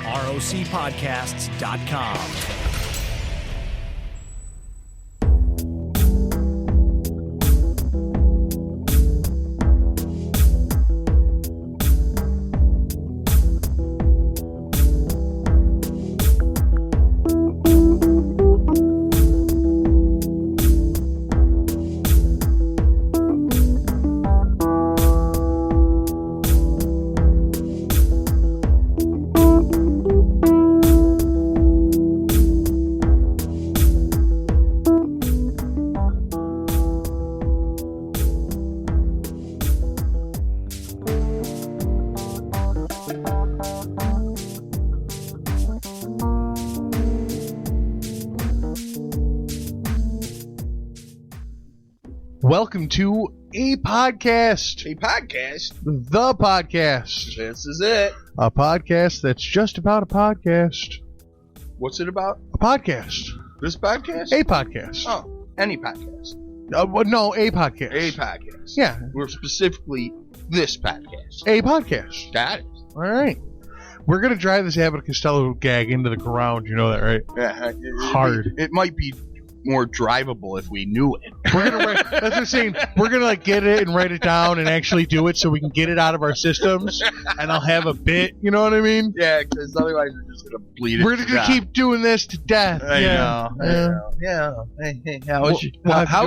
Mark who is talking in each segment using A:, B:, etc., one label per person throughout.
A: rocpodcasts.com.
B: Welcome to a podcast.
C: A podcast?
B: The podcast.
C: This is it.
B: A podcast that's just about a podcast.
C: What's it about?
B: A podcast.
C: This podcast?
B: A podcast.
C: Oh, any podcast.
B: No, a podcast.
C: A podcast.
B: Yeah.
C: We're specifically this podcast.
B: A podcast.
C: Got it.
B: All right. We're going to drive this Abbott Costello gag into the ground. You know that, right?
C: Yeah.
B: Hard.
C: It might be more drivable if we knew it.
B: We're gonna write. That's what I'm saying. We're gonna get it and write it down and actually do it so we can get it out of our systems. And I'll have a bit. You know what I mean?
C: Yeah, because otherwise we're just gonna bleed it.
B: We're just gonna keep doing this to death.
C: I know. Yeah. Hey, how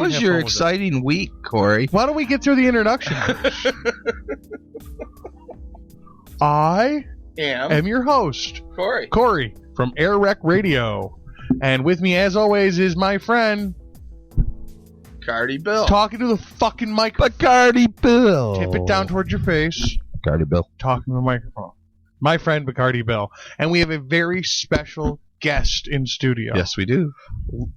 C: was your exciting week, Corey?
B: Why don't we get through the introduction? I am your host, Corey from Air Rec Radio. And with me, as always, is my friend,
C: Cardi Bill.
B: Talking to the fucking microphone.
C: Bacardi Bill.
B: Tip it down towards your face.
C: Bacardi Bill.
B: Talking to the microphone. My friend, Bacardi Bill. And we have a very special guest in studio.
C: Yes, we do.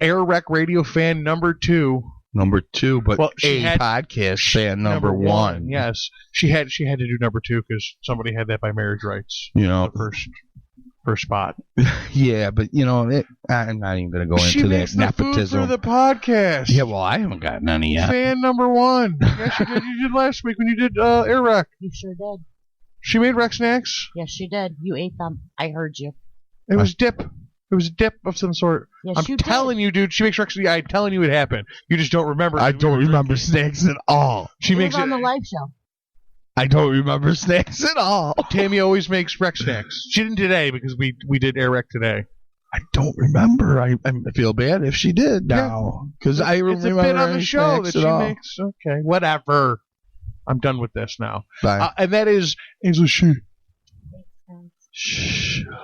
B: Air Rec Radio fan number 2.
C: Number 2, but podcast fan number 1.
B: Yes. She had to do number 2 because somebody had that by marriage rights.
C: You know.
B: The first spot.
C: Yeah, but you know, I'm not even going to go into that nepotism.
B: Food for the podcast.
C: Yeah, well, I haven't gotten any yet.
B: Fan number 1. Yes, you did. You did last week when you did Air Rec.
D: You sure did.
B: She made Rec snacks.
D: Yes, she did. You ate them. I heard you.
B: It was dip. It was a dip of some sort.
D: Yes,
B: I'm telling you, dude. She makes Rec snacks. I'm telling you it happened. You just don't remember.
C: I don't remember snacks at all.
B: She makes
D: it on the live show.
C: I don't remember snacks at all.
B: Tammy always makes Rec snacks. She didn't today because we did Air Rec today.
C: I don't remember. I feel bad if she did now because I remember
B: it's a bit on the show that she
C: all.
B: makes. Okay, whatever. I'm done with this now.
C: Bye.
B: And that is a she.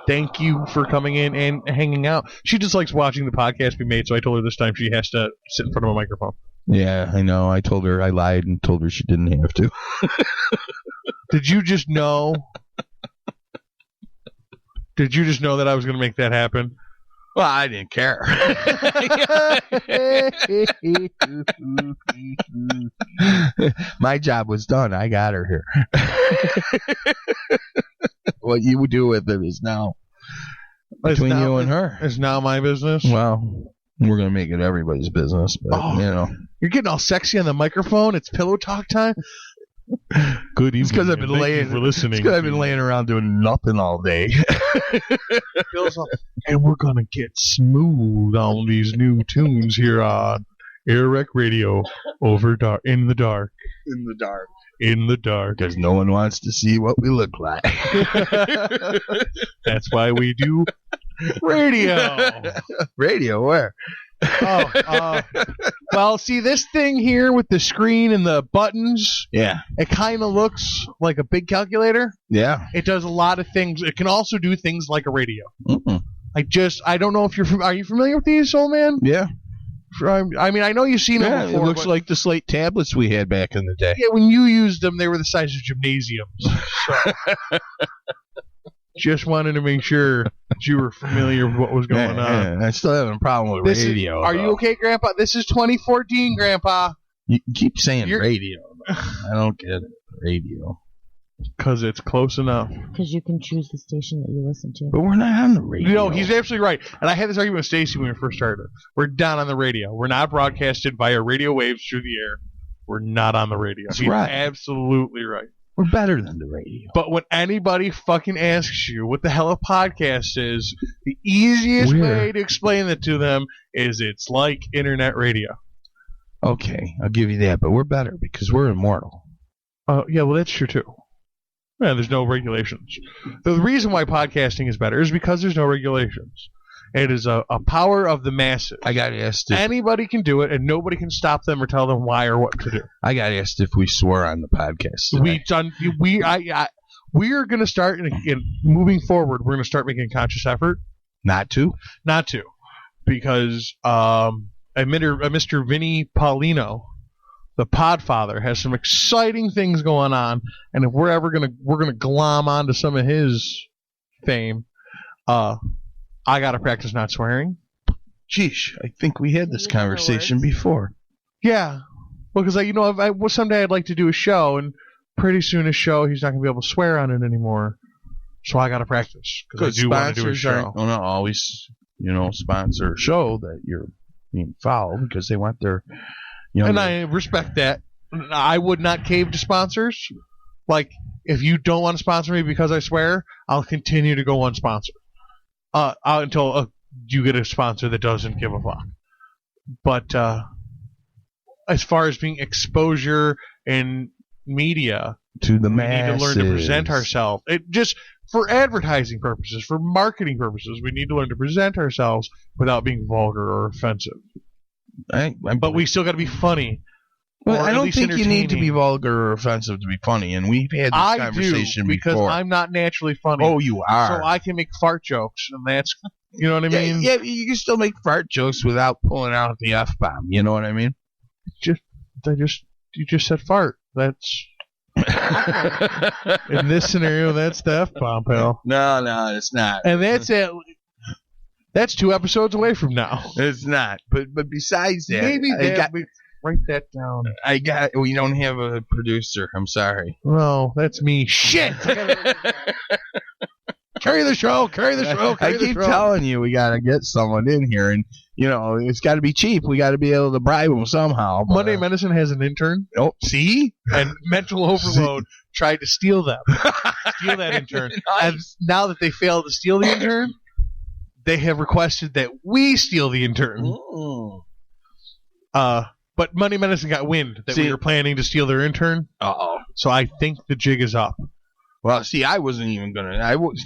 B: Thank you for coming in and hanging out. She just likes watching the podcast be made, so I told her this time she has to sit in front of a microphone.
C: Yeah, I know. I told her I lied and told her she didn't have to.
B: Did you just know? Did you just know that I was going to make that happen?
C: Well, I didn't care. My job was done. I got her here. What you do with it is now between you and her.
B: It's now my business.
C: Well, we're going to make it everybody's business, but, you know.
B: You're getting all sexy on the microphone. It's pillow talk time. Good evening.
C: It's because I've been laying around doing nothing all day.
B: And we're going to get smooth on these new tunes here on Air Rec Radio in the dark. In the dark.
C: Because no one wants to see what we look like.
B: That's why we do radio.
C: Radio where?
B: Well, see this thing here with the screen and the buttons?
C: Yeah.
B: It kind of looks like a big calculator.
C: Yeah.
B: It does a lot of things. It can also do things like a radio.
C: Mm-mm.
B: I don't know if are you familiar with these, old man?
C: Yeah.
B: I mean, I know you've seen them before.
C: It looks like the slate tablets we had back in the day.
B: Yeah, when you used them, they were the size of gymnasiums. So. Just wanted to make sure that you were familiar with what was going on.
C: I still having a problem with radio.
B: Are you okay, Grandpa? This is 2014, Grandpa.
C: You keep saying radio. I don't get it. Radio.
B: Because it's close enough.
D: Because you can choose the station that you listen to.
C: But we're not on the radio.
B: No, he's absolutely right. And I had this argument with Stacy when we first started. We're not on the radio. We're not broadcasted via radio waves through the air. We're not on the radio.
C: That's
B: he's
C: right.
B: Absolutely right.
C: We're better than the radio.
B: But when anybody fucking asks you what the hell a podcast is, the easiest way to explain it to them is it's like internet radio.
C: Okay, I'll give you that, but we're better because we're immortal.
B: Yeah, well, that's true, too. Yeah, there's no regulations. The reason why podcasting is better is because there's no regulations. It is a power of the masses.
C: I got asked if
B: anybody can do it, and nobody can stop them or tell them why or what to do.
C: I got asked if we swore on the podcast today.
B: We are going to start moving forward. We're going to start making a conscious effort
C: not to,
B: because Mr. Vinny Paulino, the Podfather, has some exciting things going on, and if we're gonna glom onto some of his fame, I gotta practice not swearing.
C: Geesh, I think we had this conversation before.
B: Yeah, well, because someday I'd like to do a show, and pretty soon a show he's not gonna be able to swear on it anymore. So I gotta practice because I do want to do a show.
C: Don't always, sponsor a show that you're being fouled because they want their.
B: And I respect that. I would not cave to sponsors. Like, if you don't want to sponsor me because I swear, I'll continue to go unsponsored until you get a sponsor that doesn't give a fuck. But as far as being exposure in media
C: to the
B: we
C: masses,
B: need to learn to present ourselves. Just for advertising purposes, for marketing purposes, we need to learn to present ourselves without being vulgar or offensive. But we still got to be funny.
C: Well, I don't think you need to be vulgar or offensive to be funny, and we've had this conversation
B: because
C: before.
B: I'm not naturally funny.
C: Oh, you are.
B: So I can make fart jokes, and that's, you know what I mean?
C: Yeah, you can still make fart jokes without pulling out the F-bomb, you know what I mean?
B: You just said fart. That's... in this scenario, that's the F-bomb, pal.
C: No, it's not.
B: And that's it. That's 2 episodes away from now.
C: It's not. But besides that,
B: maybe write that down.
C: We don't have a producer. I'm sorry.
B: No, that's me. Shit. Carry the show.
C: I keep telling you, we got to get someone in here, and it's got to be cheap. We got to be able to bribe them somehow. But,
B: Monday Medicine has an intern.
C: Oh, see?
B: And Mental Overload tried to steal them. Steal that intern. Nice. And now that they failed to steal the intern, they have requested that we steal the intern.
C: Ooh.
B: But Monday Medicine got wind that we were planning to steal their intern.
C: Uh-oh.
B: So I think the jig is up.
C: Well, see, I wasn't even gonna. That was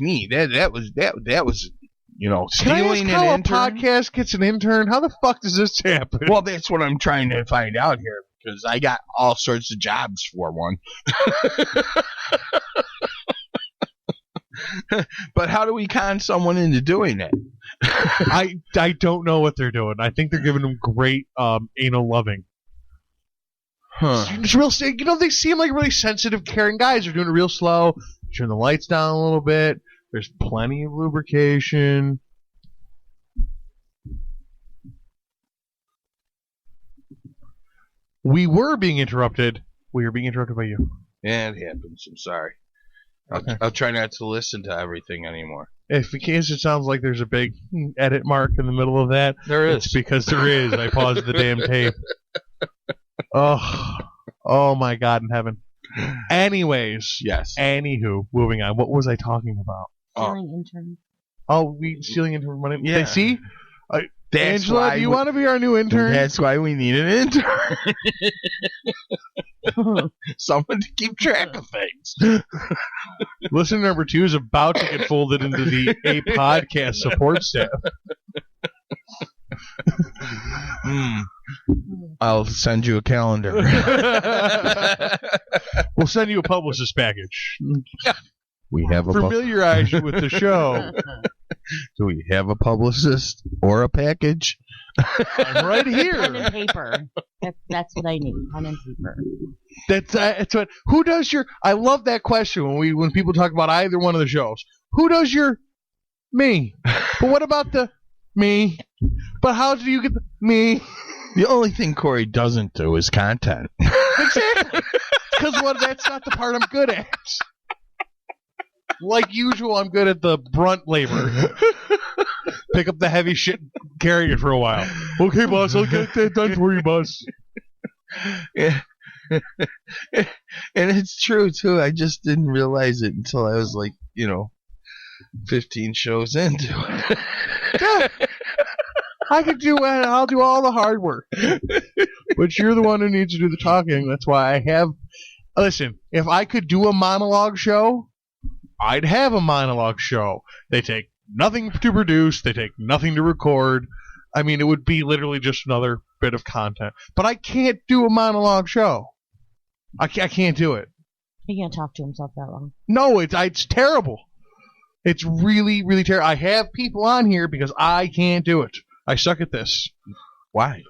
C: stealing
B: how
C: an intern.
B: A podcast gets an intern. How the fuck does this happen?
C: Well, that's what I'm trying to find out here because I got all sorts of jobs for one. But how do we con someone into doing that?
B: I don't know what they're doing. I think they're giving them great anal loving.
C: Huh.
B: It's real, they seem like really sensitive, caring guys. They're doing it real slow. Turn the lights down a little bit. There's plenty of lubrication. We were being interrupted. We were being interrupted by you.
C: Yeah, it happens. I'm sorry.
B: Okay.
C: I'll try not to listen to everything anymore.
B: If in case it sounds like there's a big edit mark in the middle of that,
C: there is.
B: It's because there is. I paused the damn tape. Oh my God in heaven. Anyways.
C: Yes.
B: Anywho, moving on. What was I talking about?
D: Stealing interns.
B: Oh, stealing intern money.
C: Yeah.
B: They see? Angela, do you want to be our new intern?
C: That's why we need an intern. Someone to keep track of things.
B: Listener number 2 is about to get folded into the A podcast support staff.
C: I'll send you a calendar.
B: We'll send you a publicist package.
C: We have
B: familiarize you with the show.
C: Do we have a publicist or a package?
B: I'm right here.
D: Pen and paper. That's what I need. Pen and paper.
B: That's what. Who does your? I love that question when people talk about either one of the shows. Who does your? Me. But what about the me? But how do you get the me?
C: The only thing Cory doesn't do is content.
B: Exactly. Because that's not the part I'm good at. Like usual, I'm good at the brunt labor. Pick up the heavy shit, carry it for a while. Okay, boss, I'll get that done for you, boss.
C: Yeah. And it's true, too. I just didn't realize it until I was like, 15 shows into it.
B: Yeah. I could do it. I'll do all the hard work. But you're the one who needs to do the talking. That's why I have... Listen, if I could do a monologue show, I'd have a monologue show. They take nothing to produce. They take nothing to record. I mean, it would be literally just another bit of content. But I can't do a monologue show. I can't do it.
D: He can't talk to himself that long.
B: No, it's terrible. It's really, really terrible. I have people on here because I can't do it. I suck at this.
C: Why?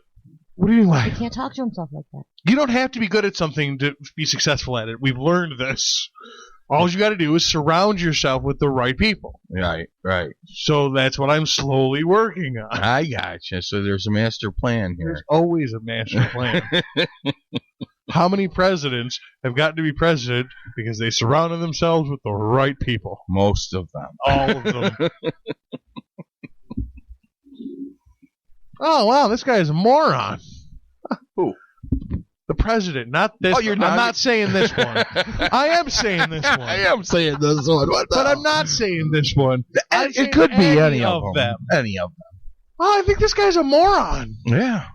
B: What do you mean why?
D: He can't talk to himself like that.
B: You don't have to be good at something to be successful at it. We've learned this. All you got to do is surround yourself with the right people.
C: Right.
B: So that's what I'm slowly working on.
C: I gotcha. So there's a master plan here.
B: There's always a master plan. How many presidents have gotten to be president because they surrounded themselves with the right people?
C: Most of them.
B: All of them. Oh, wow, this guy is a moron.
C: Who?
B: The president, not this one. I'm not saying this one. I am saying this one.
C: I am saying this one.
B: But I'm not saying this one.
C: It could be any of them. Any of them.
B: Oh, I think this guy's a moron.
C: Yeah.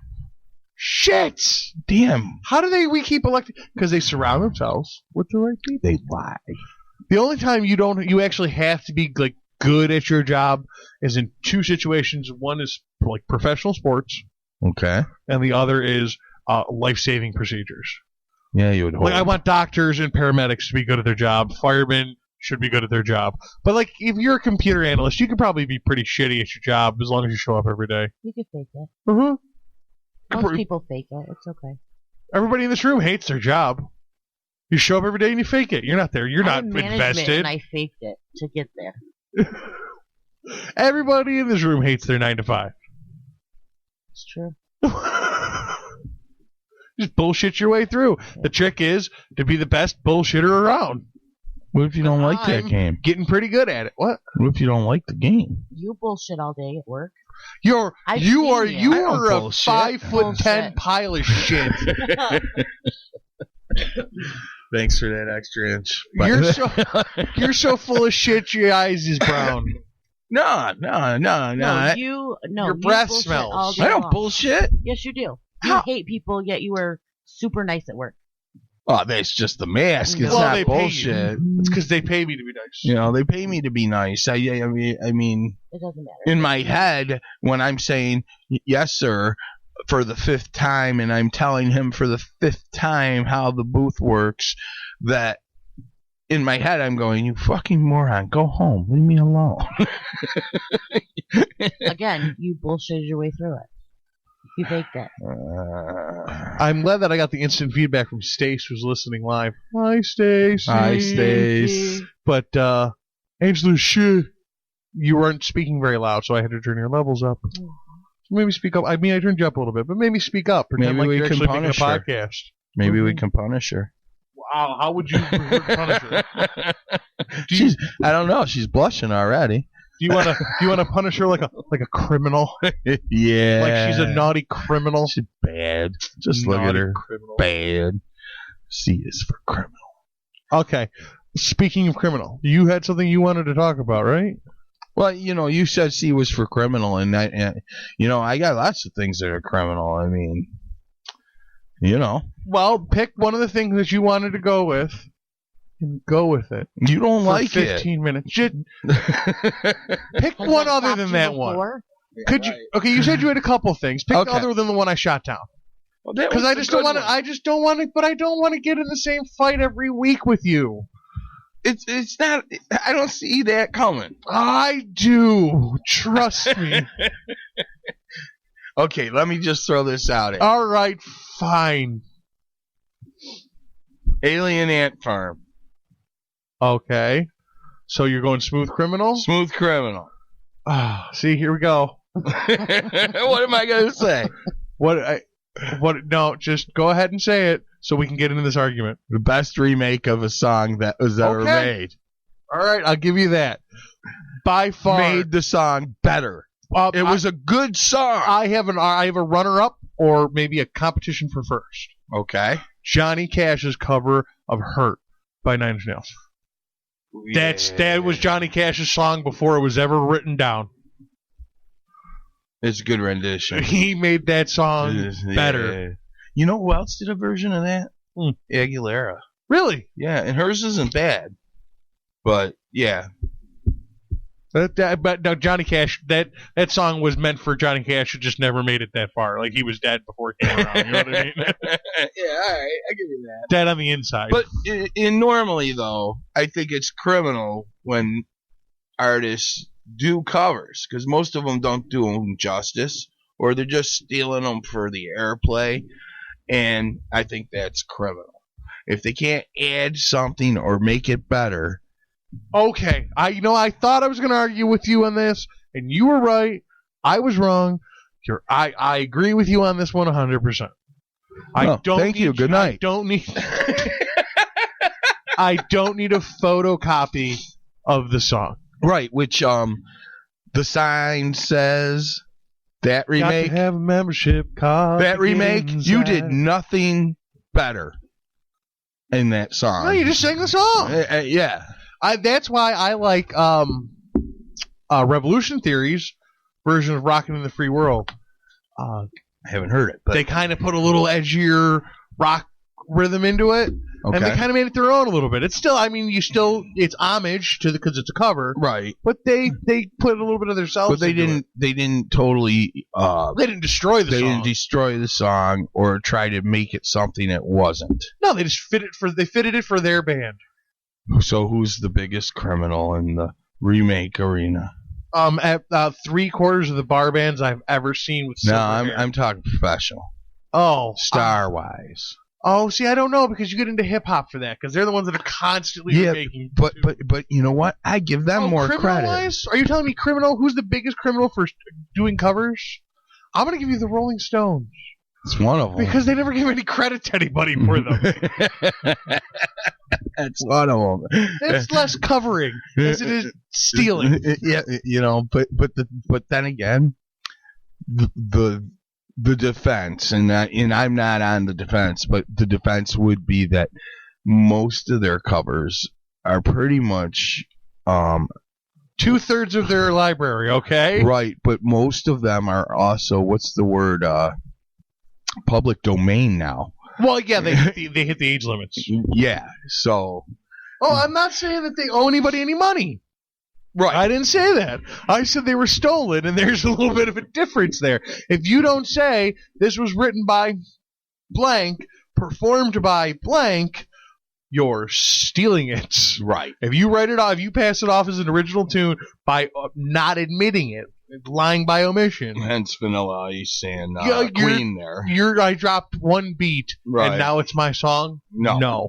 B: Shit.
C: Damn.
B: How do we keep electing? Because they surround themselves with the right people.
C: They lie.
B: The only time you actually have to be like good at your job is in two situations. One is like professional sports.
C: Okay.
B: And the other is life-saving procedures.
C: Yeah, you would hope.
B: Like I want doctors and paramedics to be good at their job. Firemen should be good at their job. But like if you're a computer analyst, you could probably be pretty shitty at your job as long as you show up every day.
D: You could fake it.
B: Mm-hmm.
D: Most people fake it. It's okay.
B: Everybody in this room hates their job. You show up every day and you fake it. You're not there. You're not invested.
D: And I faked it to get there.
B: Everybody in this room hates their 9 to 5.
D: It's true.
B: Just bullshit your way through. The trick is to be the best bullshitter around.
C: What if you don't like that game?
B: Getting pretty good at it. What
C: if you don't like the game?
D: You bullshit all day at work.
B: You are a 5'10" pile of shit.
C: Thanks for that extra inch.
B: You're so full of shit. Your eyes is brown.
C: No.
B: Your breath smells.
C: I don't bullshit.
D: Yes, you do. You hate people, yet you are super nice at work.
C: Oh, that's just the mask. It's not bullshit.
B: It's because they pay me to be nice.
C: They pay me to be nice. I mean,
D: it doesn't matter.
C: In my head, when I'm saying yes, sir, for the 5th time, and I'm telling him for the 5th time how the booth works, that in my head I'm going, you fucking moron, go home, leave me alone.
D: Again, you bullshitted your way through it. You faked it.
B: I'm glad that I got the instant feedback from Stace, who's listening live. Hi, Stace.
C: Hi, Stace.
B: But, Angela, shit, you weren't speaking very loud, so I had to turn your levels up. Maybe speak up. I mean, I turned you up a little bit, but maybe speak up. Pretend
C: maybe
B: like you're actually making a
C: her.
B: podcast.
C: Maybe we can punish her.
B: Wow, how would you punish her?
C: I don't know. She's blushing already.
B: Do you want to punish her like a criminal?
C: Yeah.
B: Like she's a naughty criminal.
C: She's bad. Just look at her. Criminal. Bad. C is for criminal.
B: Okay. Speaking of criminal, you had something you wanted to talk about, right?
C: Well, you said C was for criminal, and I got lots of things that are criminal. I mean,
B: Well, pick one of the things that you wanted to go with. And go with it.
C: You don't like
B: 15 minminutes. Pick one other than that one. Okay, you said you had a couple things. Pick other than the one I shot down. Because I just don't want to. But I don't want to get in the same fight every week with you.
C: It's not. I don't see that coming.
B: I do. Trust me.
C: Okay, let me just throw this out.
B: All right, fine.
C: Alien Ant Farm.
B: Okay. So you're going Smooth Criminal?
C: Smooth Criminal.
B: See, here we go.
C: What am I going to say?
B: No, just go ahead and say it so we can get into this argument.
C: The best remake of a song that was ever made.
B: All right, I'll give you that. By far.
C: Made the song better. It was a good song.
B: I have a runner-up or maybe a competition for first.
C: Okay.
B: Johnny Cash's cover of "Hurt" by Nine Inch Nails. That was Johnny Cash's song before it was ever written down.
C: It's a good rendition.
B: He made that song better.
C: Yeah. You know who else did a version of that? Aguilera.
B: Really?
C: Yeah, and hers isn't bad. But yeah.
B: But no, Johnny Cash, that song was meant for Johnny Cash, who just never made it that far. Like, he was dead before it came around. You know what I mean?
C: Yeah, all right, I give you that.
B: Dead on the inside.
C: But normally, though, I think it's criminal when artists do covers, because most of them don't do them justice, or they're just stealing them for the airplay, and I think that's criminal. If they can't add something or make it better.
B: Okay, I thought I was going to argue with you on this, and you were right. I was wrong. I agree with you on this one 100%.
C: Thank you. Good night.
B: I don't need a photocopy of the song.
C: Right, which the sign says that remake.
B: Got to have a membership card.
C: That remake, you did nothing better in that song.
B: No, you just sang the song.
C: Yeah.
B: That's why I like Revolution Theory's version of "Rockin' in the Free World."
C: I haven't heard it, but
B: they kind of put a little edgier rock rhythm into it, and they kind of made it their own a little bit. It's still, it's homage to because it's a cover,
C: right?
B: But they put a little bit of themselves.
C: But they didn't totally.
B: They didn't destroy the song.
C: They didn't destroy the song or try to make it something it wasn't.
B: No, they just fitted it for their band.
C: So who's the biggest criminal in the remake arena?
B: At 3/4 of the bar bands I've ever seen with.
C: No, I'm talking professional.
B: Oh,
C: star wise.
B: Oh, see, I don't know because you get into hip hop for that because they're the ones that are constantly making.
C: But you know what? I give them more credit.
B: Are you telling me criminal? Who's the biggest criminal for doing covers? I'm gonna give you the Rolling Stones.
C: It's one of them
B: because they never give any credit to anybody for them.
C: That's one of them.
B: It's less covering as it is stealing.
C: Yeah, but then again, the defense, and I'm not on the defense, but the defense would be that most of their covers are pretty much
B: 2/3 of their library. Okay,
C: right, but most of them are also what's the word? Public domain now.
B: Well, yeah, they hit the age limits.
C: Yeah, so.
B: Oh, I'm not saying that they owe anybody any money.
C: Right.
B: I didn't say that. I said they were stolen, and there's a little bit of a difference there. If you don't say this was written by blank, performed by blank, you're stealing it.
C: Right.
B: If you write it off, if you pass it off as an original tune by not admitting it, lying by omission.
C: Hence Vanilla Ice and Queen there.
B: I dropped one beat, and now it's my song? No.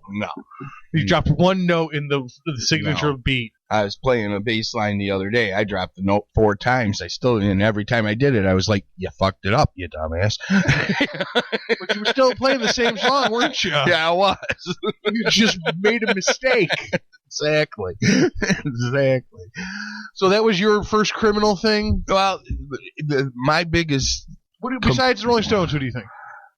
B: You dropped one note in the signature beat.
C: I was playing a bass line the other day. I dropped the note 4 times. And every time I did it, I was like, you fucked it up, you dumbass.
B: But you were still playing the same song, weren't you?
C: Yeah, I was.
B: You just made a mistake.
C: Exactly.
B: So that was your first criminal thing?
C: Well, my biggest...
B: Besides the Rolling Stones, who do you think?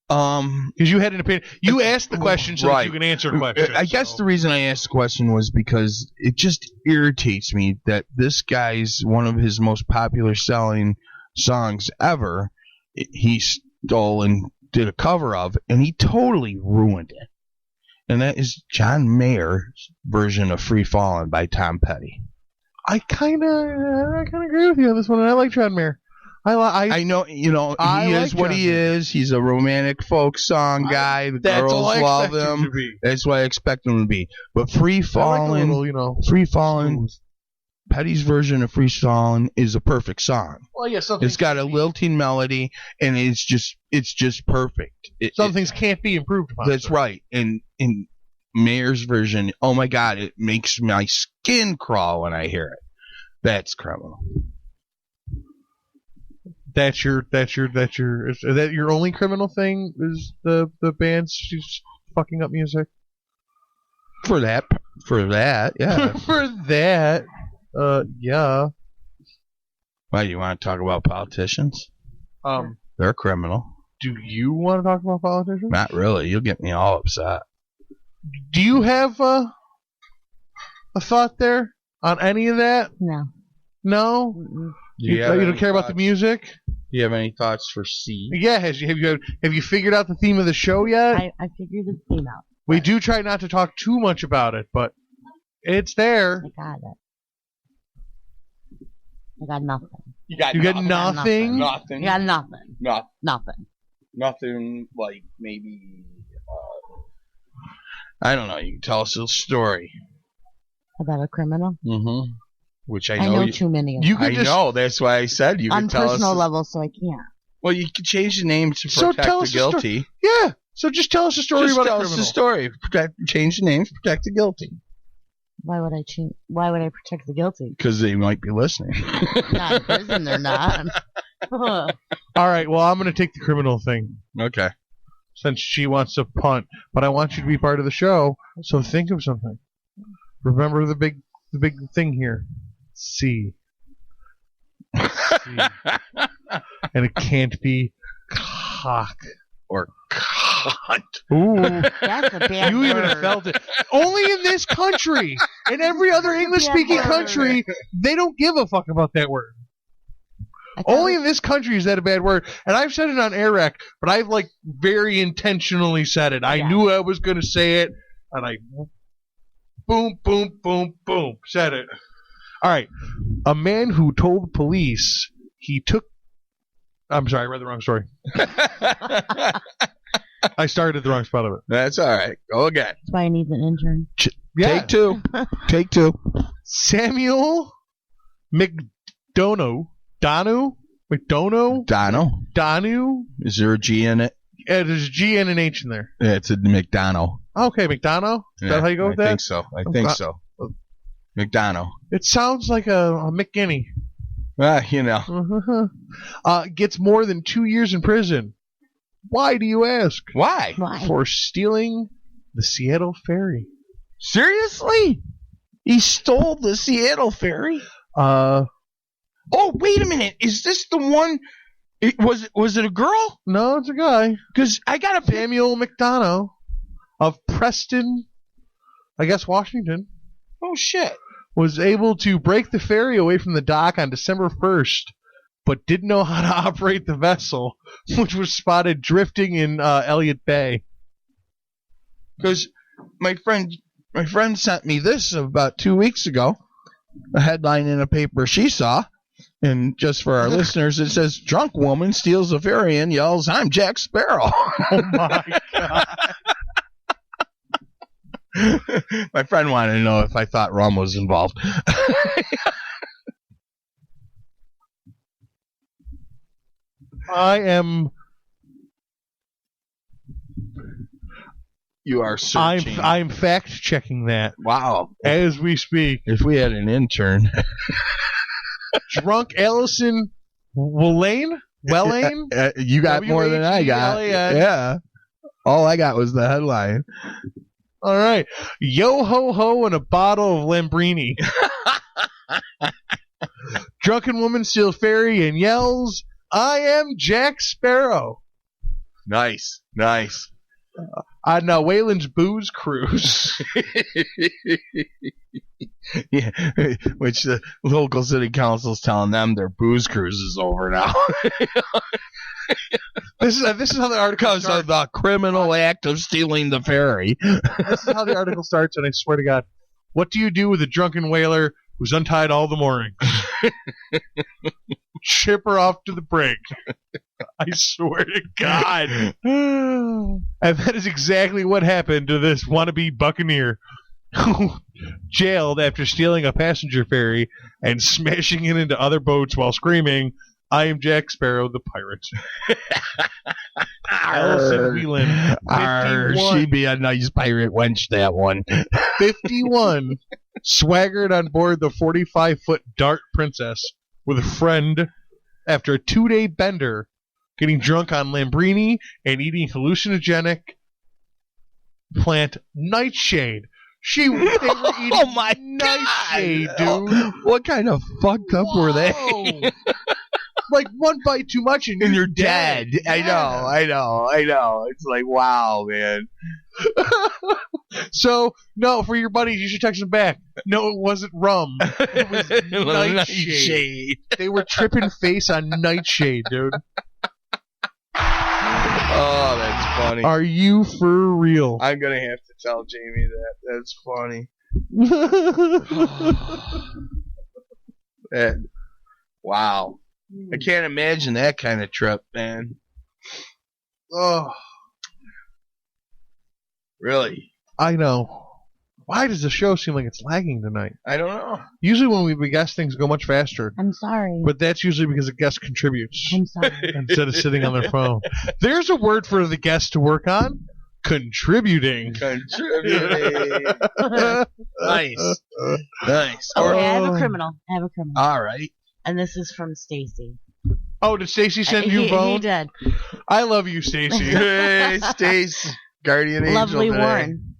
B: Because you had an opinion. You asked the question so that you can answer questions.
C: I guess the reason I asked the question was because it just irritates me that this guy's one of his most popular selling songs ever, he stole and did a cover of, and he totally ruined it. And that is John Mayer's version of Free Fallin' by Tom Petty.
B: I kind of agree with you on this one, and I like John Mayer.
C: I know, he is what he is. He's a romantic folk song guy. The girls love him. That's what I expect him to be. But Free Fallin', Petty's version of Free Fallin' is a perfect song.
B: Well, yeah,
C: it's got a lilting melody, and it's just perfect.
B: Some things can't be improved upon.
C: That's right. And in Mayer's version, oh my God, it makes my skin crawl when I hear it. That's criminal.
B: Is that your only criminal thing? Is the band's just fucking up music?
C: For that, yeah.
B: For that, yeah.
C: Why, you want to talk about politicians?
B: They're
C: They're criminal.
B: Do you want to talk about politicians?
C: Not really. You'll get me all upset.
B: Do you have a thought there on any of that?
D: No.
B: No?
D: Mm-mm.
B: You don't care about the music?
C: Do you have any thoughts for C?
B: Yeah, have you figured out the theme of the show yet?
D: I figured the theme out.
B: We do try not to talk too much about it, but it's there.
D: I got it. I got nothing.
C: You got
B: nothing?
C: Nothing.
D: I got nothing. Nothing.
C: Nothing like maybe. I don't know. You can tell us a story.
D: About a criminal?
C: Mm-hmm. Which I
D: I
C: know.
D: know too many of
B: You
D: them.
B: could
C: I know. That's why I said you
D: On
C: could tell us.
D: personal level, so I can't.
C: Well, you could change the name to
B: So
C: protect
B: tell
C: the
B: us a sto-
C: guilty.
B: Yeah. So just tell us a story
C: Just
B: about
C: tell
B: a
C: us
B: criminal.
C: the story. Change the names, protect the guilty.
D: Why would I change? Why would I protect the guilty?
C: Because they might be listening.
D: Not in prison, they're not.
B: All right. Well, I'm going to take the criminal thing
C: Okay.
B: since she wants to punt, but I want you to be part of the show. So think of something. Remember the big thing here. C. And it can't be cock.
C: Or cunt.
B: Ooh.
D: That's a bad
B: You
D: word.
B: even felt it. Only in this country. In every other English-speaking
D: word.
B: country, they don't give a fuck about that word.
D: I thought
B: Only in this country is that a bad word. And I've said it on air rec, but I've very intentionally said it. I
D: Yeah.
B: knew I was going to say it, and I boom, boom, boom, boom, said it. All right. A man who told police he took... I'm sorry, I read the wrong story. I started at the wrong spot of it.
C: That's all right. Go again.
D: That's why I need an intern.
B: Yeah.
C: Take two. Take two.
B: Samuel McDonough. Donu?
C: Is there a G in it?
B: Yeah, there's a G and an H in there.
C: Yeah, it's a McDonough.
B: Okay, McDonough? Is that how you go with that?
C: I think so. I think so. McDonough.
B: It sounds like a McGinney.
C: You know.
B: Gets more than 2 years in prison. Why, do you ask?
C: Why?
D: Why?
B: For stealing the Seattle Ferry.
C: Seriously? He stole the Seattle Ferry? Oh, wait a minute. Is this the one? Was it a girl?
B: No, it's a guy.
C: Because I got a
B: Samuel McDonough of Preston, I guess Washington,
C: Oh, shit.
B: was able to break the ferry away from the dock on December 1st, but didn't know how to operate the vessel, which was spotted drifting in Elliott Bay.
C: Because my friend sent me this about 2 weeks ago, a headline in a paper she saw, and just for our listeners, it says, "Drunk woman steals a ferry and yells, 'I'm Jack Sparrow.'"
B: Oh my God.
C: My friend wanted to know if I thought rum was involved.
B: I am.
C: You are searching.
B: I'm fact checking that
C: Wow.
B: as we speak.
C: If we had an intern.
B: Drunk Allison Wellane?
C: You got more than I got.
B: W-H-E-L-A-N.
C: Yeah. All I got was the headline.
B: All right. Yo ho ho and a bottle of Lambrini. Drunken woman steals ferry and yells, "I am Jack Sparrow."
C: Nice.
B: On Wayland's booze cruise.
C: Yeah, which the local city council's telling them their booze cruise is over now.
B: This is how the article
C: Because
B: starts.
C: of the criminal act of stealing the ferry.
B: This is how the article starts, and I swear to God, what do you do with a drunken whaler who's untied all the moorings? Ship her off to the brig. I swear to God. And that is exactly what happened to this wannabe buccaneer who jailed after stealing a passenger ferry and smashing it into other boats while screaming, "I am Jack Sparrow, the pirate." Allison Whelan, 51.
C: She'd be a nice pirate wench, that one.
B: 51, swaggered on board the 45-foot Dart Princess with a friend after a 2-day bender, getting drunk on Lambrini and eating hallucinogenic plant nightshade. They were eating
C: Oh my
B: nightshade,
C: God.
B: dude.
C: What kind of fucked up were they?
B: like one bite too much and
C: you're dead.
B: Yeah.
C: I know. It's like, wow, man.
B: So, no, for your buddies, you should text them back. No, it wasn't rum. It was nightshade. They were tripping face on nightshade, dude.
C: Oh, that's funny.
B: Are you for real?
C: I'm going to have to tell Jamie that. That's funny. Wow. I can't imagine that kind of trip, man.
B: Oh.
C: Really?
B: I know. Why does the show seem like it's lagging tonight?
C: I don't know.
B: Usually when we guest, things go much faster.
D: I'm sorry.
B: But that's usually because the guest contributes
D: I'm sorry.
B: instead of sitting on their phone. There's a word for the guest to work on. Contributing.
C: Nice. Nice.
D: Okay, I have a criminal.
C: All right.
D: And this is from Stacy.
B: Oh, did Stacy send you a
D: He
B: bone?
D: did.
B: I love you, Stacy.
C: Hey, Stace. Guardian angel
D: Lovely
C: today.
D: Warren.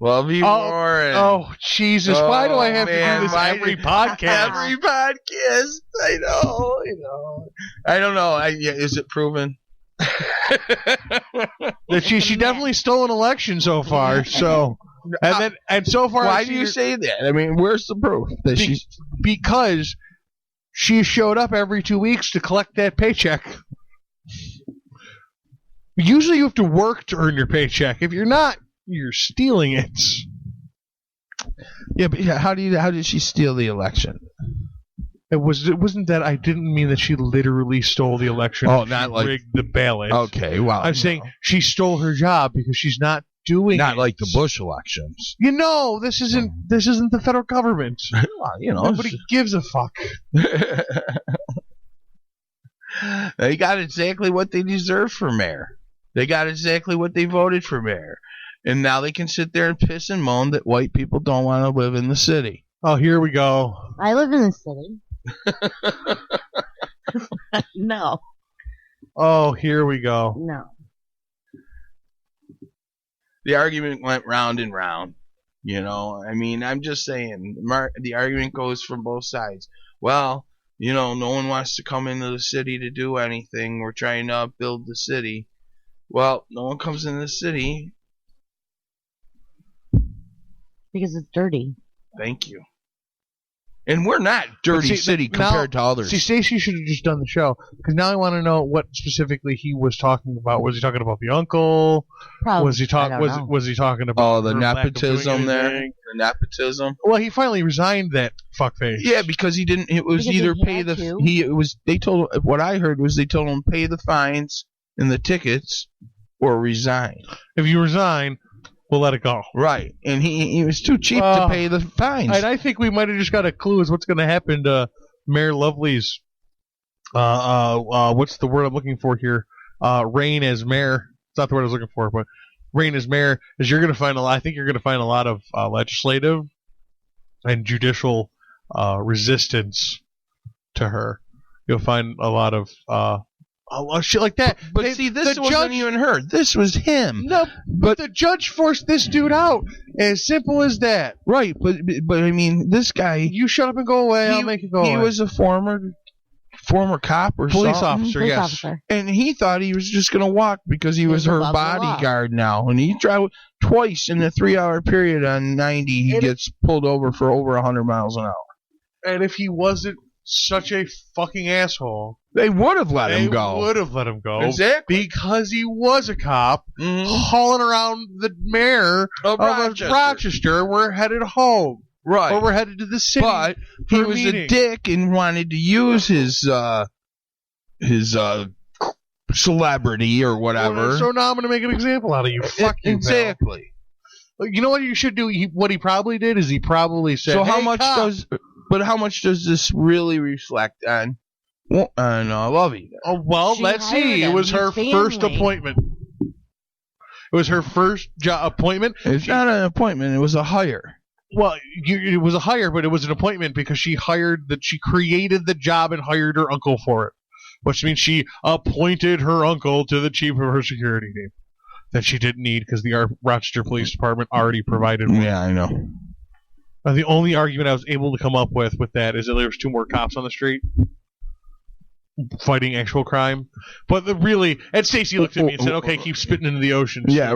C: Love you, Warren.
B: Oh, Jesus. Why do I have to do this
C: why
B: every
C: do-
B: podcast?
C: Every podcast. I know. I don't know. Is it proven?
B: That she definitely stole an election so far. So and so far,
C: Why do you say that? I mean, where's the proof that she's?
B: Because she showed up every 2 weeks to collect that paycheck. Usually, you have to work to earn your paycheck. If you're not, you're stealing it.
C: Yeah, but how did she steal the election?
B: It wasn't that I didn't mean that she literally stole the election.
C: Oh,
B: She
C: not like
B: rigged the ballot.
C: Okay, well,
B: I'm saying she stole her job because she's not doing
C: not
B: it.
C: like the Bush elections.
B: You know, this isn't the federal government.
C: Well,
B: Nobody gives a fuck.
C: They got exactly what they deserve for mayor. They got exactly what they voted for mayor. And now they can sit there and piss and moan that white people don't want to live in the city.
B: Oh, here we go.
D: I live in the city. No.
B: Oh, here we go.
D: No.
C: The argument went round and round. I mean, I'm just saying, the argument goes from both sides. Well, no one wants to come into the city to do anything. We're trying to build the city. Well, no one comes into the city.
D: Because it's dirty.
C: Thank you. And we're not dirty city compared to others.
B: See, Stacey should have just done the show because now I want to know what specifically he was talking about. Was he talking about the uncle?
D: Probably.
B: Was he talking about
C: the
B: her lack of
C: nepotism
B: doing
C: there?
B: anything?
C: The nepotism.
B: Well, he finally resigned that fuckface.
C: Yeah, because he didn't. It was
D: Because
C: either
D: he
C: pay
D: had
C: the.
D: to.
C: He it was. They told. What I heard was they told him pay the fines and the tickets, or resign.
B: If you resign, we'll let it go.
C: Right, and he was too cheap to pay the fines.
B: And I think we might have just got a clue as what's going to happen to Mayor Lovely's. What's the word I'm looking for here? Reign as mayor. It's not the word I was looking for, but reign as mayor is you're going to find a lot. I think you're going to find a lot of legislative and judicial resistance to her. You'll find a lot of shit like that.
C: But see, this wasn't even her. This was him.
B: No, but the judge forced this dude out. As simple as that.
C: Right, but I mean, this guy.
B: You shut up and go away. I'll make it go away.
C: He was a former cop or
B: police
C: something.
B: officer.
D: Police
B: Yes.
D: officer.
C: And he thought he was just going to walk because he was her
D: above the law.
C: bodyguard now. And he drove twice in a 3-hour period on 90. He gets pulled over for over 100 miles an hour.
B: And if he wasn't such a fucking asshole,
C: they would have let him go.
B: They would have let him go.
C: Exactly.
B: Because he was a cop hauling around the mayor of Rochester. We're headed home.
C: Right.
B: Or we're headed to the city.
C: But he was a dick and wanted to use his celebrity or whatever.
B: So now I'm going to make an example out of you. Fuck you,
C: exactly.
B: Pal. You know what you should do? What he probably did is he probably said,
C: so how
B: hey,
C: much
B: cop.
C: how much does this really reflect on Lovey?
B: Oh, well,
D: She
B: let's
D: hired
B: see. It
D: him,
B: was her
D: his
B: first
D: family.
B: appointment. It was her first appointment.
C: It's not an appointment. It was a hire.
B: Well, it was a hire, but it was an appointment because she created the job and hired her uncle for it, which means she appointed her uncle to the chief of her security team that she didn't need because the Rochester Police Department already provided one.
C: Yeah, I know.
B: The only argument I was able to come up with that is that there was 2 more cops on the street. fighting actual crime. But and Stacy looked at me and said, "Okay, keep spitting into the ocean."
C: Yeah,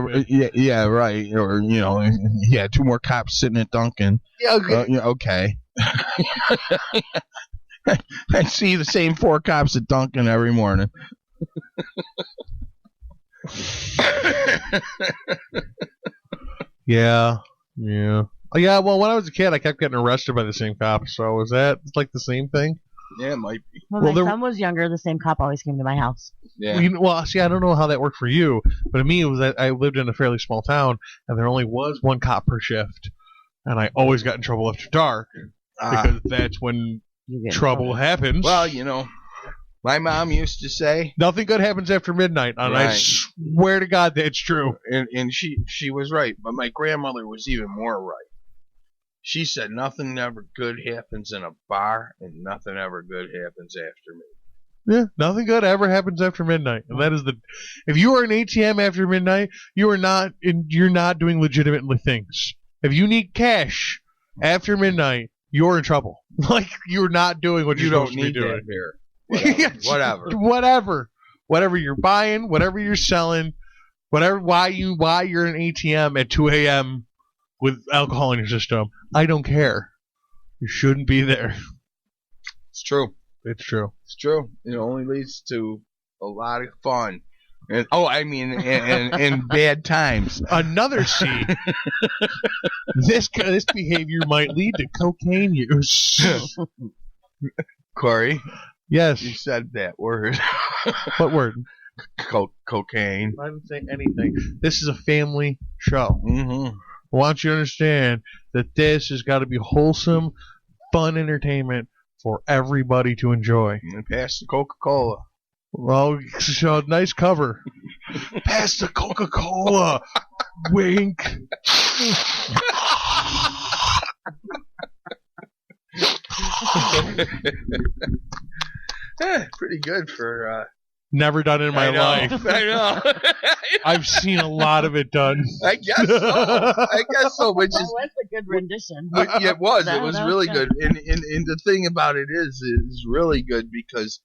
C: right. Or 2 more cops sitting at Dunkin'.
B: Yeah, okay.
C: Okay. I see the same 4 cops at Dunkin' every morning.
B: Yeah. Oh, yeah, well, when I was a kid, I kept getting arrested by the same cop. So is that like the same thing?
C: Yeah, it might be.
D: When my son was younger, the same cop always came to my house.
C: Yeah.
B: Well, see, I don't know how that worked for you, but to me, it was that I lived in a fairly small town, and there only was 1 cop per shift, and I always got in trouble after dark because that's when trouble happens.
C: Well, my mom used to say
B: nothing good happens after midnight, and I swear to God that's true.
C: And she was right, but my grandmother was even more right. She said nothing ever good happens in a bar, and nothing ever good happens after midnight.
B: Yeah, nothing good ever happens after midnight, and that is if you are an ATM after midnight, you're not doing legitimate things. If you need cash after midnight, you're in trouble. Like you're not doing what you're supposed to be doing. Whatever you're buying, whatever you're selling, why you're an ATM at 2 a.m. with alcohol in your system. I don't care. You shouldn't be there.
C: It's true.
B: It's true.
C: It's true. It only leads to a lot of fun. And bad times.
B: Another C. This behavior might lead to cocaine use.
C: Corey?
B: Yes.
C: You said that word.
B: What word?
C: Cocaine.
B: I didn't say anything. This is a family show.
C: Mm-hmm.
B: I want you to understand that this has got to be wholesome, fun entertainment for everybody to enjoy.
C: And pass the Coca-Cola.
B: Well, so nice cover. Pass the Coca-Cola. Wink.
C: Pretty good for...
B: Never done in my life.
C: I know.
B: I've seen a lot of it done.
C: I guess so. Which
D: That was a good rendition.
C: Yeah, it was.
D: That
C: It was
D: was
C: really
D: good.
C: good. And the thing about it is really good because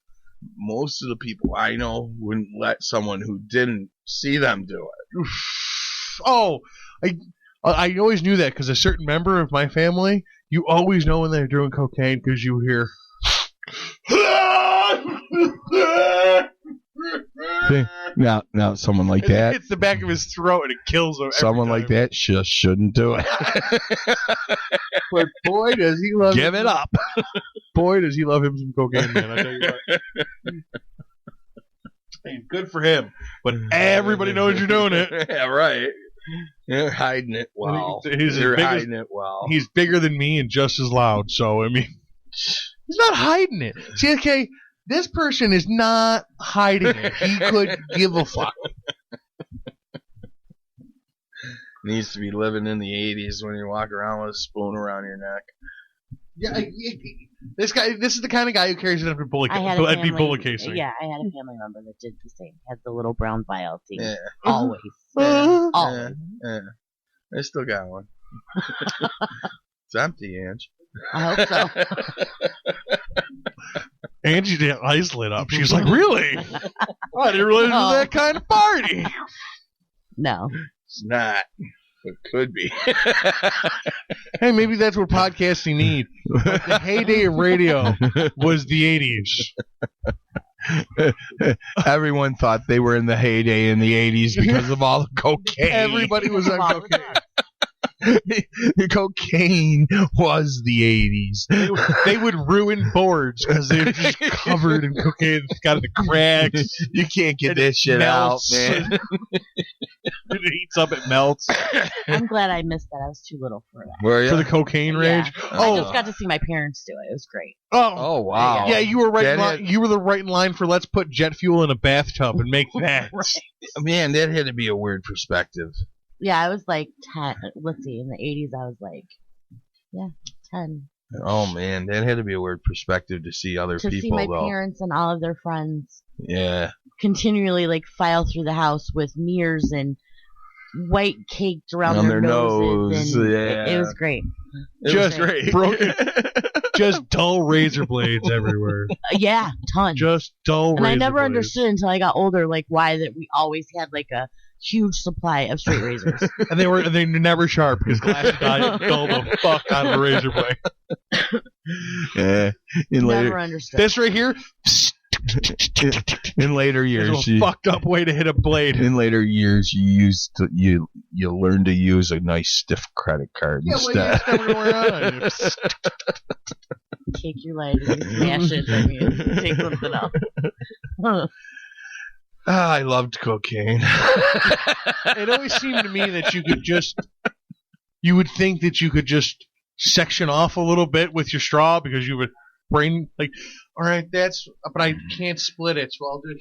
C: most of the people I know wouldn't let someone who didn't see them do it.
B: Oh, I always knew that because a certain member of my family, you always know when they're doing cocaine because you hear.
C: Now, someone like that.
B: It hits the back of his throat and it kills him.
C: Someone like that just shouldn't do it.
B: But boy, does he love
C: Give it up.
B: Boy, does he love him some cocaine, man. I tell you what. Hey, good for him. But everybody knows you're doing it.
C: Yeah, right. You're hiding it well. Hiding it well.
B: He's bigger than me and just as loud. So, I mean, he's not hiding it. See, okay, this person is not hiding it. He could give a fuck.
C: Needs to be living in the 80s when you walk around with a spoon around your neck.
B: Yeah, this is the kind of guy who carries it up to bullet casing.
D: Yeah, I had a family member that did the same. Had the little brown vial thing.
C: Yeah.
D: Always.
C: Always. Yeah. I still got one. It's empty, Ange.
D: I hope so.
B: Angie's eyes lit up. She's like, really? I didn't realize it was that kind of party.
D: No.
C: It's not. It could be.
B: Hey, maybe that's what podcasting need. Like the heyday of radio was the 80s.
C: Everyone thought they were in the heyday in the 80s because of all the cocaine.
B: Everybody was on cocaine.
C: Cocaine was the 80s.
B: They would ruin boards because they were just covered in cocaine. It's got the cracks.
C: You can't get this shit out, man.
B: It heats up, it melts.
D: I'm glad I missed that. I was too little for that.
C: Were you?
B: For the cocaine rage?
D: Yeah. I just got to see my parents do it. It was great.
C: Oh, wow.
B: Yeah, you were right in line. You were right in line for let's put jet fuel in a bathtub and make that.
D: Right.
C: Man, that had to be a weird perspective.
D: Yeah, I was like 10. Let's see, in the 80s, I was like, 10.
C: Oh, man, that had to be a weird perspective to see other people,
D: To see my
C: though.
D: parents and all of their friends
C: continually
D: like file through the house with mirrors and white caked around their noses.
C: nose.
D: And
C: yeah.
D: it was great.
B: Just
C: great.
B: broken. Just dull razor blades everywhere.
D: Yeah, tons.
B: Just dull
D: And
B: razor
D: I never
B: blades.
D: understood until I got older, like why that we always had like a huge supply of straight razors.
B: And they never sharp because glass died dull the fuck out of the razor blade.
C: Yeah.
D: Never understood.
B: This right here,
C: In later years,
B: is a fucked up way to hit a blade.
C: In later years, you learn to use a nice stiff credit card instead.
D: Take your lighter, smash it, and you take something else.
C: I loved cocaine.
B: It always seemed to me that you would think that you could just section off a little bit with your straw because you would brain like, all right, but I can't split it, so I'll do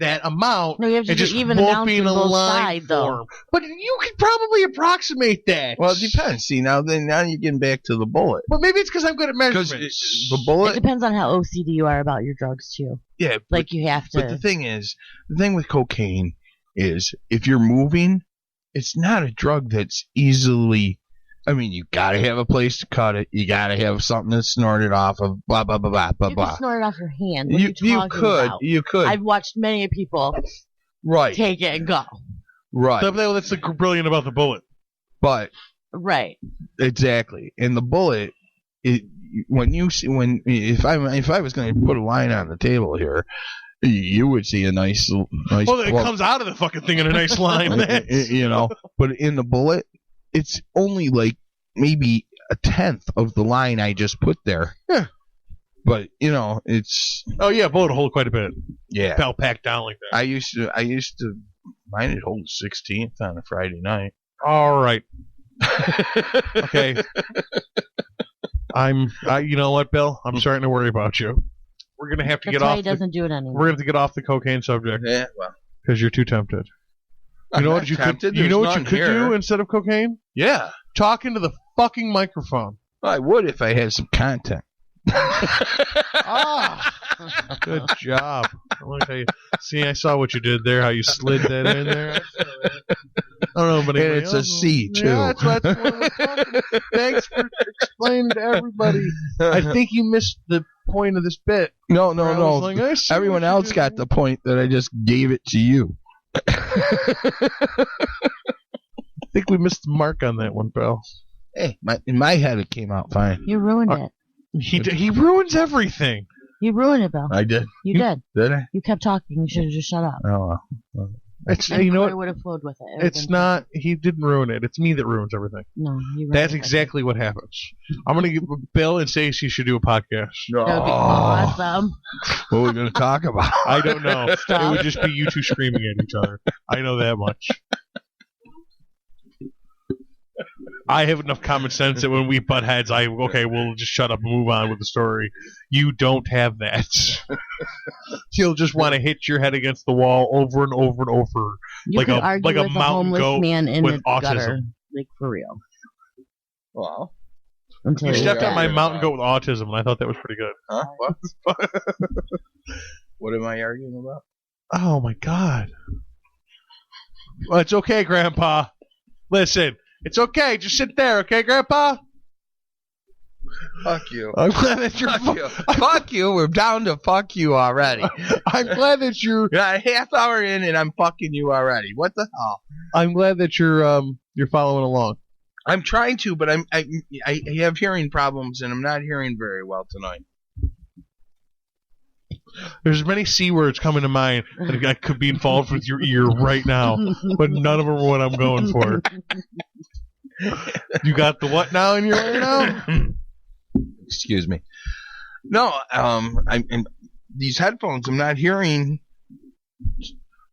B: that amount.
D: No, you have to
B: and just
D: even
B: won't
D: amount
B: be in
D: on
B: a
D: both
B: line
D: sides, though.
B: form. But you could probably approximate that.
C: Well, it depends. See, now you're getting back to the bullet.
B: Well, maybe it's because I'm good at
C: Because
B: measurements.
C: the
D: It
C: bullet,
D: depends on how OCD you are about your drugs too.
C: yeah.
D: Like you have to.
C: But the thing with cocaine is, if you're moving, it's not a drug that's easily. I mean, you gotta have a place to cut it. You gotta have something to snort it off of. Blah blah blah blah blah
D: you
C: blah.
D: can snort it off your hand. What are
C: You
D: talking about?
C: you could.
D: I've watched many people
C: Right.
D: take it and go.
C: Right.
B: That's the brilliant about the bullet.
C: But
D: Right.
C: exactly, and the bullet. If I was going to put a line on the table here, you would see a nice.
B: Well, it comes out of the fucking thing in a nice line.
C: But in the bullet, it's only like maybe a tenth of the line I just put there.
B: Yeah.
C: But it's
B: Oh yeah, bullet will hold quite a bit.
C: yeah.
B: Pal packed down like that.
C: I used to mine would hold 16th on a Friday night.
B: All right. Okay. You know what, Bill? I'm starting to worry about you. We're gonna have to
D: That's
B: get
D: why
B: off.
D: he doesn't do it anymore.
B: We're gonna have to get off the cocaine subject
C: Yeah, well,
B: because you're too tempted.
C: I'm
B: You know
C: not
B: what you
C: tempted.
B: could? You know
C: There's
B: what you
C: none
B: could
C: here.
B: do instead of cocaine?
C: Yeah,
B: Talk into the fucking microphone.
C: I would if I had some content.
B: Good job. I want to tell you. See, I saw what you did there. How you slid that in there. I don't know, but
C: And
B: anyway,
C: it's a C too.
B: Yeah, that's what we're talking. Thanks for explaining to everybody. I think you missed the point of this bit.
C: No.
B: I was like, I see
C: Everyone
B: what you
C: else
B: did
C: got
B: there.
C: the point that I just gave it to you.
B: I think we missed the mark on that one, pal.
C: Hey, in my head it came out fine.
D: You ruined it.
B: He ruins everything.
D: You ruined it, Bill.
C: I did.
D: You did.
C: Did I?
D: You kept talking. You should have just shut up.
C: Oh, well.
B: It's
D: And
B: you know
D: Cory
B: what?
D: would have flowed with it. It would've
B: It's
D: been
B: not. He didn't ruin it. It's me that ruins everything.
D: No, you ruined
B: That's
D: it.
B: exactly what happens. I'm gonna give Bill and Stacey should do a podcast.
D: That would be awesome.
C: What are we going to talk about?
B: I don't know. It
D: Stop.
B: would just be you two screaming at each other. I know that much. I have enough common sense that when we butt heads, we'll just shut up and move on with the story. You don't have that. You'll just want to hit your head against the wall over and over and over.
D: You
B: Like
D: could
B: a-
D: argue
B: like a
D: with
B: mountain
D: homeless
B: goat
D: man in
B: with
D: the
B: autism.
D: gutter, like for real.
C: Well,
D: Until
B: You
D: you're
B: stepped on
D: dead.
B: my mountain goat with autism, and I thought that was pretty good.
C: huh? What? What am I arguing about?
B: Oh my god. Well, it's okay, Grandpa. Listen, it's okay. Just sit there, okay, Grandpa?
C: Fuck you.
B: I'm glad that you're.
C: Fuck you. Fuck you. We're down to fuck you already.
B: I'm glad that you're.
C: You're a half hour in and I'm fucking you already. What the hell?
B: I'm glad that you're following along.
C: I'm trying to, but I have hearing problems and I'm not hearing very well tonight.
B: There's many C words coming to mind that could be involved with your ear right now, but none of them are what I'm going for. You got the what now in your ear now?
C: Excuse me. No, I'm these headphones. I'm not hearing.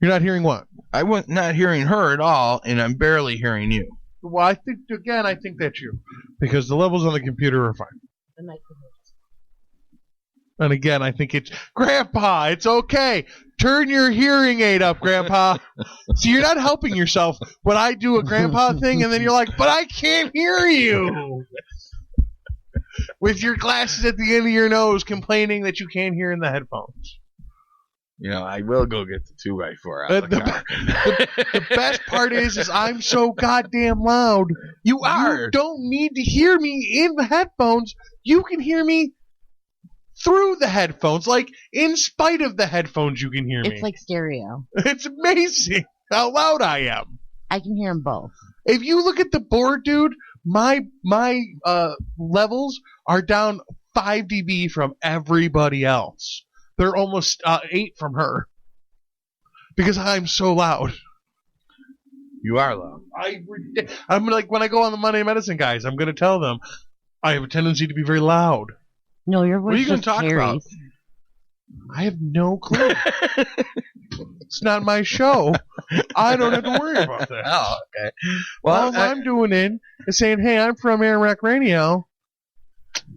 B: You're not hearing what?
C: I was not hearing her at all, and I'm barely hearing you.
B: Well, I think that's you, because the levels on the computer are fine. And again, I think it's Grandpa. It's okay. Turn your hearing aid up, Grandpa. See, you're not helping yourself when I do a Grandpa thing, and then you're like, "But I can't hear you." With your glasses at the end of your nose, complaining that you can't hear in the headphones.
C: I will go get the 2x4 out of the car.
B: The best part is I'm so goddamn loud.
C: You are.
B: You don't need to hear me in the headphones. You can hear me through the headphones. Like, in spite of the headphones, you can hear me.
D: It's like stereo.
B: It's amazing how loud I am.
D: I can hear them both.
B: If you look at the board, dude, my levels are down 5 dB from everybody else. They're almost 8 from her. Because I'm so loud.
C: You are loud.
B: I'm like, when I go on the Monday Medicine guys, I'm going to tell them I have a tendency to be very loud.
D: No, your voice
C: What are you
D: just
C: gonna talk about?
D: carries.
B: I have no clue. It's not my show. I don't have to worry about that.
C: Oh, okay.
B: Well, all I'm doing is saying, hey, I'm from Air Rec Radio.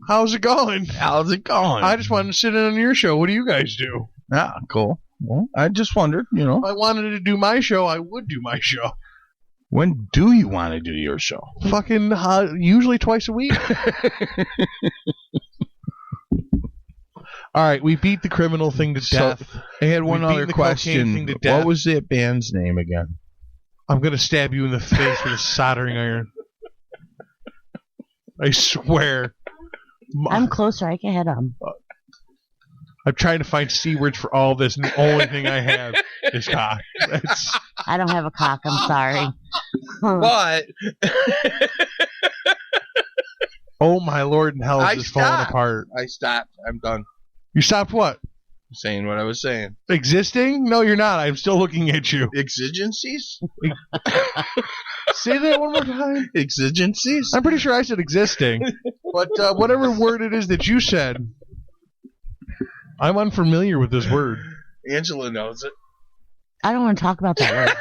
B: How's it going?
C: How's it going?
B: I just wanted to sit in on your show. What do you guys do?
C: Ah, cool. Well, I just wondered,
B: If I wanted to do my show, I would do my show.
C: When do you want to do your show?
B: Fucking usually twice a week. All right, we beat the criminal thing to death.
C: I had one
B: We
C: other
B: beat the cocaine
C: question.
B: thing to death.
C: What was that band's name again?
B: I'm going to stab you in the face with a soldering iron. I swear.
D: I'm closer. I can hit them.
B: I'm trying to find C words for all this, and the only thing I have is cock.
D: I don't have a cock. I'm sorry.
C: But
B: Oh my Lord in hell,
C: I
B: is this falling
C: stopped.
B: apart.
C: I stopped. I'm done
B: You stopped what?
C: saying what I was saying.
B: Existing? No, you're not. I'm still looking at you.
C: Exigencies?
B: Say that one more time.
C: Exigencies?
B: I'm pretty sure I said existing. But whatever word it is that you said, I'm unfamiliar with this word.
C: Angela knows it.
D: I don't want to talk about that word.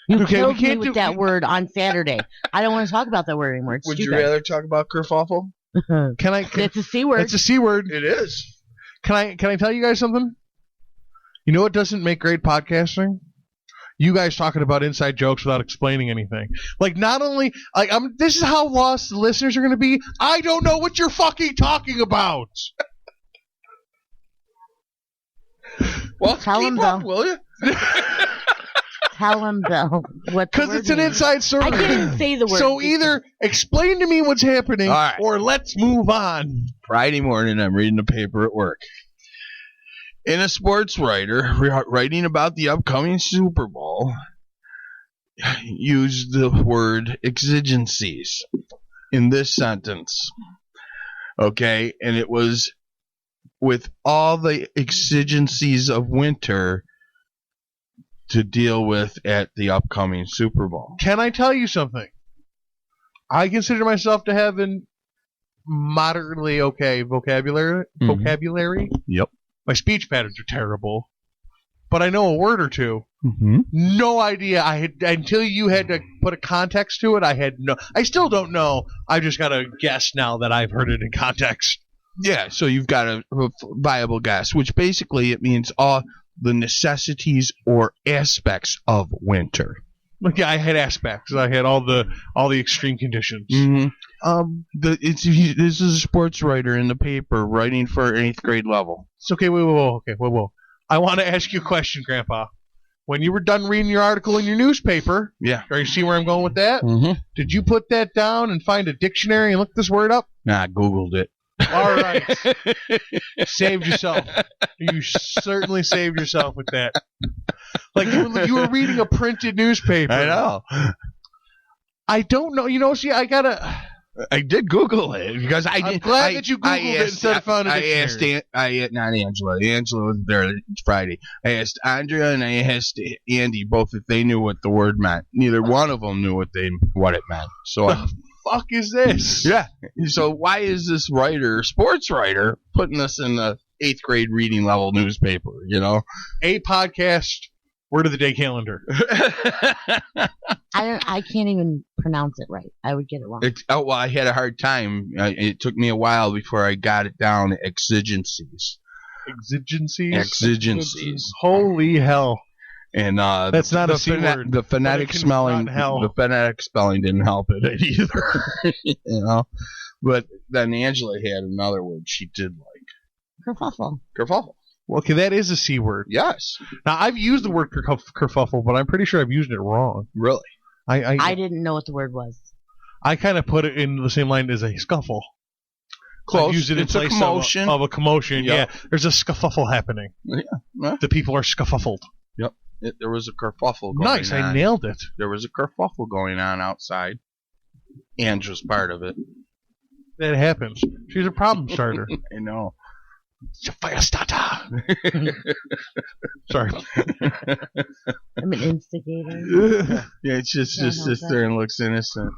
D: You
B: Okay,
D: killed
B: we can't
D: me with that word on Saturday. I don't want to talk about that word anymore. It's
C: Would you
D: stupid.
C: rather talk about kerfuffle?
D: It's a C word.
B: It's a C word.
C: It is.
B: Can I tell you guys something? You know what doesn't make great podcasting? You guys talking about inside jokes without explaining anything. Like, not only this is how lost the listeners are going to be. I don't know what you're fucking talking about.
C: Well,
D: Tell him,
C: keep up,
D: Bill.
C: will you?
D: Tell him, Bill. What?
B: Because it's an inside story.
D: I can't even say the word.
B: So either explain to me what's happening,
C: All right.
B: or let's move on.
C: Friday morning, I'm reading the paper at work. And a sports writer writing about the upcoming Super Bowl used the word exigencies in this sentence. Okay? And it was with all the exigencies of winter to deal with at the upcoming Super Bowl.
B: Can I tell you something? I consider myself to have an moderately okay vocabulary.
C: Mhm.
B: Vocabulary.
C: Yep.
B: My speech patterns are terrible, but I know a word or two.
C: Mm-hmm.
B: No idea. I had until you had to put a context to it. I still don't know. I just got to guess now that I've heard it in context.
C: Yeah, so you've got a viable guess, which basically it means all the necessities or aspects of winter.
B: Like, yeah, I had aspects. I had all the extreme conditions.
C: Mm-hmm. This is a sports writer in the paper writing for 8th grade level.
B: It's okay. Whoa. I want to ask you a question, Grandpa. When you were done reading your article in your newspaper,
C: Yeah.
B: are you see where I'm going with that?
C: Mm-hmm.
B: Did you put that down and find a dictionary and look this word up?
C: Nah, I Googled it.
B: All right. Saved yourself. You certainly saved yourself with that. Like, you were reading a printed newspaper.
C: I know.
B: I don't know. See,
C: I did Google it because
B: I'm glad that you Googled it instead of found a dictionary.
C: Not Angela. Angela was there. It's Friday. I asked Andrea and I asked Andy both if they knew what the word meant. Neither one of them knew what it meant. So
B: fuck is this?
C: yeah. So why is this sports writer, putting us in the 8th grade reading level newspaper?
B: A podcast word of the day calendar.
D: I can't even pronounce it right. I would get it wrong.
C: I had a hard time. It took me a while before I got it down. Exigencies.
B: Holy hell.
C: And
B: that's not a C word.
C: The phonetic spelling. The phonetic spelling didn't help it either. But then Angela had another word she did like.
D: Kerfuffle.
C: Kerfuffle.
B: Okay, that is a C word.
C: Yes.
B: Now, I've used the word kerfuffle, but I'm pretty sure I've used it wrong.
C: Really?
D: I didn't know what the word was.
B: I kind of put it in the same line as a scuffle.
C: Close.
B: I've used it
C: It's
B: in
C: a
B: place
C: commotion.
B: of a commotion.
C: Yep.
B: Yeah, there's a scuffle happening.
C: Yeah.
B: The people are scuffled.
C: Yep. There was a kerfuffle going
B: Nice,
C: on.
B: I nailed it.
C: There was a kerfuffle going on outside. Ange was part of it.
B: That happens. She's a problem starter.
C: I know.
B: Fire starter. Sorry.
D: I'm an instigator.
C: Yeah, it just sits there and looks innocent.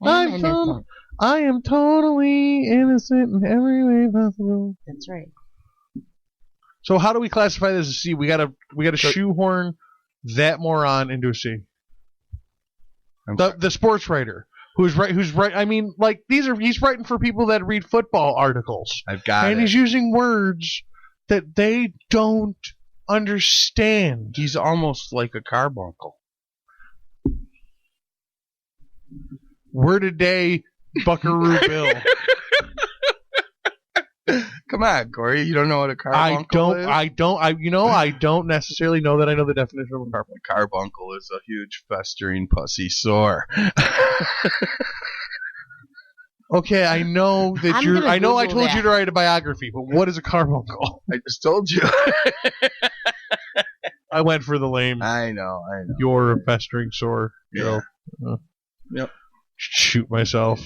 D: I'm innocent.
B: I am totally innocent in every way possible.
D: That's right.
B: So how do we classify this as a C? We gotta shoehorn that moron into a C. The sports writer who's right. I mean, like he's writing for people that read football articles.
C: I've got it.
B: And he's using words that they don't understand.
C: He's almost like a carbuncle.
B: Word a day, Buckaroo Bill.
C: Come on, Corey. You don't know what a carbuncle is?
B: I don't necessarily know that I know the definition of a carbuncle.
C: A carbuncle is a huge festering pussy sore.
B: Okay, I know that I told you to write a biography, but what is a carbuncle?
C: I just told you.
B: I went for the lame.
C: I know.
B: You're a festering sore.
C: Yeah.
B: Yep. Shoot myself.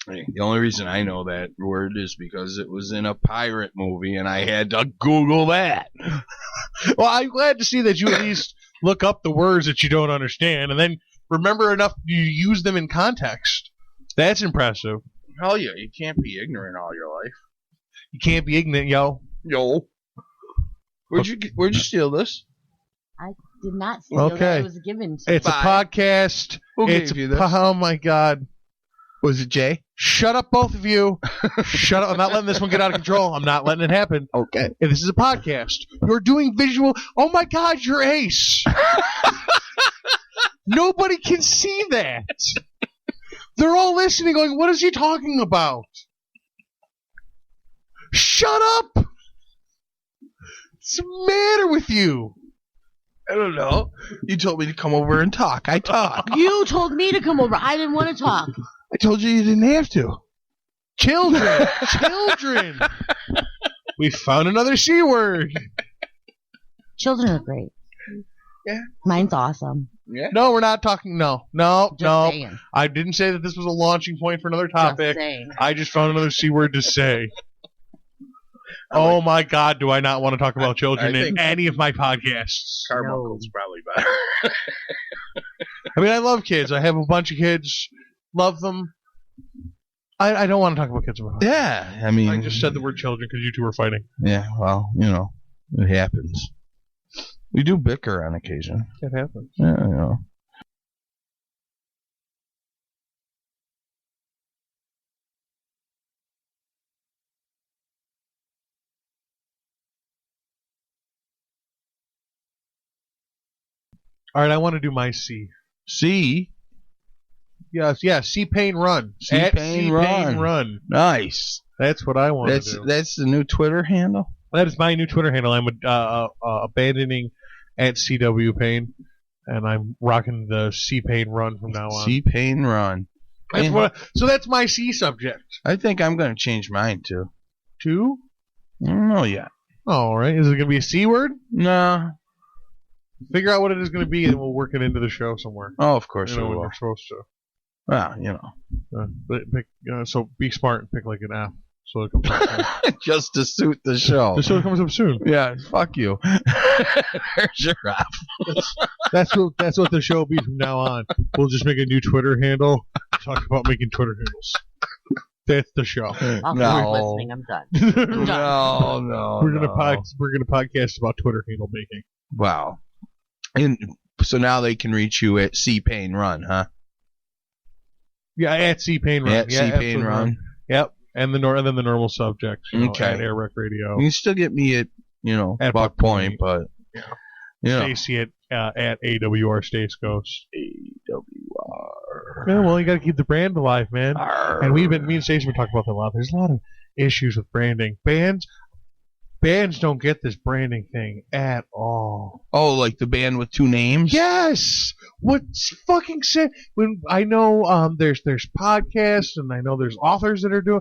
C: The only reason I know that word is because it was in a pirate movie, and I had to Google that.
B: Well, I'm glad to see that you at least look up the words that you don't understand, and then remember enough to use them in context. That's impressive.
C: Hell yeah, you can't be ignorant all your life.
B: You can't be ignorant, yo.
C: Where'd you steal this?
D: I did not steal that. It was given to me.
B: It's a podcast.
C: Who gave you this?
B: Oh my God.
C: Was it Jay?
B: Shut up, both of you. Shut up. I'm not letting this one get out of control. I'm not letting it happen.
C: Okay.
B: If this is a podcast. You're doing visual. Oh my God, you're ace. Nobody can see that. They're all listening going, what is he talking about? Shut up. What's the matter with you?
C: I don't know. You told me to come over and talk. I talk.
D: You told me to come over. I didn't want to talk.
C: I told you didn't have to.
B: Children. We found another C word.
D: Children are great.
C: Yeah.
D: Mine's awesome.
C: Yeah.
B: No, we're not talking. No.
D: Saying.
B: I didn't say that this was a launching point for another topic. I just found another C word to say. Oh my God, do I not want to talk about children in any of my podcasts?
C: Carbuncle's probably better.
B: I mean, I love kids. I have a bunch of kids. Love them. I don't want to talk about kids.
C: Yeah, I mean...
B: I just said the word children because you two were fighting.
C: Yeah, well, it happens. We do bicker on occasion.
B: It happens.
C: Yeah,
B: All right, I want to do my C.
C: C?
B: Yes, C-Pain Run.
C: C-Pain
B: Run.
C: Nice.
B: That's what I want to do.
C: That's the new Twitter handle?
B: That is my new Twitter handle. I'm abandoning at CW Pain, and I'm rocking the C-Pain Run from now on.
C: C-Pain Run.
B: So that's my C subject.
C: I think I'm going to change mine, too.
B: Two?
C: I don't know yet.
B: All right. Is it going to be a C word?
C: No.
B: Figure out what it is going to be, and we'll work it into the show somewhere.
C: Oh, of course we
B: when
C: will.
B: we're supposed to.
C: Well,
B: so be smart and pick like an app. So it comes up soon.
C: Just to suit the show.
B: Just so it comes up soon.
C: Yeah, fuck you. There's your app.
B: That's what the show will be from now on. We'll just make a new Twitter handle. Talk about making Twitter handles. That's the show.
D: I'll stop listening. I'm done.
C: No.
B: We're gonna podcast about Twitter handle making.
C: Wow. And so now they can reach you at C-Pain Run, huh?
B: Yeah, at C-Pain Run.
C: At C-Pain Run.
B: Yep. And then the normal subjects.
C: Okay.
B: At Air Rec Radio.
C: You can still get me at
B: at
C: Buck Point, but
B: Stacy at AWR Stace Ghost.
C: AWR.
B: Yeah, well, you got to keep the brand alive, man.
C: Arr.
B: And me and Stacy have been talking about that a lot. There's a lot of issues with branding. Bands, bands don't get this branding thing at all.
C: Oh, like the band with 2 names?
B: Yes. What's fucking sad? When I know there's podcasts and I know there's authors that are doing.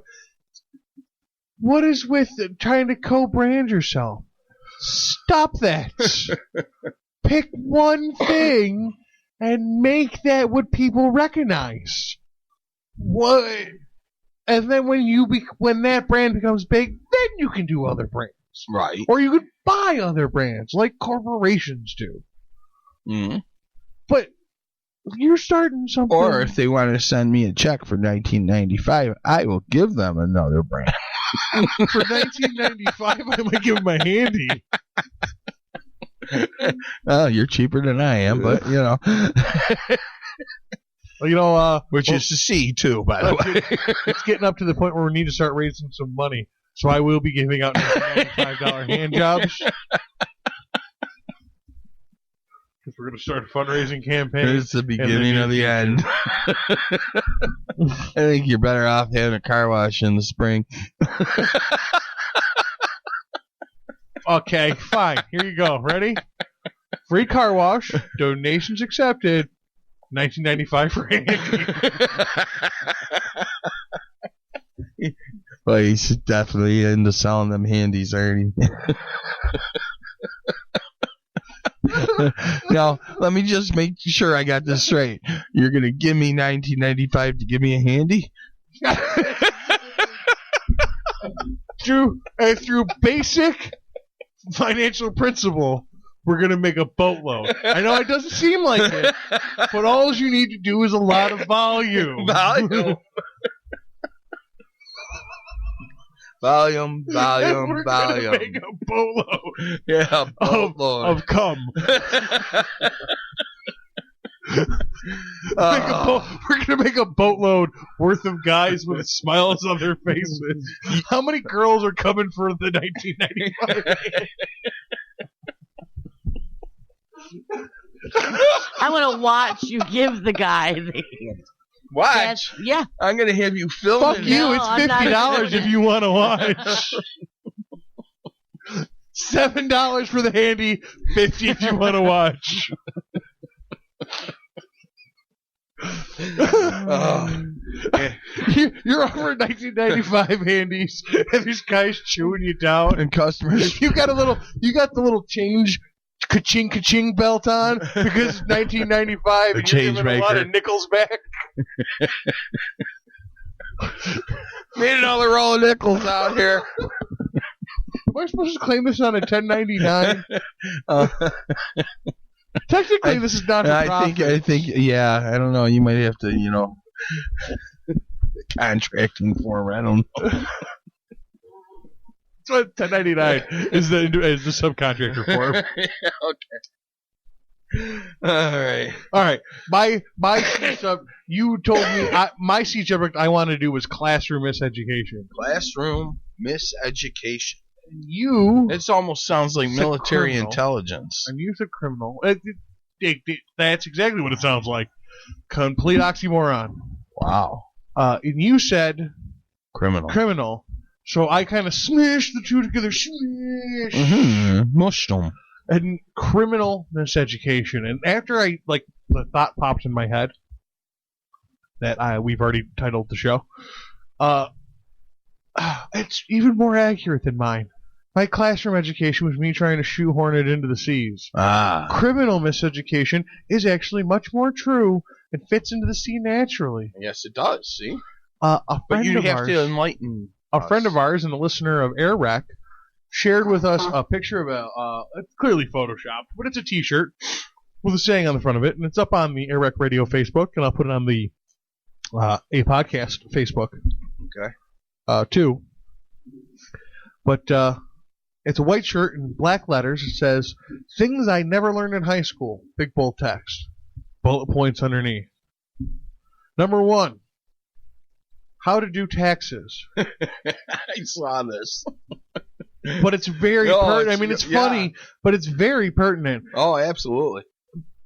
B: What is with trying to co-brand yourself? Stop that. Pick one thing and make that what people recognize. What? And then when that brand becomes big, then you can do other brands.
C: Right.
B: Or you could buy other brands like corporations do.
C: Mm-hmm.
B: But you're starting something.
C: Or if they want to send me a check for $19.95, I will give them another brand.
B: For $19.95, I might give them a handy.
C: Oh, you're cheaper than I am, but you know.
B: Well, you know,
C: which is to see too, by the way.
B: It's getting up to the point where we need to start raising some money. So I will be giving out $95 hand jobs. Because we're going to start a fundraising campaign.
C: It's the beginning of the end. I think you're better off having a car wash in the spring.
B: Okay, fine. Here you go. Ready? Free car wash. Donations accepted. $19.95 for handy.
C: Well, he's definitely into selling them handies, aren't he? Now, let me just make sure I got this straight. You're going to give me $19.95 to give me a handy?
B: Through basic financial principle, we're going to make a boatload. I know it doesn't seem like it, but all you need to do is a lot of volume.
C: Volume.
B: We're gonna make a boatload.
C: Yeah, boatload
B: of cum. We're gonna make a boatload worth of guys with smiles on their faces. How many girls are coming for the 1995?
D: I want to watch you give the guy the
C: watch.
D: Yeah.
C: I'm gonna have you film it.
B: Fuck you!
D: No,
B: it's
D: I'm not
B: $50 if you want to watch. $7 for the handy. $50 if you want to watch. You're over 1995 handies, and these guys chewing you down.
C: And customers,
B: you got the little change. Ka-ching belt on because it's 1995 and you're giving a lot of nickels back.
C: Made another roll of nickels out here.
B: Am I supposed to claim this on a 1099? Technically, this is not for profit.
C: I think, yeah, I don't know. You might have to, contracting form. I don't know.
B: That's what 1099 is the subcontractor form.
C: Okay.
B: All right. My sub. You told me my C subject I wanted to do was classroom miseducation.
C: Classroom miseducation.
B: It
C: almost sounds like military intelligence.
B: And you're a criminal. That's exactly what it sounds like. Complete oxymoron.
C: Wow.
B: And you said
C: criminal.
B: So I kind of smashed the two together. Smash.
C: Mm-hmm. Mushed them.
B: And criminal miseducation. And after the thought popped in my head that we've already titled the show. It's even more accurate than mine. My classroom education was me trying to shoehorn it into the C's. Criminal miseducation is actually much more true and fits into the C naturally.
C: Yes, it does. See,
B: but
C: you have to enlighten.
B: A friend of ours and a listener of Air Rec shared with us a picture of it's clearly photoshopped, but it's a T-shirt with a saying on the front of it, and it's up on the Air Rec Radio Facebook, and I'll put it on the A Podcast Facebook.
C: Okay.
B: Too. But it's a white shirt in black letters. It says, "Things I never learned in high school." Big bold text. Bullet points underneath. Number 1. How to do taxes.
C: I saw this.
B: But it's very pertinent. I mean, it's funny, but it's very pertinent.
C: Oh, absolutely.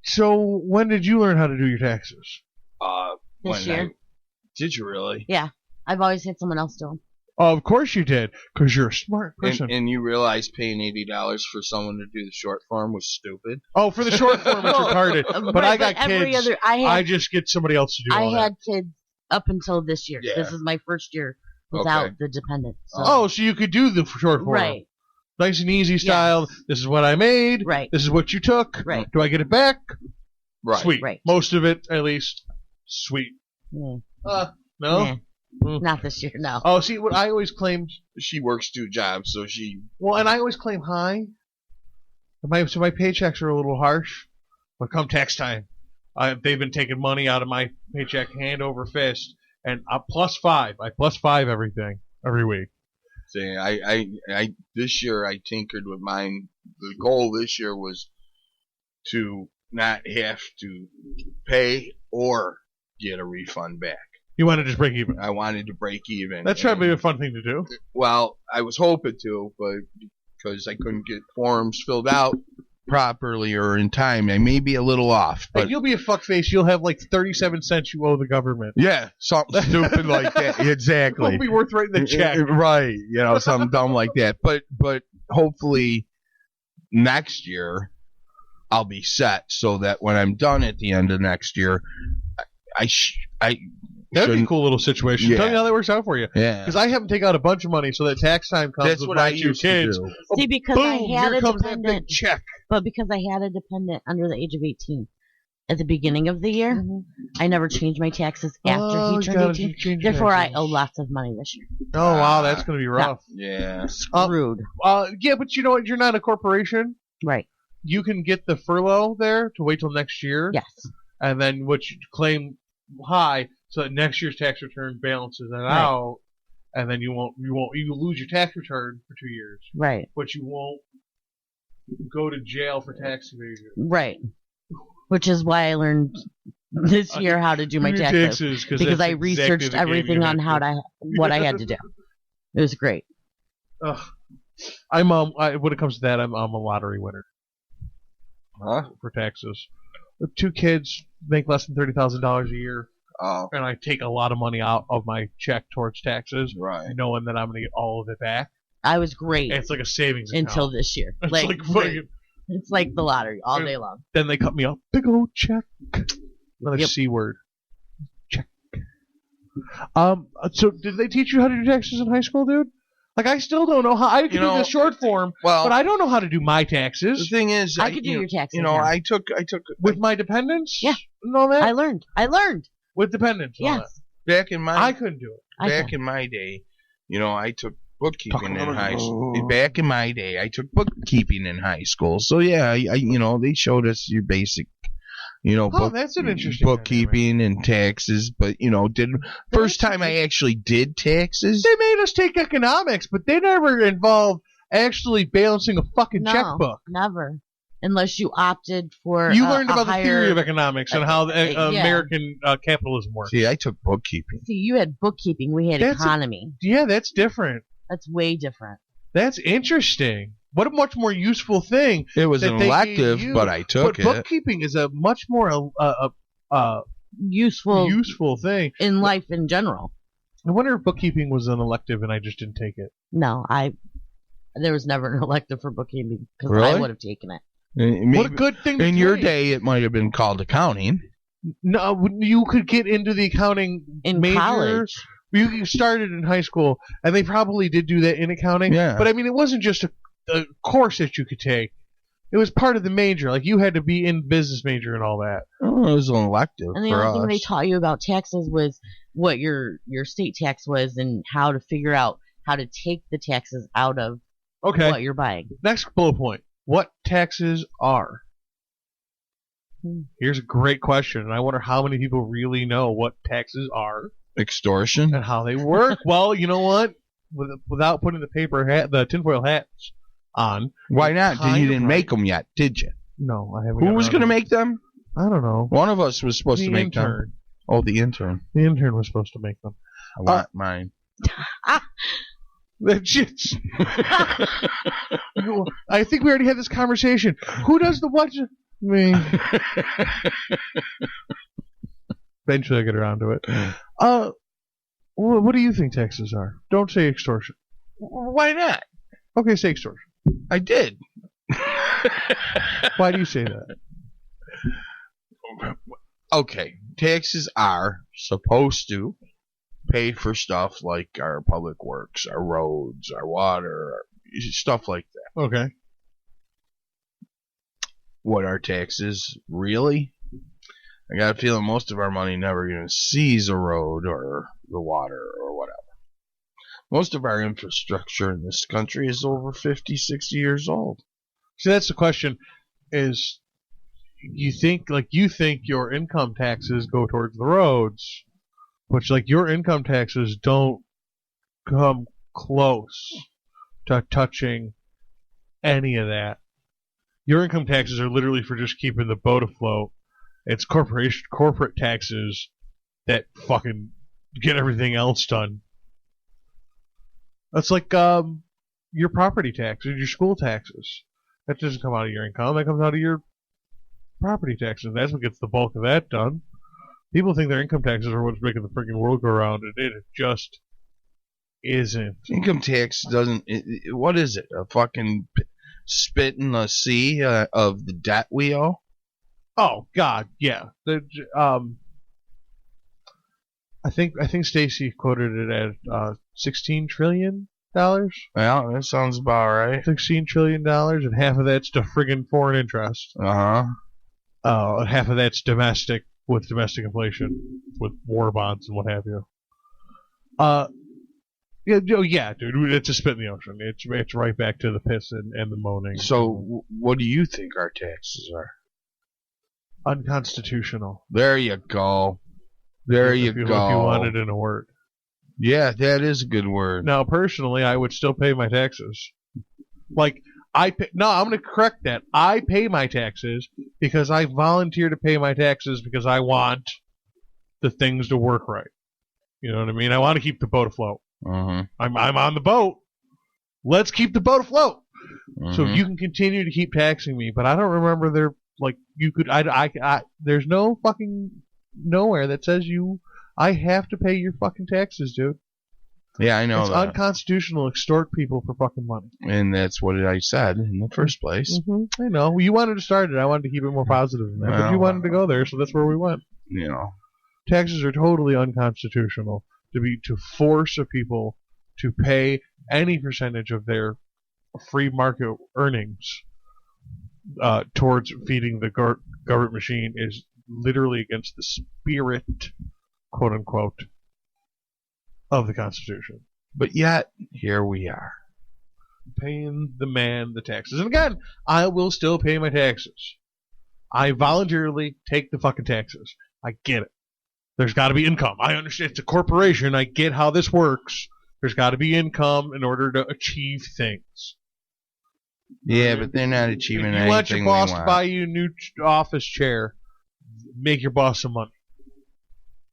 B: So, when did you learn how to do your taxes?
D: This year.
C: Did you really?
D: Yeah. I've always had someone else do them.
B: Oh, of course you did, because you're a smart person.
C: And you realize paying $80 for someone to do the short form was stupid.
B: Oh, for the short form, it's retarded. But I got kids. I just get somebody else to do all that.
D: I had kids up until this year.
C: Yeah.
D: This is my first year without the dependent.
B: So you could do the short form.
D: Right.
B: Nice and easy style. Yes. This is what I made.
D: Right.
B: This is what you took.
D: Right.
B: Do I get it back?
C: Right.
B: Sweet.
D: Right.
B: Most of it, at least. Sweet.
D: Yeah.
B: No?
D: Not this year, no.
B: Oh, see, what I always claimed...
C: She works 2 jobs, so she...
B: Well, and I always claim high. So my paychecks are a little harsh. But come tax time, they've been taking money out of my paycheck hand over fist. And +5. I +5 everything every week.
C: See, I this year I tinkered with mine. The goal this year was to not have to pay or get a refund back.
B: You want to just break even?
C: I wanted to break even.
B: That's trying to be a fun thing to do.
C: Well, I was hoping to, but because I couldn't get forms filled out properly or in time, I may be a little off. But
B: hey, you'll be a fuckface. You'll have like 37 cents you owe the government.
C: Yeah, something stupid like that. Exactly.
B: It'll be worth writing the check.
C: Right. Something dumb like that. But hopefully next year I'll be set so that when I'm done at the end of next year,
B: that'd be a cool little situation.
C: Yeah.
B: Tell me how that works out for you.
C: Yeah.
B: Because I haven't taken out a bunch of money, so that tax time comes
C: That's
B: with
C: what
B: my
C: I
B: 2
C: used
B: kids.
C: to do.
D: See, because
B: Boom,
D: I had
B: here
D: a
B: comes that big
D: dependent,
B: check.
D: but because I had a dependent under the age of 18 at the beginning of the year, I never changed my taxes after he turned 18. Therefore, I owe lots of money this year.
B: Oh, wow, that's going to be rough.
C: Yeah.
D: Screwed.
B: Yeah, but you know what? You're not a corporation.
D: Right.
B: You can get the furlough there to wait till next year.
D: Yes.
B: And then what you claim high, so that next year's tax return balances it out, and then you lose your tax return for 2 years.
D: Right.
B: But you won't go to jail for tax evasion.
D: Right. Which is why I learned this year how to do my taxes because I researched everything on what I had to do. It was great.
B: Ugh. When it comes to that, I'm a lottery winner.
C: Huh?
B: For taxes. With 2 kids, make less than $30,000 a year.
C: Oh.
B: And I take a lot of money out of my check towards taxes,
C: right?
B: Knowing that I'm going to get all of it back.
D: I was great.
B: And it's like a savings account.
D: Until this year. It's like the lottery all day long.
B: Then they cut me a big old check. Another C word. Check. So did they teach you how to do taxes in high school, dude? Like, I still don't know how. I can do the short form, but I don't know how to do my taxes.
C: The thing is,
D: I could do your taxes.
C: I took
B: with my dependents.
D: Yeah,
B: and all that.
D: I learned
B: with dependents.
D: Yes.
C: Back in my,
B: I couldn't do it.
C: Back in my day, I took bookkeeping in high school. Back in my day, I took bookkeeping in high school. So yeah, I they showed us your basic.
B: That's an interesting
C: bookkeeping and taxes, but first time I actually did taxes.
B: They made us take economics, but they never involved actually balancing a fucking checkbook.
D: Never, unless you opted for.
B: You learned about the theory of economics and how American capitalism works.
C: See, I took bookkeeping.
D: See, you had bookkeeping. We had economy.
B: That's different.
D: That's way different.
B: That's interesting. What a much more useful thing.
C: It was an elective, but I took it.
B: But bookkeeping is a much more useful thing
D: in life in general.
B: I wonder if bookkeeping was an elective and I just didn't take it.
D: No, there was never an elective for bookkeeping because
C: really?
D: I would have taken it.
C: Maybe,
B: what a good thing to
C: in your day, it might have been called accounting.
B: No, you could get into the accounting
D: in
B: major.
D: College.
B: You started in high school, and they probably did do that in accounting.
C: Yeah.
B: But I mean, it wasn't just a course that you could take. It was part of the major. Like, you had to be in business major and all that.
C: Oh, it was an elective.
D: And the only thing they taught you about taxes was what your state tax was and how to figure out how to take the taxes out of what you're buying.
B: Next bullet point. What taxes are? Here's a great question, and I wonder how many people really know what taxes are.
C: Extortion.
B: And how they work. Well, you know what? Without putting the tinfoil hats on.
C: Why not? You didn't make them yet, did you?
B: No, I haven't.
C: Who was going to make them?
B: I don't know.
C: One of us was supposed to make them. Oh, the intern.
B: The intern was supposed to make them.
C: I want mine.
B: That shit's. I think we already had this conversation. Who does the what? Me. Eventually, I get around to it. What do you think taxes are? Don't say extortion.
C: Why not?
B: Okay, say extortion.
C: I did.
B: Why do you say that?
C: Okay, taxes are supposed to pay for stuff like our public works, our roads, our water, stuff like that.
B: Okay.
C: What are taxes really? I got a feeling most of our money never even sees a road or the water or whatever. Most of our infrastructure in this country is over 50, 60 years old.
B: See, that's the question, is you think your income taxes go towards the roads, which your income taxes don't come close to touching any of that. Your income taxes are literally for just keeping the boat afloat. It's corporate taxes that fucking get everything else done. That's like your property taxes, your school taxes. That doesn't come out of your income. That comes out of your property taxes. That's what gets the bulk of that done. People think their income taxes are what's making the freaking world go round, and it just isn't.
C: Income tax doesn't. What is it? A fucking spit in the sea of the debt we owe?
B: Oh God, yeah. I think Stacy quoted it at $16 trillion.
C: Well, that sounds about right.
B: $16 trillion, and half of that's to friggin' foreign interest. Half of that's domestic with domestic inflation, with war bonds and what have you. Yeah, dude, it's a spit in the ocean. It's right back to the piss and the moaning.
C: So, what do you think our taxes are?
B: Unconstitutional.
C: There you go. If you
B: want it in a word.
C: Yeah, that is a good word.
B: Now, personally, I would still pay my taxes. I'm going to correct that. I pay my taxes because I volunteer to pay my taxes because I want the things to work right. You know what I mean? I want to keep the boat afloat.
C: Uh-huh.
B: I'm on the boat. Let's keep the boat afloat.
C: Uh-huh.
B: So you can continue to keep taxing me, but I don't remember there's no fucking nowhere that says I have to pay your fucking taxes, dude.
C: Yeah, I know
B: it's
C: that.
B: Unconstitutional to extort people for fucking money.
C: And that's what I said in the first place.
B: Mm-hmm. I know. Well, you wanted to start it. I wanted to keep it more positive than that. But you wanted to go there, so that's where we went.
C: You know.
B: Taxes are totally unconstitutional to force a people to pay any percentage of their free market earnings towards feeding the government machine is literally against the spirit, quote unquote, of the Constitution.
C: But yet, here we are.
B: Paying the man the taxes. And again, I will still pay my taxes. I voluntarily take the fucking taxes. I get it. There's got to be income. I understand it's a corporation. I get how this works. There's got to be income in order to achieve things.
C: Yeah, but they're not achieving anything.
B: You want your boss to buy you a new office chair, make your boss some money.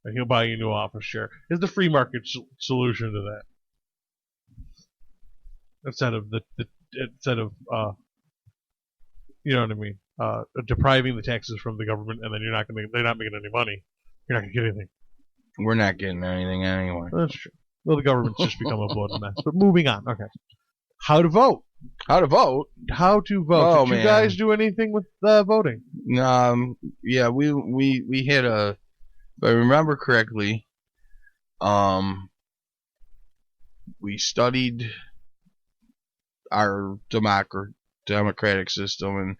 B: And he'll buy you a new office chair. It's the free market solution to that. Instead of you know what I mean, depriving the taxes from the government, and then they're not making any money. You're not gonna get anything.
C: We're not getting anything anyway.
B: That's true. Well, the government's just become a bloated mess. But moving on. Okay. How to vote?
C: Oh,
B: Did you guys do anything with voting?
C: Yeah, we had if I remember correctly, we studied our democratic system and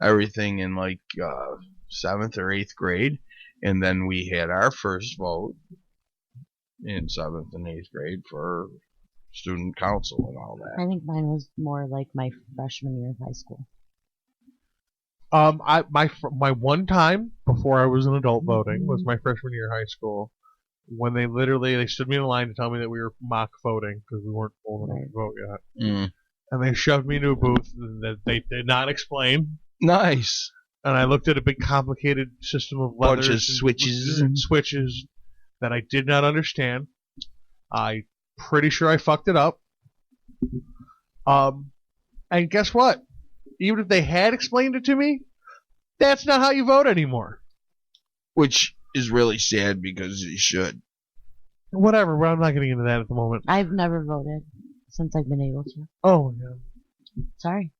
C: everything in 7th or 8th grade, and then we had our first vote in 7th and 8th grade for student council and all that.
D: I think mine was more like my freshman year of high school.
B: My one time before I was an adult voting was my freshman year of high school, when they stood me in line to tell me that we were mock voting because we weren't old enough to vote yet, and they shoved me into a booth that they did not explain.
C: Nice.
B: And I looked at a big complicated system of
C: bunch of switches
B: that I did not understand. I'm pretty sure I fucked it up. And guess what? Even if they had explained it to me, that's not how you vote anymore.
C: Which is really sad because you should.
B: Whatever, but I'm not getting into that at the moment.
D: I've never voted since I've been able to.
B: Oh, yeah.
D: Sorry.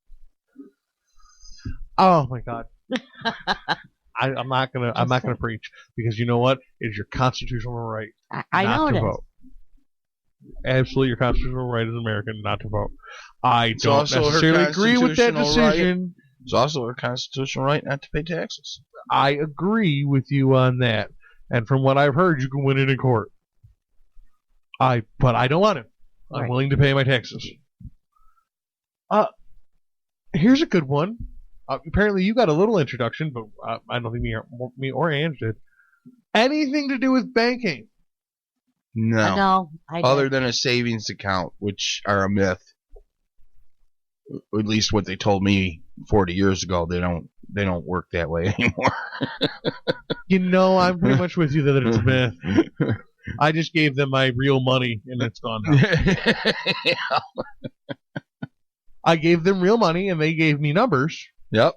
B: Oh, my God. I'm not gonna preach, because you know what? It's your constitutional right
D: I know
B: not
D: it
B: to
D: is.
B: vote. Absolutely, your constitutional right as an American not to vote. I don't necessarily agree with that decision.
C: It's also her constitutional right not to pay taxes.
B: I agree with you on that, and from what I've heard, you can win it in court. But I don't want it. I'm willing to pay my taxes. Here's a good one. Apparently, you got a little introduction, but I don't think me or Ange did. Anything to do with banking?
C: No.
D: No.
C: Other than a savings account, which are a myth. At least what they told me 40 years ago. They don't work that way anymore.
B: I'm pretty much with you that it's a myth. I just gave them my real money, and it's gone now.
C: Yeah.
B: I gave them real money, and they gave me numbers.
C: Yep.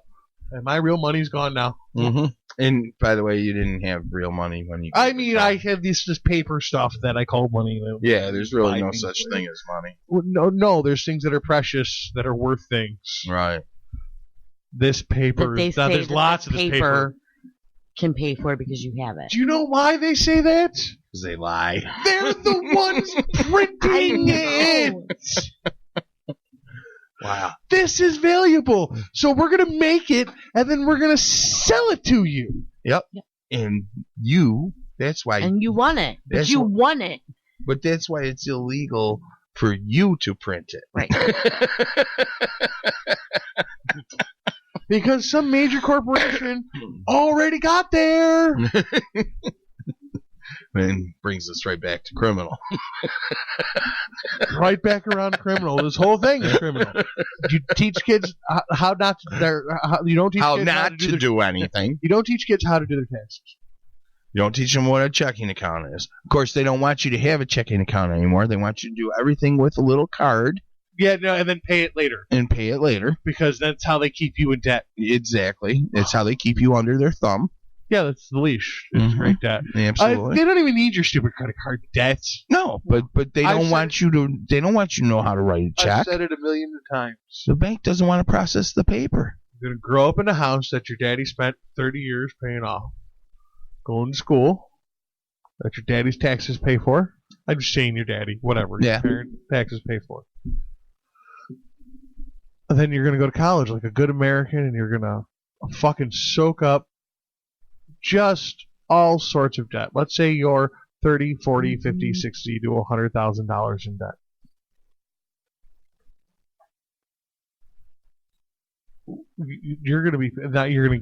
B: And my real money's gone now.
C: Mm-hmm. And by the way, you didn't have real money when you.
B: I had this paper stuff that I call money.
C: Yeah, there's really no such thing as money.
B: No, there's things that are precious that are worth things.
C: Right.
B: This paper. Now, there's lots of this paper.
D: Can pay for it because you have it.
B: Do you know why they say that?
C: Because they lie.
B: They're the ones printing it.
C: Wow.
B: This is valuable. So we're going to make it, and then we're going to sell it to you.
C: Yep. And that's why.
D: And you want it. But you want it.
C: But that's why it's illegal for you to print it.
D: Right.
B: Because some major corporation already got there.
C: And brings us right back to criminal.
B: Right back around to criminal. This whole thing is criminal. You teach kids how not to. You don't teach
C: how
B: kids
C: not
B: how
C: to do anything.
B: You don't teach kids how to do their taxes.
C: You don't teach them what a checking account is. Of course, they don't want you to have a checking account anymore. They want you to do everything with a little card.
B: Yeah, no, and then pay it later.
C: Because
B: that's how they keep you in debt.
C: Exactly. That's how they keep you under their thumb.
B: Yeah, that's the leash. It's great debt.
C: Absolutely.
B: They don't even need your stupid credit card debts.
C: No, but they don't want you to. They don't want you to know how to write a check.
B: I've said it a million times.
C: The bank doesn't want to process the paper.
B: You're gonna grow up in a house that your daddy spent 30 years paying off, going to school that your daddy's taxes pay for. I'm just saying your daddy, whatever.
C: Yeah.
B: Your parents' taxes pay for. And then you're gonna go to college like a good American, and you're gonna fucking soak up just all sorts of debt. Let's say you're 30, 40, 50, 60 to $100,000 in debt. You're going to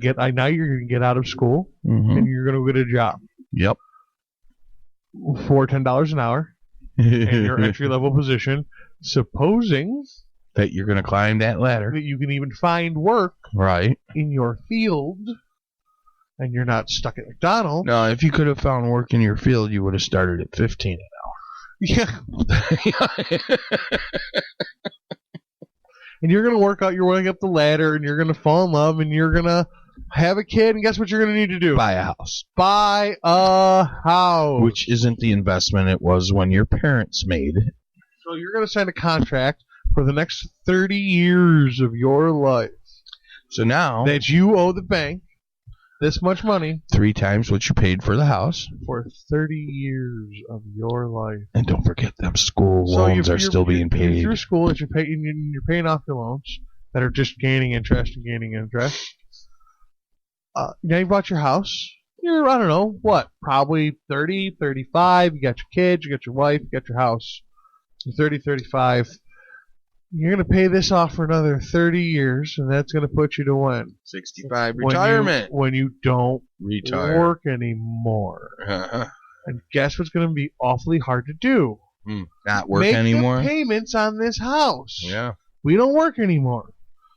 B: get out of school, and you're going to get a job.
C: Yep.
B: For $10 an hour in your entry level position, supposing
C: that you're going to climb that ladder,
B: that you can even find work
C: right
B: in your field. And you're not stuck at McDonald's.
C: No, if you could have found work in your field, you would have started at $15 an
B: hour. Yeah. And you're going to work out your way up the ladder, and you're going to fall in love, and you're going to have a kid, and guess what you're going to need to do?
C: Buy a house.
B: Buy a house.
C: Which isn't the investment it was when your parents made it.
B: So you're going to sign a contract for the next 30 years of your life.
C: So now
B: that you owe the bank this much money.
C: 3 times what you paid for the house.
B: For 30 years of your life.
C: And don't forget them school loans are still being paid.
B: Through school that you're paying off your loans that are just gaining interest and gaining interest. Now you bought your house. You're, I don't know, what? Probably 30, 35. You got your kids, you got your wife, you got your house. You're 30, 35. You're going to pay this off for another 30 years, and that's going to put you to when?
C: 65 retirement.
B: When you don't
C: retire.
B: Work anymore.
C: Uh-huh.
B: And guess what's going to be awfully hard to do?
C: Not work anymore.
B: Make the payments on this house.
C: Yeah.
B: We don't work anymore.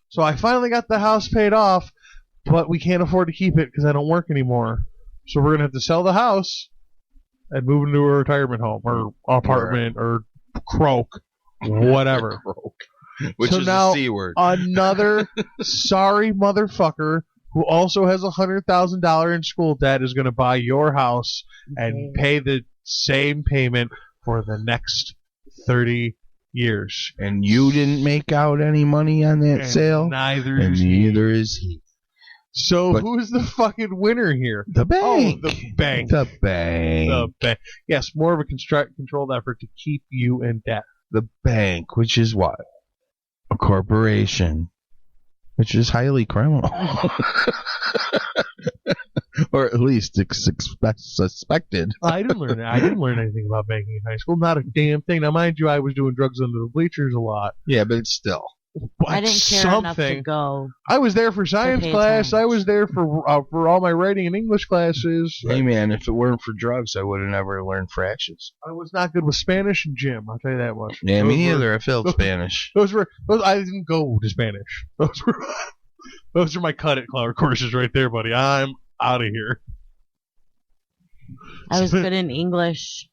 B: So I finally got the house paid off, but we can't afford to keep it because I don't work anymore. So we're going to have to sell the house and move into a retirement home or apartment or croak. Whatever.
C: Which is
B: now,
C: a C word.
B: Another sorry motherfucker who also has $100,000 in school debt is going to buy your house and pay the Same payment for the next 30 years.
C: And you didn't make out any money on that sale?
B: Neither
C: is he.
B: So who's the fucking winner here?
C: The bank.
B: Oh, the bank.
C: The bank.
B: The bank. Yes, more of a controlled effort to keep you in debt.
C: The bank, which is what? A corporation. Which is highly criminal. Or at least suspected.
B: I didn't learn anything about banking in high school. Not a damn thing. Now, mind you, I was doing drugs under the bleachers a lot.
C: Yeah, but it's still.
B: But
D: I didn't care enough to go.
B: I was there for science class. I was there for all my writing and English classes.
C: Hey, man, if it weren't for drugs, I would have never learned fractions.
B: I was not good with Spanish and gym. I'll tell you that much.
C: Yeah, me neither. I failed Spanish.
B: I didn't go to Spanish. Those are my cut it courses right there, buddy. I'm out of here.
D: I was good in English.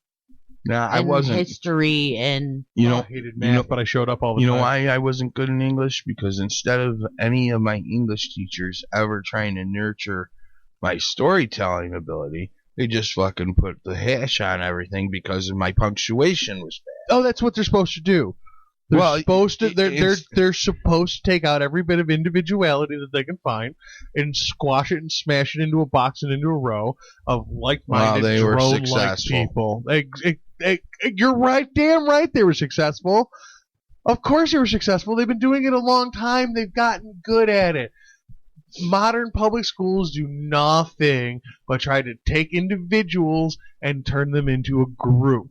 C: Nah, I wasn't.
D: History and
B: I hated math, but I showed up all the time.
C: You know why I wasn't good in English? Because instead of any of my English teachers ever trying to nurture my storytelling ability, they just fucking put the hash on everything because of my punctuation was bad.
B: Oh, that's what they're supposed to do. They're supposed to take out every bit of individuality that they can find and squash it and smash it into a box and into a row of like-minded, drone-like people. You're right, damn right they were successful. Of course they were successful. They've been doing it a long time. They've gotten good at it. Modern public schools do nothing but try to take individuals and turn them into a group.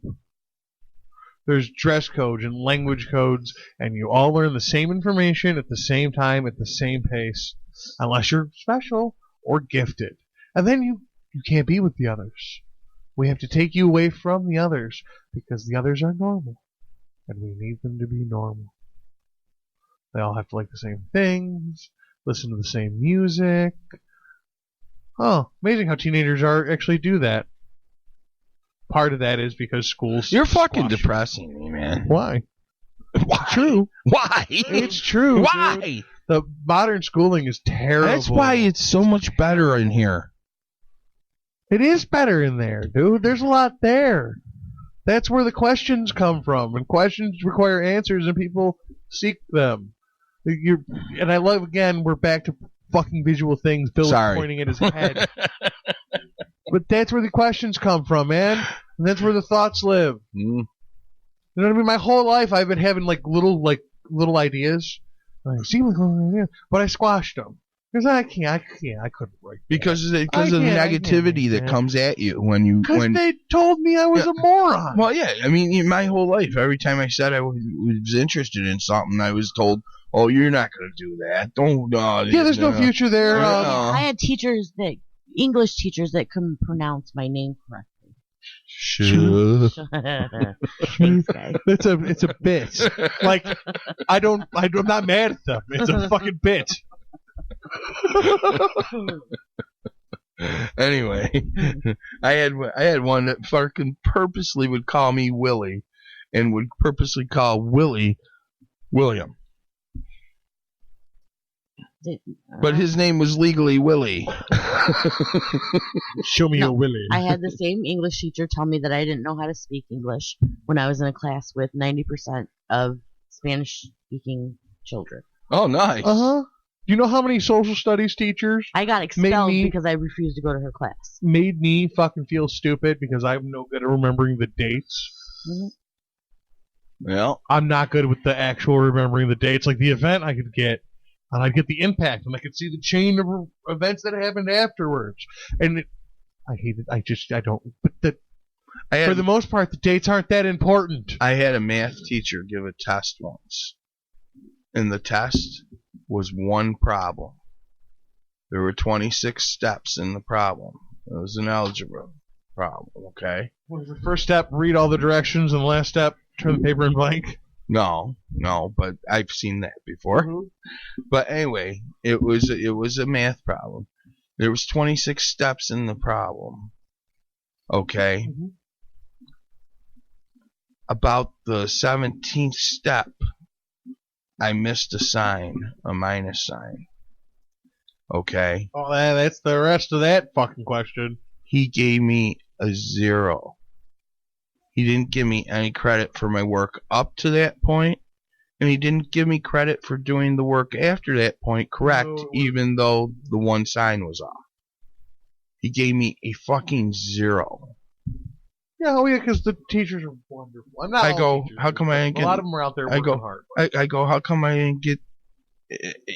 B: There's dress codes and language codes, and you all learn the same information at the same time at the same pace, unless you're special or gifted. And then you can't be with the others. We have to take you away from the others because the others are normal, and we need them to be normal. They all have to like the same things, listen to the same music. Oh, amazing how teenagers actually do that. Part of that is because schools.
C: You're fucking depressing me, man.
B: Why?
C: Why?
B: True.
C: Why?
B: It's true.
C: Why?
B: Dude. The modern schooling is terrible.
C: That's why it's so much better in here.
B: It is better in there, dude. There's a lot there. That's where the questions come from, and questions require answers, and people seek them. And I love, again, we're back to fucking visual things. Bill's pointing at his head. But that's where the questions come from, man. And that's where the thoughts live. You know what I mean? My whole life I've been having little ideas. But I squashed them. Because I couldn't write.
C: Because of the negativity that comes at you when
B: they told me I was a moron.
C: Well, yeah. I mean, my whole life, every time I said I was interested in something, I was told, "Oh, you're not going to do that. Don't."
B: There's no future there.
D: I had English teachers that couldn't pronounce my name correctly.
C: Sure.
D: Thanks, guys.
B: It's a bit. I'm not mad at them. It's a fucking bit.
C: Anyway, I had one that fucking purposely would call me Willie, and would purposely call Willie William. But his name was legally Willie.
B: Show me your Willie.
D: I had the same English teacher tell me that I didn't know how to speak English when I was in a class with 90% of Spanish-speaking children.
C: Oh, nice.
B: Uh-huh. Do you know how many social studies teachers
D: I got expelled because I refused to go to her class?
B: Made me fucking feel stupid because I'm no good at remembering the dates.
C: Mm-hmm. Well,
B: I'm not good with the actual remembering the dates. Like the event I could get, and I'd get the impact, and I could see the chain of events that happened afterwards. And I hate it. I don't. But for the most part, the dates aren't that important.
C: I had a math teacher give a test once, and the test was one problem. There were 26 steps in the problem. It was an algebra problem, okay?
B: What was the first step? Read all the directions, and the last step, turn the paper in blank?
C: No, but I've seen that before. Mm-hmm. But anyway, it was a math problem. There was 26 steps in the problem, okay? Mm-hmm. About the 17th step, I missed a minus sign. Okay?
B: Oh, that's the rest of that fucking question.
C: He gave me a 0. He didn't give me any credit for my work up to that point, and he didn't give me credit for doing the work after that point correct, even though the one sign was off. He gave me a fucking 0.
B: Yeah, because the teachers are wonderful.
C: I go, how come I didn't get...
B: A lot of them are out there working hard.
C: I go, how come I didn't get...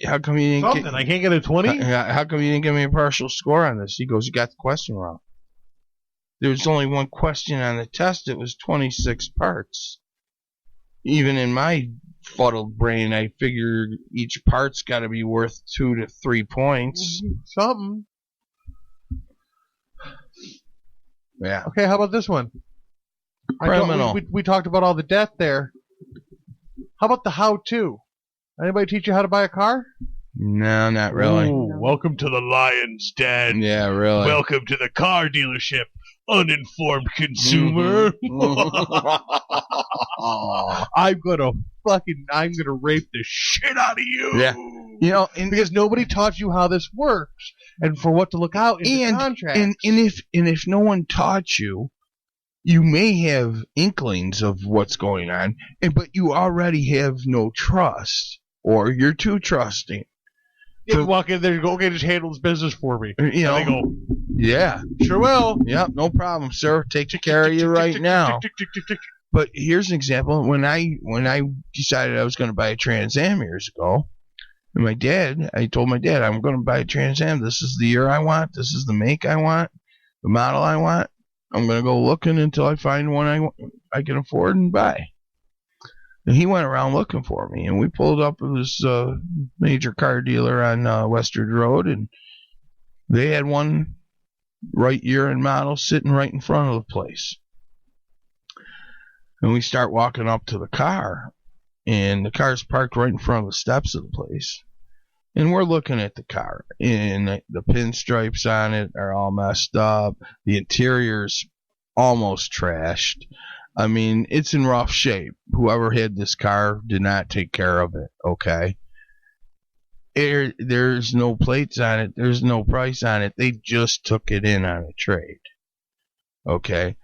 C: How come you didn't
B: Something. I can't get a 20?
C: How come you didn't give me a partial score on this? He goes, you got the question wrong. There was only one question on the test. It was 26 parts. Even in my fuddled brain, I figure each part's got to be worth 2 to 3 points.
B: Something.
C: Yeah.
B: Okay, how about this one?
C: Criminal.
B: We talked about all the death there. How about the how-to? Anybody teach you how to buy a car?
C: No, not really.
B: Ooh, welcome to the lion's den.
C: Yeah, really.
B: Welcome to the car dealership, uninformed consumer. I'm gonna rape the shit out of you.
C: Yeah. You know,
B: because nobody taught you how this works and for what to look out in the contract.
C: And if no one taught you, you may have inklings of what's going on, but you already have no trust, or you're too trusting.
B: You walk in there and go, okay, just handle this business for me.
C: You know,
B: and they go,
C: yeah,
B: sure will.
C: Yep, no problem, sir. Take care of you right now. But here's an example. When I decided I was going to buy a Trans Am years ago, and I told my dad, I'm going to buy a Trans Am. This is the year I want. This is the make I want, the model I want. I'm going to go looking until I find one I can afford and buy. And he went around looking for me, and we pulled up at this major car dealer on Western Road, and they had one right year and model sitting right in front of the place. And we start walking up to the car, and the car's parked right in front of the steps of the place. And we're looking at the car, and the pinstripes on it are all messed up. The interior's almost trashed. I mean, it's in rough shape. Whoever had this car did not take care of it, okay? There's no plates on it. There's no price on it. They just took it in on a trade, okay?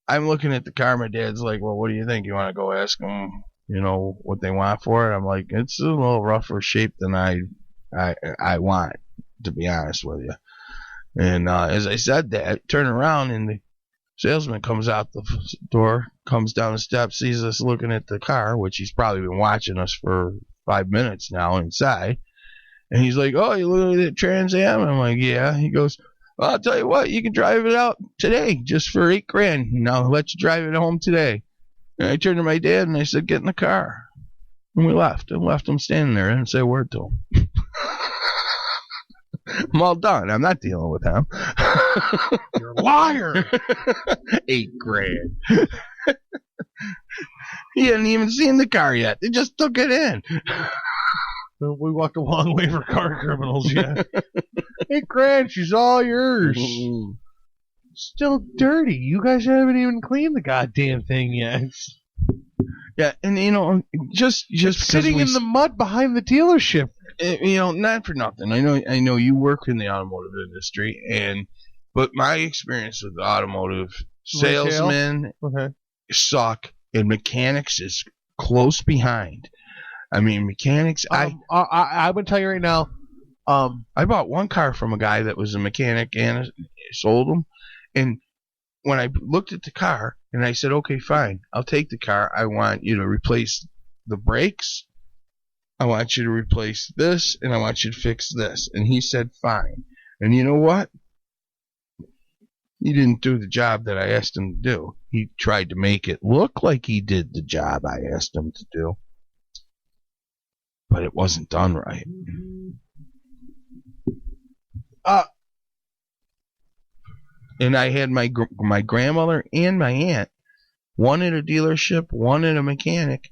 C: I'm looking at the car. My dad's like, well, what do you think? You want to go ask them, what they want for it? I'm like, it's a little rougher shape than I want, to be honest with you. And as I said that, turn around, and the salesman comes out the door, comes down the steps, sees us looking at the car, which he's probably been watching us for 5 minutes now inside. And he's like, oh, you looking at Trans Am? I'm like, yeah. He goes, well, I'll tell you what, you can drive it out today just for $8,000. And I'll let you drive it home today. And I turned to my dad and I said, get in the car. And we left. And left him standing there. I didn't say a word to him. I'm all done. I'm not dealing with him.
B: You're a liar.
C: $8,000. He hadn't even seen the car yet. They just took it in.
B: We walked a long way for car criminals, yeah. $8,000, she's all yours. Still dirty. You guys haven't even cleaned the goddamn thing yet.
C: Yeah, and just
B: sitting in the mud behind the dealership.
C: Not for nothing. I know you work in the automotive industry, but my experience with automotive salesmen suck, and mechanics is close behind. I mean, mechanics.
B: I would tell you right now.
C: I bought one car from a guy that was a mechanic and sold him. And when I looked at the car and I said, okay, fine, I'll take the car. I want you to replace the brakes. I want you to replace this, and I want you to fix this. And he said, fine. And you know what? He didn't do the job that I asked him to do. He tried to make it look like he did the job I asked him to do. But it wasn't done right. And I had my grandmother and my aunt, one at a dealership, one at a mechanic,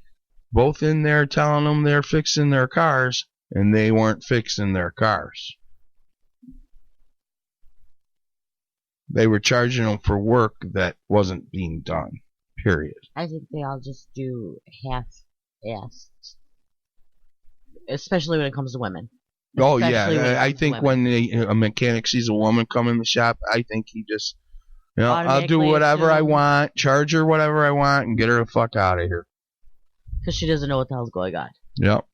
C: both in there telling them they're fixing their cars, and they weren't fixing their cars. They were charging them for work that wasn't being done, period.
D: I think they all just do half-assed, especially when it comes to women.
C: Oh, yeah. I think when a mechanic sees a woman come in the shop, I think he just, You know, I'll do whatever I want, charge her whatever I want, and get her the fuck out of here.
D: Because she doesn't know what the hell's going on.
C: Yep.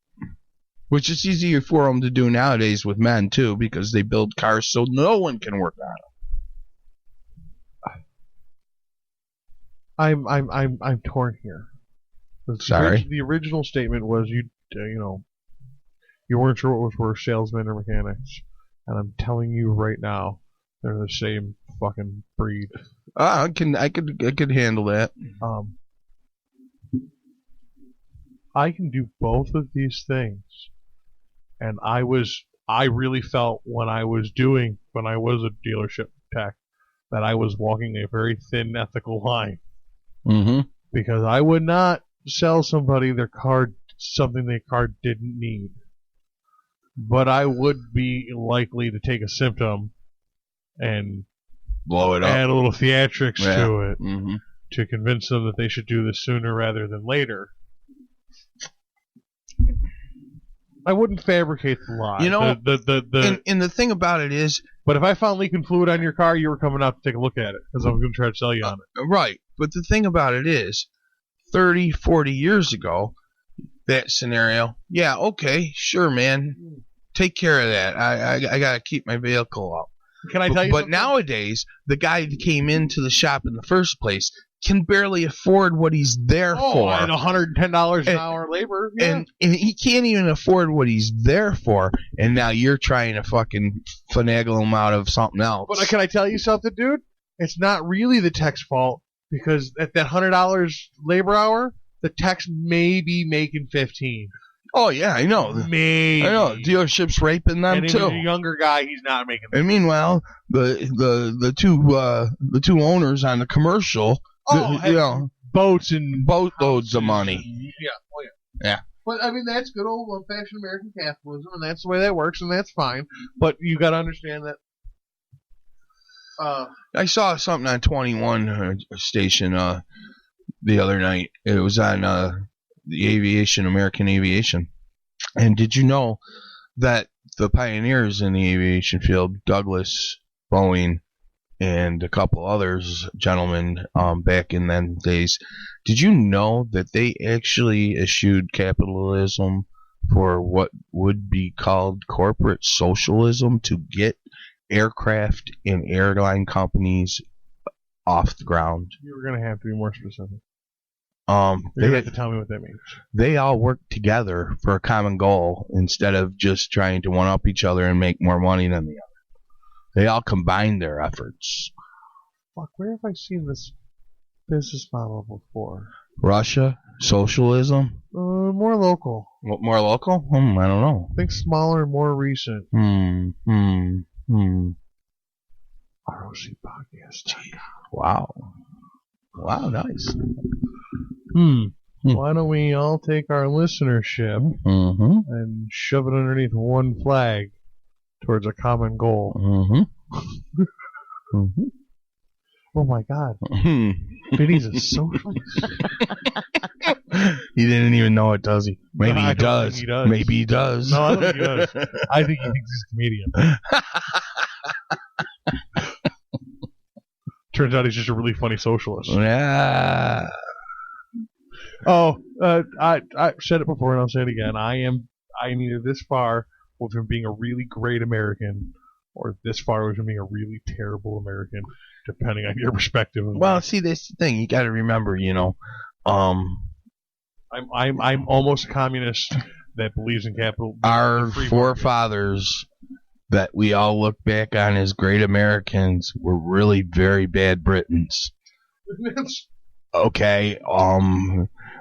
C: Which is easier for them to do nowadays with men, too, because they build cars so no one can work
B: on them. I'm torn here.
C: Sorry.
B: The original statement was you weren't sure what was worse, salesmen or mechanics, and I'm telling you right now, they're the same fucking breed.
C: I could handle that.
B: I can do both of these things, and I really felt when I was a dealership tech that I was walking a very thin ethical line.
C: Mm-hmm.
B: Because I would not sell somebody something their car didn't need. But I would be likely to take a symptom and
C: blow it up,
B: add a little theatrics to it
C: mm-hmm.
B: to convince them that they should do this sooner rather than later. I wouldn't fabricate the lie.
C: You know, and the thing about it is...
B: But if I found leaking fluid on your car, you were coming out to take a look at it because I was going to try to sell you on it.
C: Right. But the thing about it is, 30, 40 years ago, that scenario, yeah, okay, sure, man. Take care of that. I got to keep my vehicle up.
B: Can I tell you something?
C: But nowadays, the guy that came into the shop in the first place can barely afford what he's there for.
B: And $110 an hour labor. Yeah.
C: And he can't even afford what he's there for. And now you're trying to fucking finagle him out of something else.
B: But can I tell you something, dude? It's not really the tech's fault because at that $100 labor hour, the techs may be making $15.
C: Oh yeah, I know.
B: Maybe.
C: I know. Dealership's raping them
B: and
C: too.
B: And a younger guy, he's not making that.
C: And meanwhile, the two owners on the commercial,
B: boats and
C: boatloads of money.
B: Yeah. Oh yeah.
C: Yeah.
B: But I mean, that's good old-fashioned American capitalism, and that's the way that works, and that's fine. But you got to understand that.
C: I saw something on 21 station the other night. It was on the American Aviation. And did you know that the pioneers in the aviation field, Douglas, Boeing, and a couple others, gentlemen, back in them days, did you know that they actually eschewed capitalism for what would be called corporate socialism to get aircraft and airline companies off the ground?
B: You're going to have to be more specific.
C: They
B: have to tell me what that means.
C: They all work together for a common goal instead of just trying to one-up each other and make more money than the other. They all combine their efforts.
B: Fuck, where have I seen this business model before?
C: Russia? Socialism?
B: More local.
C: More local? I don't know.
B: I think smaller and more recent. ROC Podcast.
C: Wow. Wow, nice.
B: Why don't we all take our listenership and shove it underneath one flag towards a common goal? Oh my God. Vinny's a socialist.
C: He didn't even know it, does he? Maybe
B: No,
C: he does. Maybe he does.
B: No, I don't think he does. I think he thinks he's a comedian. Turns out he's just a really funny socialist.
C: Yeah.
B: Oh, I said it before and I'll say it again. I am either this far from being a really great American or this far from being a really terrible American, depending on your perspective.
C: Well, see, that's the thing. You got to remember,
B: I'm almost a communist that believes in capital.
C: Our forefathers that we all look back on as great Americans were really very bad Britons. Okay,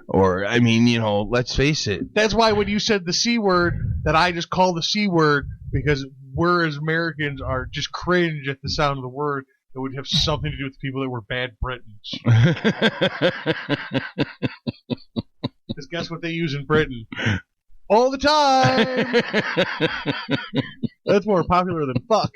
C: or I mean, let's face it.
B: That's why when you said the C word, that I just call the C word because we're as Americans are just cringe at the sound of the word that would have something to do with people that were bad Britons. Because guess what they use in Britain? All the time! That's more popular than fuck.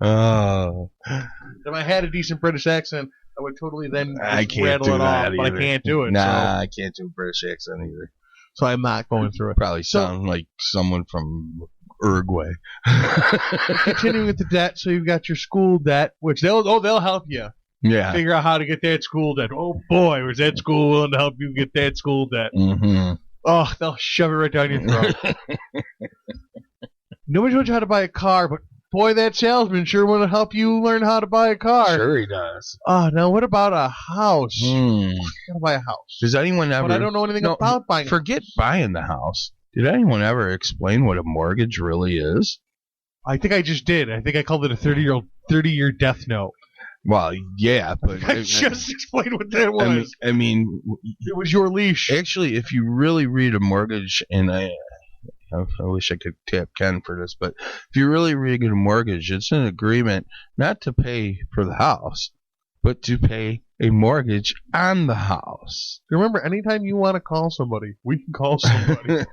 C: Oh.
B: If I had a decent British accent, I would totally then
C: rattle it off,
B: but I can't do it.
C: I can't do a British accent either.
B: So I'm not going through it.
C: Probably sound like someone from Uruguay.
B: Continuing with the debt, so you've got your school debt, which they'll help you.
C: Yeah.
B: Figure out how to get that school debt. Oh boy, was that school willing to help you get that school debt?
C: Mm-hmm.
B: Oh, they'll shove it right down your throat. Nobody told you how to buy a car, but boy, that salesman sure want to help you learn how to buy a car.
C: Sure he does.
B: Oh, now what about a house?
C: Mm.
B: Gotta buy a house.
C: Does anyone ever?
B: But I don't know anything about buying.
C: Forget buying the house. Did anyone ever explain what a mortgage really is?
B: I think I just did. I think I called it a 30-year death note.
C: Well, yeah, but
B: I just explained what that was.
C: I mean,
B: it was your leash.
C: Actually, if you really read a mortgage, and I wish I could tap Ken for this, but if you really read a mortgage, it's an agreement not to pay for the house, but to pay a mortgage on the house.
B: Remember, anytime you want to call somebody, we can call somebody.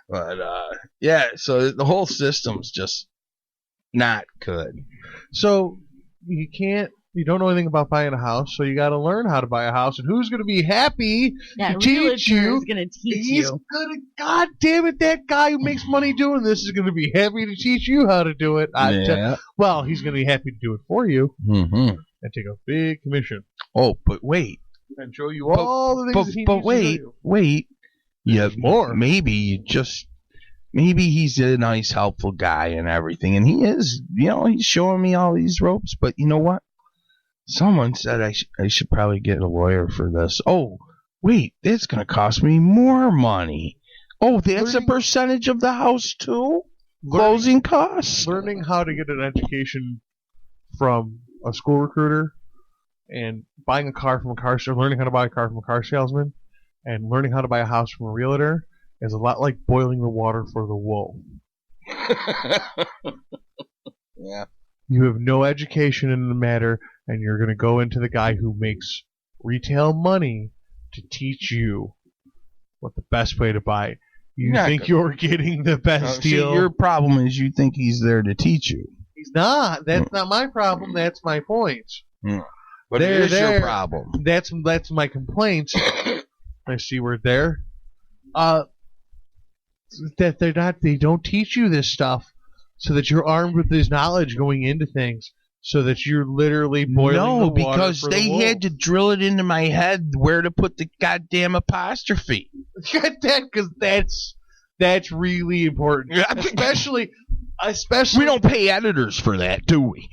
C: But yeah, so the whole system's just not good.
B: So you don't know anything about buying a house, so you got to learn how to buy a house. And who's going to be happy to teach you?
D: Is going to teach you.
B: He's going to, God damn it, that guy who makes money doing this is going to be happy to teach you how to do it. Well, he's going to be happy to do it for you and take a big commission.
C: Oh, but wait.
B: And show you all the things that he
C: But
B: needs to do.
C: wait. Yeah,
B: more.
C: Maybe he's a nice, helpful guy and everything, and he is. He's showing me all these ropes. But you know what? Someone said I should probably get a lawyer for this. Oh, wait, that's going to cost me more money. Oh, that's a percentage of the house too? Closing costs?
B: Learning how to get an education from a school recruiter and buying a car from a car salesman, learning how to buy a car from a car salesman, and learning how to buy a house from a realtor is a lot like boiling the water for the wolf.
C: Yeah.
B: You have no education in the matter, and you're going to go into the guy who makes retail money to teach you what the best way to buy it. You think you're getting the best deal.
C: See, your problem is you think he's there to teach you.
B: He's not. That's not my problem. That's my point.
C: But it is your problem.
B: That's my complaint. I see we're there. That they don't teach you this stuff so that you're armed with this knowledge going into things, so that you're literally boiling the water. No,
C: because they had to drill it into my head where to put the goddamn apostrophe.
B: Because that's really important. Especially
C: we don't pay editors for that, do we?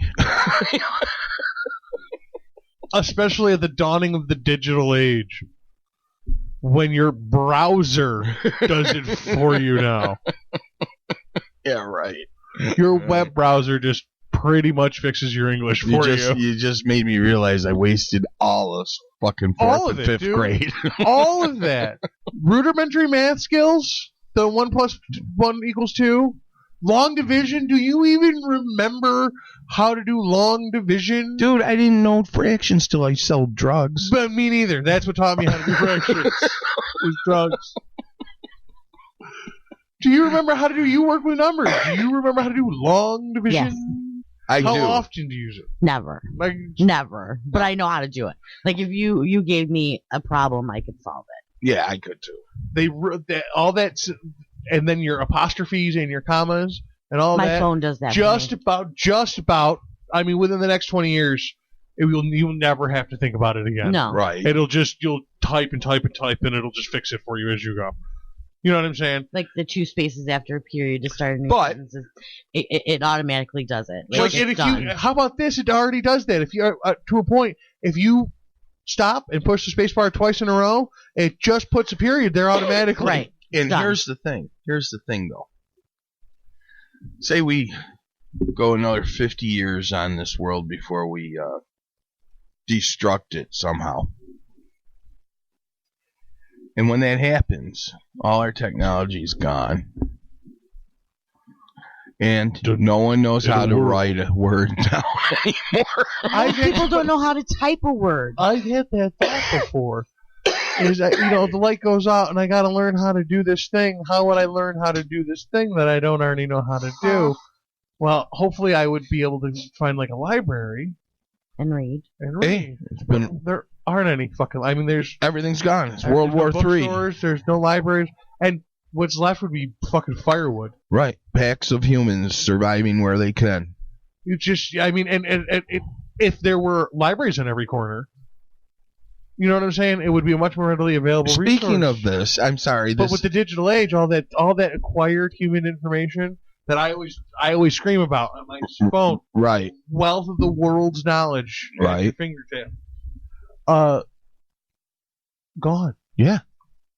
B: Especially at the dawning of the digital age, when your browser does it for you now.
C: Yeah, right.
B: Your web browser just pretty much fixes your English for you.
C: You just made me realize I wasted all of fucking fourth and fifth grade.
B: All of that. Rudimentary math skills, the 1 + 1 = 2. Long division, do you even remember how to do long division?
C: Dude, I didn't know fractions till I sold drugs.
B: But me neither. That's what taught me how to do fractions. Was drugs. Do you remember how to do, you work with numbers, do you remember how to do long division?
D: Yes.
C: I do.
B: How often do you use it?
D: Never. Never. But I know how to do it. Like, if you gave me a problem, I could solve it.
C: Yeah, I could too.
B: All that, and then your apostrophes and your commas and all that.
D: My phone does that.
B: Just about. I mean, within the next 20 years, you'll never have to think about it again.
D: No.
C: Right.
B: You'll type and type and type, and it'll just fix it for you as you go. You know what I'm saying?
D: Like the 2 spaces after a period to start a new sentence. It automatically does it.
B: How about this? It already does that. If you to a point, if you stop and push the space bar twice in a row, it just puts a period there automatically.
D: Right.
C: And here's the thing. Though. Say we go another 50 years on this world before we destruct it somehow. And when that happens, all our technology is gone. And no one knows how to write a word down anymore.
D: People don't know how to type a word.
B: I've had that thought before. Is that, the light goes out and I got to learn how to do this thing. How would I learn how to do this thing that I don't already know how to do? Well, hopefully I would be able to find like a library
D: and read.
C: Hey,
B: there aren't any fucking. I mean,
C: everything's gone. It's World War III.
B: There's no libraries, and What's left would be fucking firewood.
C: Right. Packs of humans surviving where they can.
B: You just, I mean, and if there were libraries on every corner, you know what I'm saying? It would be a much more readily available
C: Speaking
B: resource.
C: of this, I'm sorry.
B: But with the digital age, all that acquired human information that I always scream about on my phone,
C: right?
B: Wealth of the world's knowledge at your fingertip. Gone.
C: Yeah.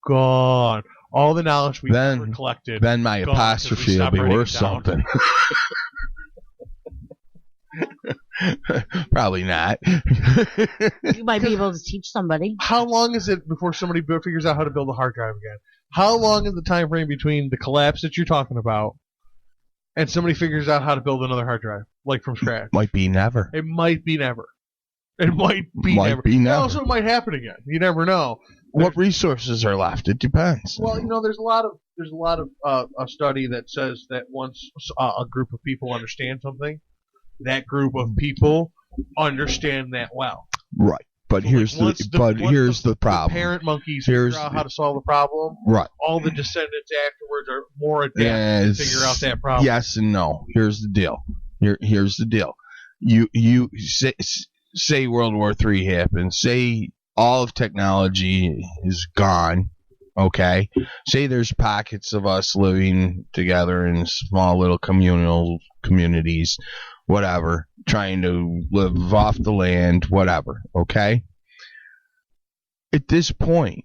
B: Gone. All the knowledge we've ever collected.
C: Then my apostrophe will be worth something. Probably not.
D: You might be able to teach somebody.
B: How long is it before somebody figures out how to build a hard drive again? How long is the time frame between the collapse that you're talking about and somebody figures out how to build another hard drive, like from scratch?
C: Might be never.
B: It might be never. It might be never. It also might happen again. You never know.
C: What resources are left? It depends.
B: Well, there's a lot of a study that says that once a group of people understand something, that group of people understand that well.
C: Right. But so here's the problem.
B: The parent monkeys figure out how to solve the problem.
C: Right.
B: All the descendants afterwards are more adapted to figure out that problem.
C: Yes and no. Here's the deal. Here's the deal. You say World War III happens. Say all of technology is gone. Okay. Say there's pockets of us living together in small little communities. Whatever, trying to live off the land, whatever, okay? At this point,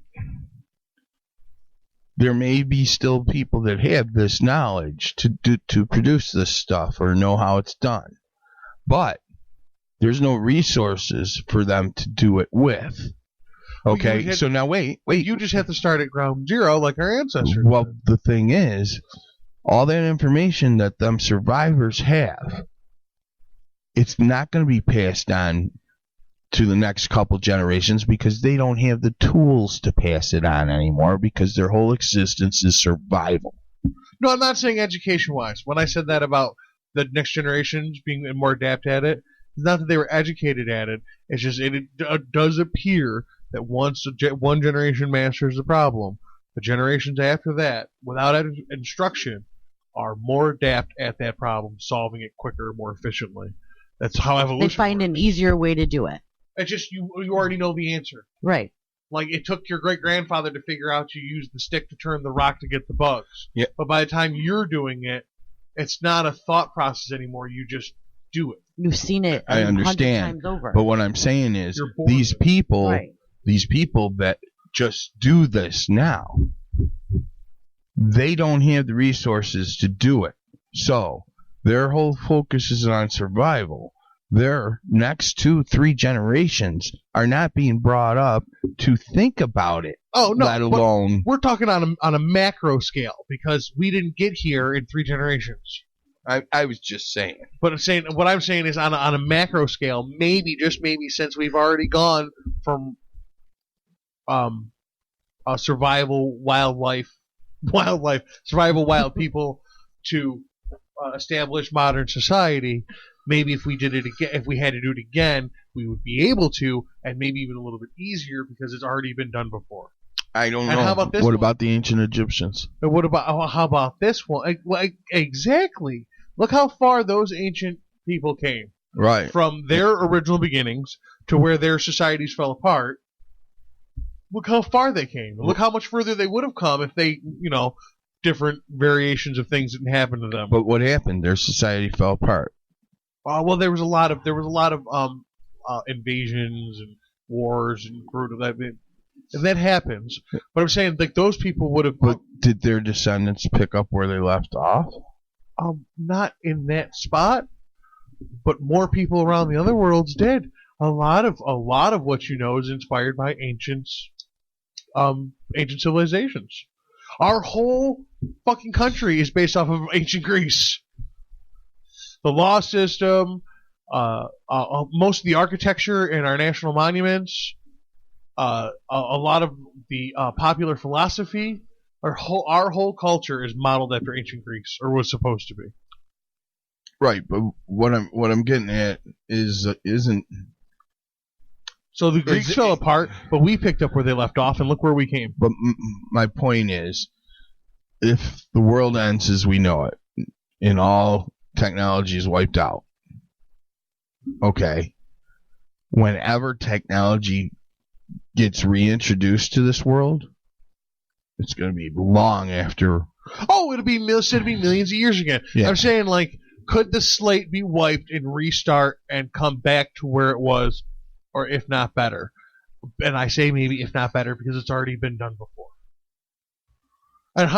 C: there may be still people that have this knowledge to produce this stuff or know how it's done. But there's no resources for them to do it with. Okay, so now wait.
B: You just have to start at ground zero like our ancestors.
C: Well, the thing is, all that information that them survivors have, it's not going to be passed on to the next couple generations because they don't have the tools to pass it on anymore because their whole existence is survival.
B: No, I'm not saying education-wise. When I said that about the next generations being more adept at it, it's not that they were educated at it. It's just it does appear that once one generation masters the problem, the generations after that, without instruction, are more adept at that problem, solving it quicker, more efficiently. That's how evolution
D: They find
B: works.
D: an easier way to do it.
B: It's just you already know the answer.
D: Right.
B: Like it took your great-grandfather to figure out you use the stick to turn the rock to get the bugs.
C: Yeah.
B: But by the time you're doing it, it's not a thought process anymore. You just do it.
D: You've seen it.
C: I understand.
D: Times over.
C: But what I'm saying is these people that just do this now, they don't have the resources to do it. So their whole focus is on survival. Their next 2-3 generations are not being brought up to think about it.
B: Oh no!
C: Let alone
B: we're talking on a macro scale because we didn't get here in 3 generations.
C: I was just saying.
B: But what I'm saying is on a macro scale, maybe just maybe since we've already gone from survival wild people to established modern society. Maybe if we did it again, if we had to do it again, we would be able to, and maybe even a little bit easier because it's already been done before.
C: I don't know.
B: How about this
C: what
B: one?
C: About the ancient Egyptians?
B: And what about how about this one? Exactly. Look how far those ancient people came.
C: Right.
B: From their original beginnings to where their societies fell apart. Look how far they came. Look how much further they would have come if they, different variations of things didn't happen to them.
C: But what happened? Their society fell apart.
B: Well, there was a lot of invasions and wars and that happens. But I'm saying like those people would have.
C: But did their descendants pick up where they left off?
B: Not in that spot, but more people around the other worlds did. A lot of what you know is inspired by ancient civilizations. Our whole fucking country is based off of ancient Greece. The law system, most of the architecture in our national monuments, a lot of the popular philosophy, our whole culture is modeled after ancient Greece, or was supposed to be.
C: Right, but what I'm getting at isn't.
B: So the Greeks fell apart, but we picked up where they left off, and look where we came.
C: But my point is if the world ends as we know it and all technology is wiped out, okay, whenever technology gets reintroduced to this world, it's going to be long after.
B: Oh, it'll be millions of years again. Yeah. I'm saying, like, could the slate be wiped and restart and come back to where it was, or if not better? And I say maybe if not better because it's already been done before. And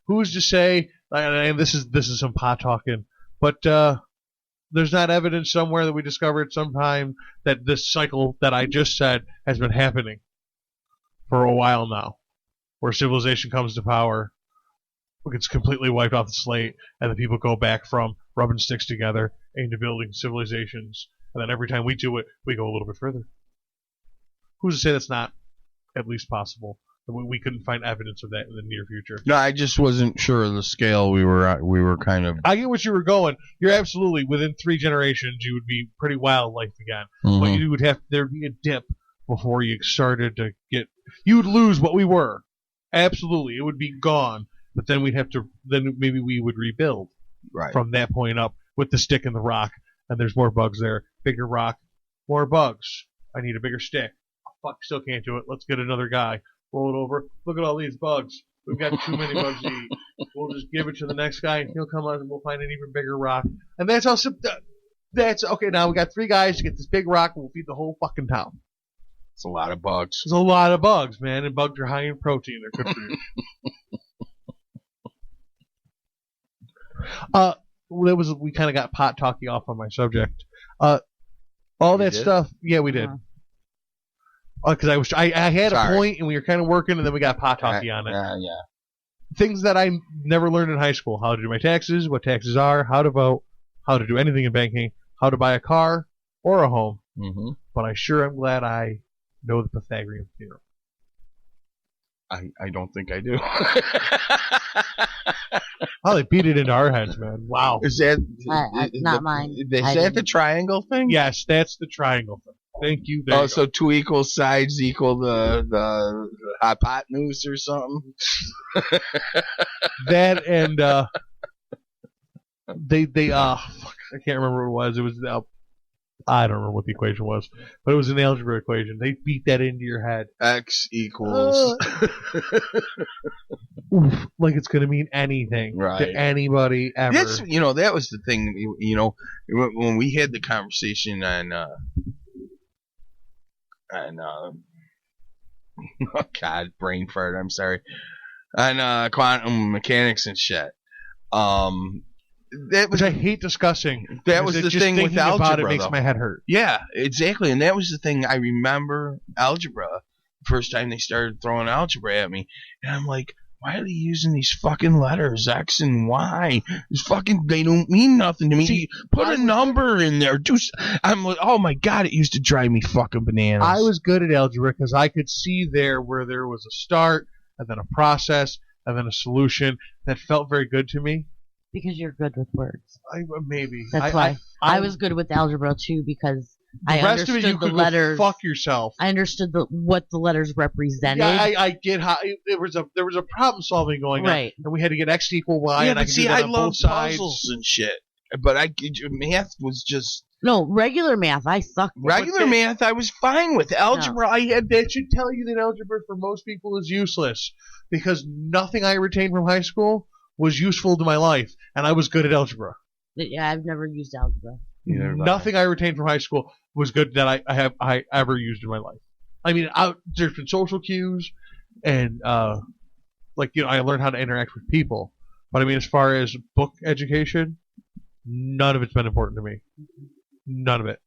B: who's to say? And this is some pot talking, but there's not evidence somewhere that we discovered sometime that this cycle that I just said has been happening for a while now, where civilization comes to power, gets completely wiped off the slate, and the people go back from rubbing sticks together into building civilizations, and then every time we do it, we go a little bit further. Who's to say that's not at least possible? We couldn't find evidence of that in the near future.
C: No, I just wasn't sure of the scale we were kind of.
B: I get what you were going. You're absolutely within 3 generations, you would be pretty wildlife again. Mm-hmm. But you would have there'd be a dip before you started to get. You would lose what we were. Absolutely, it would be gone. But then then maybe we would rebuild from that point up with the stick and the rock. And there's more bugs there. Bigger rock, more bugs. I need a bigger stick. Oh, fuck, still can't do it. Let's get another guy. Roll it over. Look at all these bugs. We've got too many bugs to eat. We'll just give it to the next guy, and he'll come out and we'll find an even bigger rock. And that's how that's okay. Now we got 3 guys to get this big rock, and we'll feed the whole fucking town.
C: It's a lot of bugs.
B: There's a lot of bugs, man, and bugs are high in protein. They're good for you. We kind of got pot talky off on my subject. All that stuff. Yeah, we did. Because I had a point and we were kind of working, and then we got pot talky on it.
C: Yeah.
B: Things that I never learned in high school: how to do my taxes, what taxes are, how to vote, how to do anything in banking, how to buy a car or a home.
C: Mm-hmm.
B: But I sure am glad I know the Pythagorean theorem.
C: I don't think I do.
B: Oh, they beat it into our heads, man. Wow.
C: Is that
D: not mine?
C: Is that the triangle thing?
B: Yes, that's the triangle thing. Thank you.
C: So 2 equal sides equal the hypotenuse or something?
B: That and they I can't remember what it was. It was I don't remember what the equation was, but it was an algebra equation. They beat that into your head.
C: X equals
B: like it's going to mean anything to anybody ever.
C: That's that was the thing. When we had the conversation on oh God, brain fart. I'm sorry. On quantum mechanics and shit.
B: Which I hate discussing.
C: That was the thing with algebra.
B: About it makes my head hurt.
C: Yeah, exactly. And that was the thing. I remember algebra. First time they started throwing algebra at me, and I'm like, why are they using these fucking letters X and Y? They don't mean nothing to me. See, put a number in there. I'm like, oh my God, it used to drive me fucking bananas.
B: I was good at algebra because I could see there where there was a start and then a process and then a solution that felt very good to me.
D: Because you're good with words.
B: Maybe.
D: That's why. I was good with algebra too because I understood the letters.
B: Fuck yourself.
D: I understood what the letters represented.
B: Yeah, I get how there was a problem solving going on, and we had to get X equal Y.
C: Yeah,
B: and
C: but I love puzzles and shit. But math was just
D: regular math. I sucked.
C: Regular math, I was fine with. Algebra,
B: that should tell you that algebra for most people is useless because nothing I retained from high school was useful to my life, and I was good at algebra.
D: Yeah, I've never used algebra.
B: Nothing I retained from high school was good that I ever used in my life. I mean, there's been social cues, and I learned how to interact with people. But I mean, as far as book education, none of it's been important to me. None of it.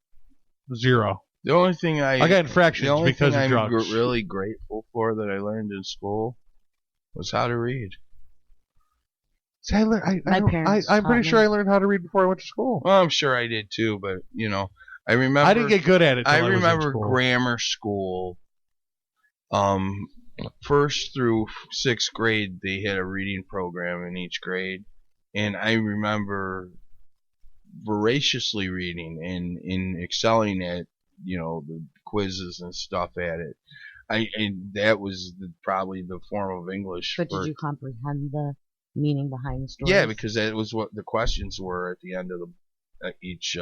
B: Zero.
C: The only thing I
B: got infractions because of drugs.
C: I'm really grateful for that I learned in school was how to read.
B: See, I'm pretty sure I learned how to read before I went to school.
C: Well, I'm sure I did too, but I remember
B: I didn't get good at it.
C: I remember grammar school. First through 6th grade, they had a reading program in each grade, and I remember voraciously reading and excelling at the quizzes and stuff at it. And that was probably the form of English.
D: But did you comprehend the meaning behind the stories.
C: Yeah, because that was what the questions were at the end of each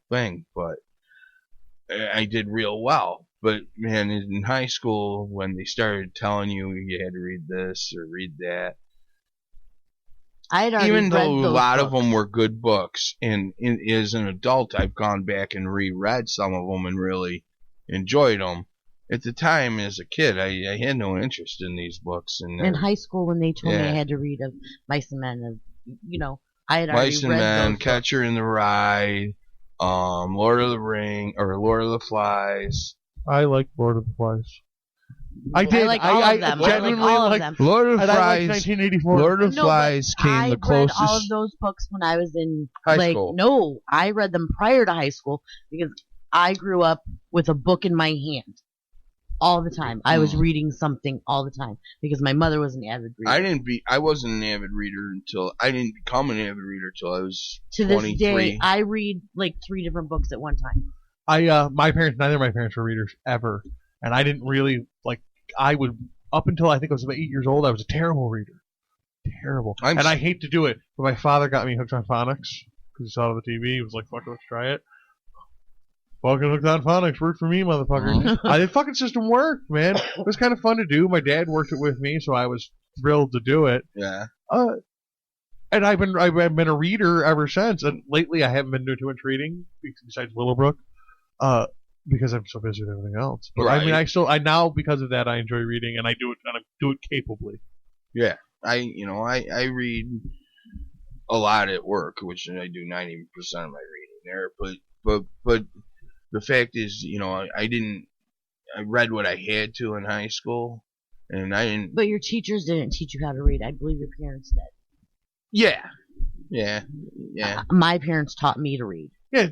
C: thing. But I did real well. But man, in high school, when they started telling you had to read this or read that, even though a lot of them were good books, and as an adult, I've gone back and reread some of them and really enjoyed them. At the time, as a kid, I had no interest in these books. And
D: in high school, when they told me I had to read Mice and Men, I had already
C: Mice and
D: read
C: Men,
D: those
C: Catcher in the Rye, Lord of the Ring, or Lord of the Flies.
B: I like Lord of the Flies.
D: I like all of them.
B: Genuinely
D: I like all of them.
C: Lord of the Flies.
B: 1984.
C: Lord of the Flies came the closest.
D: I read all of those books when I was in
C: high school.
D: No, I read them prior to high school because I grew up with a book in my hand all the time. I was reading something all the time because my mother was an avid reader.
C: I wasn't an avid reader until I didn't become an avid reader until I was
D: to
C: 23.
D: This day, I read like 3 different books at one time.
B: Neither of my parents were readers ever, and I didn't really I would, up until I think I was about 8 years old, I was a terrible reader. Terrible. And I hate to do it, but my father got me hooked on phonics because he saw it on the TV. He was like, fuck it, let's try it. Fucking hooked on phonics. Worked for me, motherfucker. The fucking system worked, man. It was kind of fun to do. My dad worked it with me, so I was thrilled to do it.
C: Yeah.
B: And I've been a reader ever since. And lately, I haven't been doing too much reading besides Willowbrook. Because I'm so busy with everything else. But right. I mean, I now because of that I enjoy reading and I do it capably.
C: Yeah, I read a lot at work, which I do 90% of my reading there. But the fact is, I read what I had to in high school, and I didn't.
D: But your teachers didn't teach you how to read. I believe your parents did.
C: Yeah.
D: My parents taught me to read.
B: Yeah.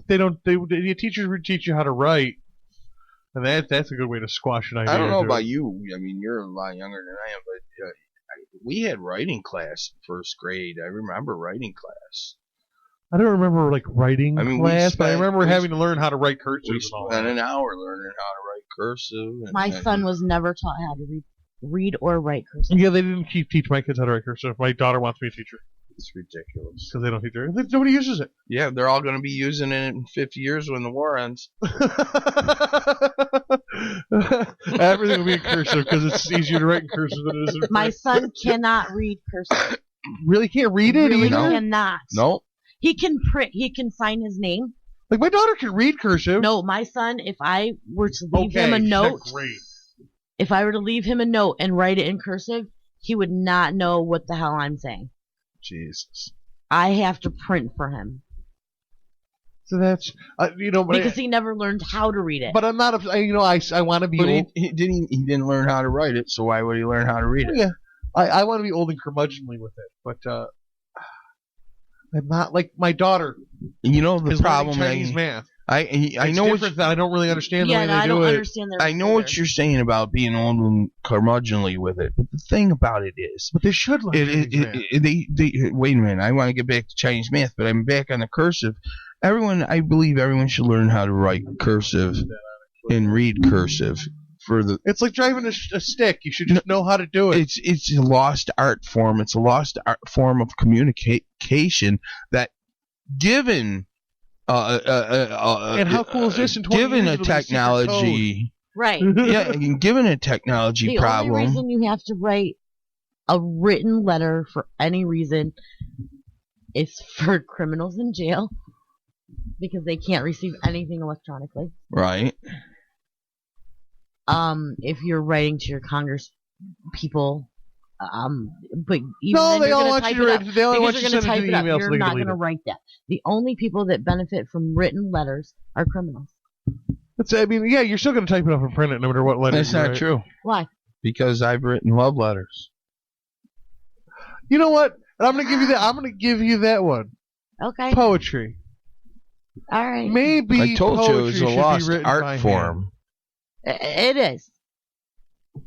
B: They don't. The teachers would teach you how to write, and that's a good way to squash an idea.
C: I don't know about you. I mean, you're a lot younger than I am, but we had writing class in first grade. I remember writing class.
B: I don't remember writing class, but I remember having to learn how to write cursive.
C: We spent an hour learning how to write cursive.
D: My son was never taught how to read or write cursive.
B: Yeah, they didn't teach my kids how to write cursive. My daughter wants me to teach her.
C: It's ridiculous.
B: Because they don't teach her. Nobody uses it.
C: Yeah, they're all going to be using it in 50 years when the war ends.
B: Everything will be in cursive because it's easier to write in cursive than it is in
D: My son cannot read cursive.
B: Really can't read it
D: really
B: either?
D: Cannot.
C: Nope.
D: He can print. He can sign his name.
B: My daughter can read cursive.
D: No, my son, if I were to leave him a note, if I were to leave him a note and write it in cursive, he would not know what the hell I'm saying.
C: Jesus.
D: I have to print for him.
B: So that's
D: because he never learned how to read it.
B: But I'm not. I want to be.
C: But he didn't learn how to write it. So why would he learn how to read it?
B: Yeah, I want to be old and curmudgeonly with it, but I'm not like my daughter.
C: The problem.
B: Chinese math.
C: I know
B: that I don't really understand the way they do it.
D: I don't understand
C: I know what you're saying about being old and curmudgeonly with it, but the thing about it is,
B: but they should learn
C: they wait a minute. I want to get back to Chinese math, but I'm back on the cursive. I believe everyone should learn how to write cursive and read cursive.
B: It's like driving a stick. You should just know how to do it.
C: It's a lost art form. It's a lost art form of communication that, given.
B: And how cool is this in 20
C: given
B: years
C: a technology,
D: right?
C: Yeah, given a technology problem.
D: The only reason you have to write a written letter for any reason is for criminals in jail because they can't receive anything electronically.
C: Right.
D: If you're writing to your Congress people. But even
B: no,
D: then
B: they
D: you're
B: all
D: going
B: want
D: to type
B: you
D: it up
B: to. They only want you to send it to the email.
D: You're not going to write that. The only people that benefit from written letters are criminals.
B: You're still going to type it up and print it no matter what letter.
C: That's not true.
D: Why?
C: Because I've written love letters.
B: You know what? I'm going to give you that. I'm going to give you that one.
D: Okay.
B: Poetry.
D: All right.
B: Maybe
C: I told you it was a lost art form.
D: It is.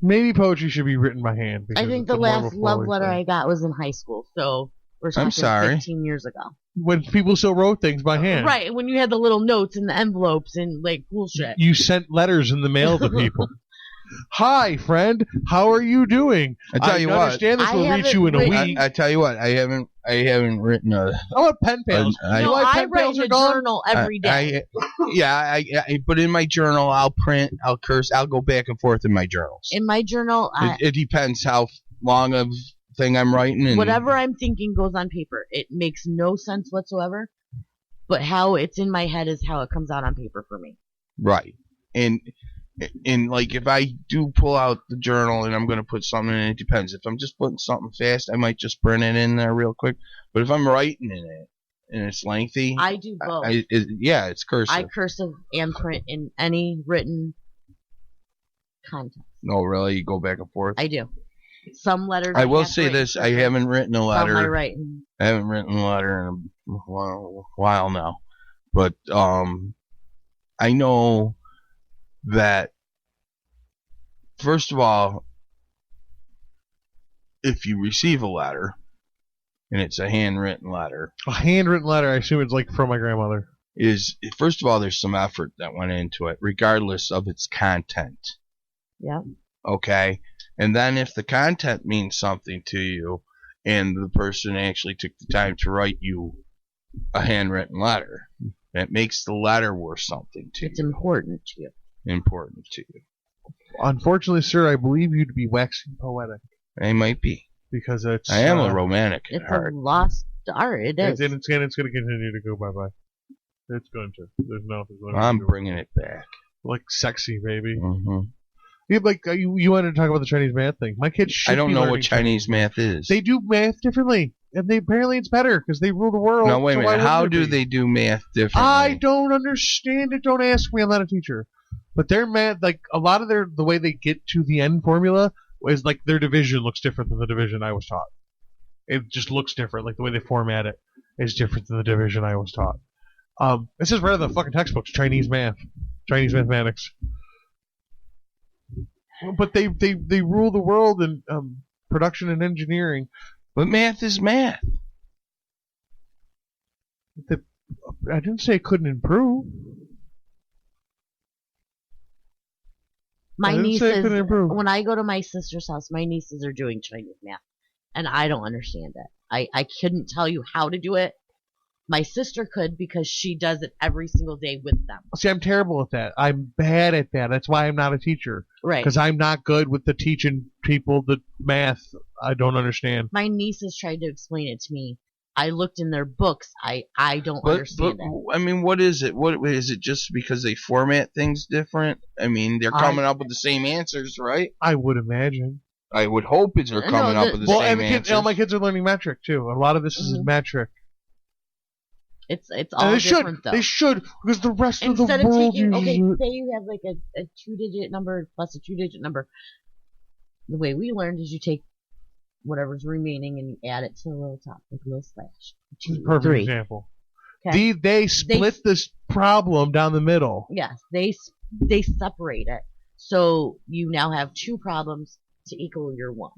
B: Maybe poetry should be written by hand.
D: I think the last love letter I got was in high school, so we're talking 15 years ago.
B: When people still wrote things by hand.
D: Right, when you had the little notes in the envelopes and cool shit.
B: You sent letters in the mail to people. Hi, friend. How are you doing?
C: I tell you what.
B: understand this
D: I
B: will reach you in a
D: haven't
B: week.
C: I tell you what. I haven't written a.
B: I want pen pals.
C: I-
B: You know why
D: I
B: pen
D: write
B: pals
D: in
B: are
D: a
B: gone?
D: journal every day.
C: But in my journal, I'll print, I'll curse, I'll go back and forth in my journals.
D: In my journal,
C: It depends how long of thing I'm writing. And
D: whatever I'm thinking goes on paper. It makes no sense whatsoever, but how it's in my head is how it comes out on paper for me.
C: Right. And like if I do pull out the journal and I'm going to put something in, it depends. If I'm just putting something fast, I might just print it in there real quick. But if I'm writing in it and it's lengthy,
D: I do both.
C: it's cursive.
D: I cursive and print in any written content.
C: No, really, you go back and forth.
D: I do. Some letters.
C: I will
D: have to
C: say
D: write in
C: this: I
D: cursive,
C: haven't written a
D: some I
C: letter.
D: write in.
C: I haven't written a letter in a while now, but I know that first of all, if you receive a letter and it's a handwritten letter,
B: A handwritten letter, I assume it's like from my grandmother.
C: is first of all there's some effort that went into it, regardless of its content.
D: Yeah.
C: Okay, and then if the content means something to you, and the person actually took the time to write you a handwritten letter, that makes the letter worth something to
D: It's
C: you.
D: important to you.
C: Important to you.
B: Unfortunately, sir, I believe you to be waxing poetic
C: I might be.
B: because it's.
C: I am a romantic at
D: It's
C: heart.
D: a lost art. It is.
B: It's going to continue to go bye bye. It's going to. There's nothing going
C: I'm
B: to.
C: bringing it back.
B: Like sexy, baby.
C: Hmm
B: Yeah, like you wanted to talk about the Chinese math thing. My kids should
C: I don't
B: be
C: know
B: learning
C: what Chinese math is.
B: They do math differently, and apparently it's better because they rule the world.
C: No, wait a
B: so why
C: minute. How
B: wouldn't it
C: do
B: be?
C: they do math differently?
B: I don't understand it. Don't ask me. I'm not a teacher. But their math, like a lot of the way they get to the end formula is like their division looks different than the division I was taught. It just looks different. Like the way they format it is different than the division I was taught. This is rather than fucking textbooks. Chinese math, Chinese mathematics. But they rule the world in production and engineering.
C: But math is math.
B: I didn't say it couldn't improve.
D: My
B: I didn't say it
D: nieces,
B: couldn't improve.
D: when I go to my sister's house, my nieces are doing Chinese math, and I don't understand it. I couldn't tell you how to do it. My sister could because she does it every single day with them.
B: See, I'm terrible at that. I'm bad at that. That's why I'm not a teacher.
D: Right.
B: Because I'm not good with the teaching people the math I don't understand.
D: My nieces tried to explain it to me. I looked in their books. I don't understand it.
C: I mean, what is it? What is it? Just because they format things different? I mean, they're coming up with the same answers, right?
B: I would imagine.
C: I would hope they're coming up with the
B: Well,
C: same
B: and
C: answers.
B: all my kids are learning metric too. A lot of this is metric.
D: It's
B: And
D: all
B: they
D: different
B: should.
D: though.
B: They should because the rest
D: Instead
B: of
D: of
B: the world
D: taking,
B: uses
D: okay,
B: it.
D: say you have like a 2-digit number plus a 2-digit number. The way we learned is you take whatever's remaining and you add it to the little top with a little slash.
B: This is a perfect
D: 3.
B: example.
D: Okay.
B: They split this problem down the middle.
D: Yes, they separate it. So you now have 2 problems to equal your 1.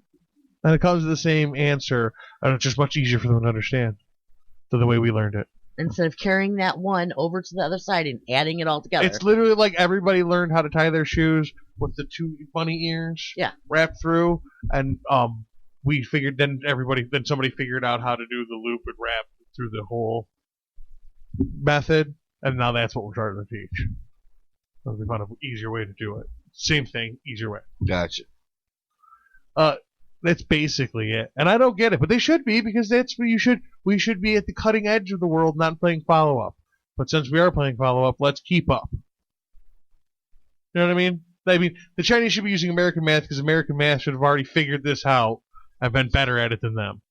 B: And it comes to the same answer, and it's just much easier for them to understand than the way we learned it.
D: Instead of carrying that 1 over to the other side and adding it all together.
B: It's literally like everybody learned how to tie their shoes with the 2 bunny ears wrapped through, and we figured then somebody figured out how to do the loop and wrap through the whole method, and now that's what we're starting to teach. So we found an easier way to do it. Same thing, easier way.
C: Gotcha.
B: That's basically it, and I don't get it, but they should be because that's what we should be at the cutting edge of the world, not playing follow up. But since we are playing follow up, let's keep up. You know what I mean? The Chinese should be using American math because American math should have already figured this out and been better at it than them.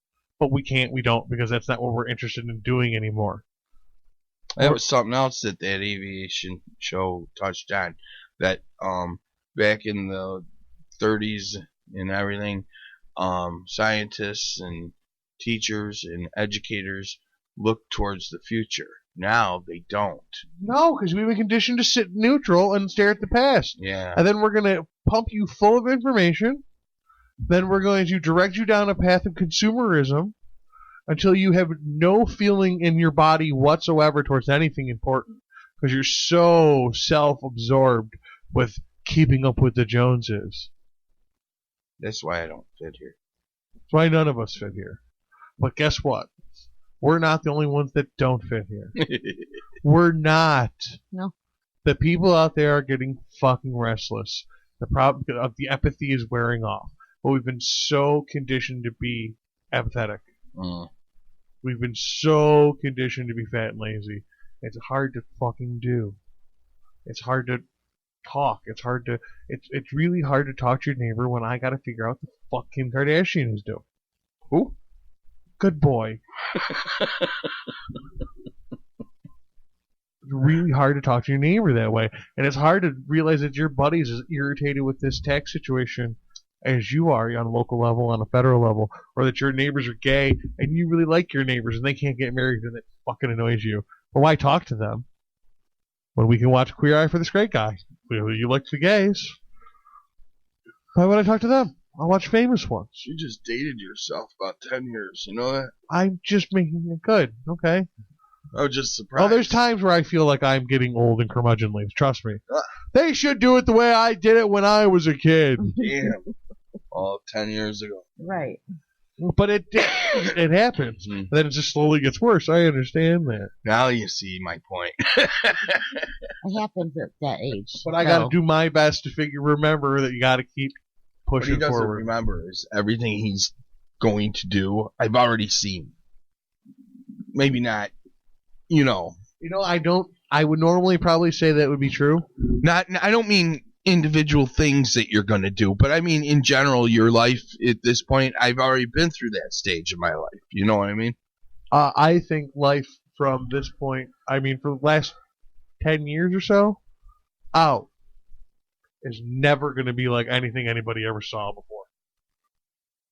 B: But we don't because that's not what we're interested in doing anymore.
C: That was something else that aviation show touched on. That back in the 30s and everything, scientists and teachers and educators look towards the future. Now they don't.
B: No, because we've been conditioned to sit neutral and stare at the past.
C: Yeah.
B: And then we're going to pump you full of information. Then we're going to direct you down a path of consumerism until you have no feeling in your body whatsoever towards anything important because you're so self-absorbed with keeping up with the Joneses.
C: That's why I don't fit here.
B: That's why none of us fit here. But guess what? We're not the only ones that don't fit here. We're not.
D: No.
B: The people out there are getting fucking restless. The problem of the apathy is wearing off. But we've been so conditioned to be apathetic. We've been so conditioned to be fat and lazy. It's hard to fucking do. It's hard to talk. It's really hard to talk to your neighbor when I gotta figure out the fuck Kim Kardashian is doing.
C: Who?
B: Good boy. It's really hard to talk to your neighbor that way. And it's hard to realize that your buddy's as irritated with this tax situation as you are on a local level, on a federal level, or that your neighbors are gay and you really like your neighbors and they can't get married and it fucking annoys you. But why talk to them when we can watch Queer Eye for the Straight Guy? You like the gays. Why would I talk to them? I'll watch famous ones.
C: You just dated yourself about 10 years, you know that?
B: I'm just making it good, okay?
C: I was just surprised.
B: Oh, there's times where I feel like I'm getting old and curmudgeonly. Trust me. They should do it the way I did it when I was a kid.
C: Damn. All 10 years ago.
D: Right.
B: But it happens.
C: Mm-hmm.
B: Then it just slowly gets worse. I understand that.
C: Now you see my point.
D: It happens at that age.
B: But I got to do my best to remember that you got to keep pushing
C: what he doesn't
B: forward.
C: remember is everything he's going to do, I've already seen. Maybe not, you know.
B: You know, I would normally probably say that would be true.
C: I don't mean individual things that you're going to do, but I mean in general your life at this point. I've already been through that stage of my life. You know what I mean?
B: I think life from this point, I mean for the last 10 years or so, out is never going to be like anything anybody ever saw before.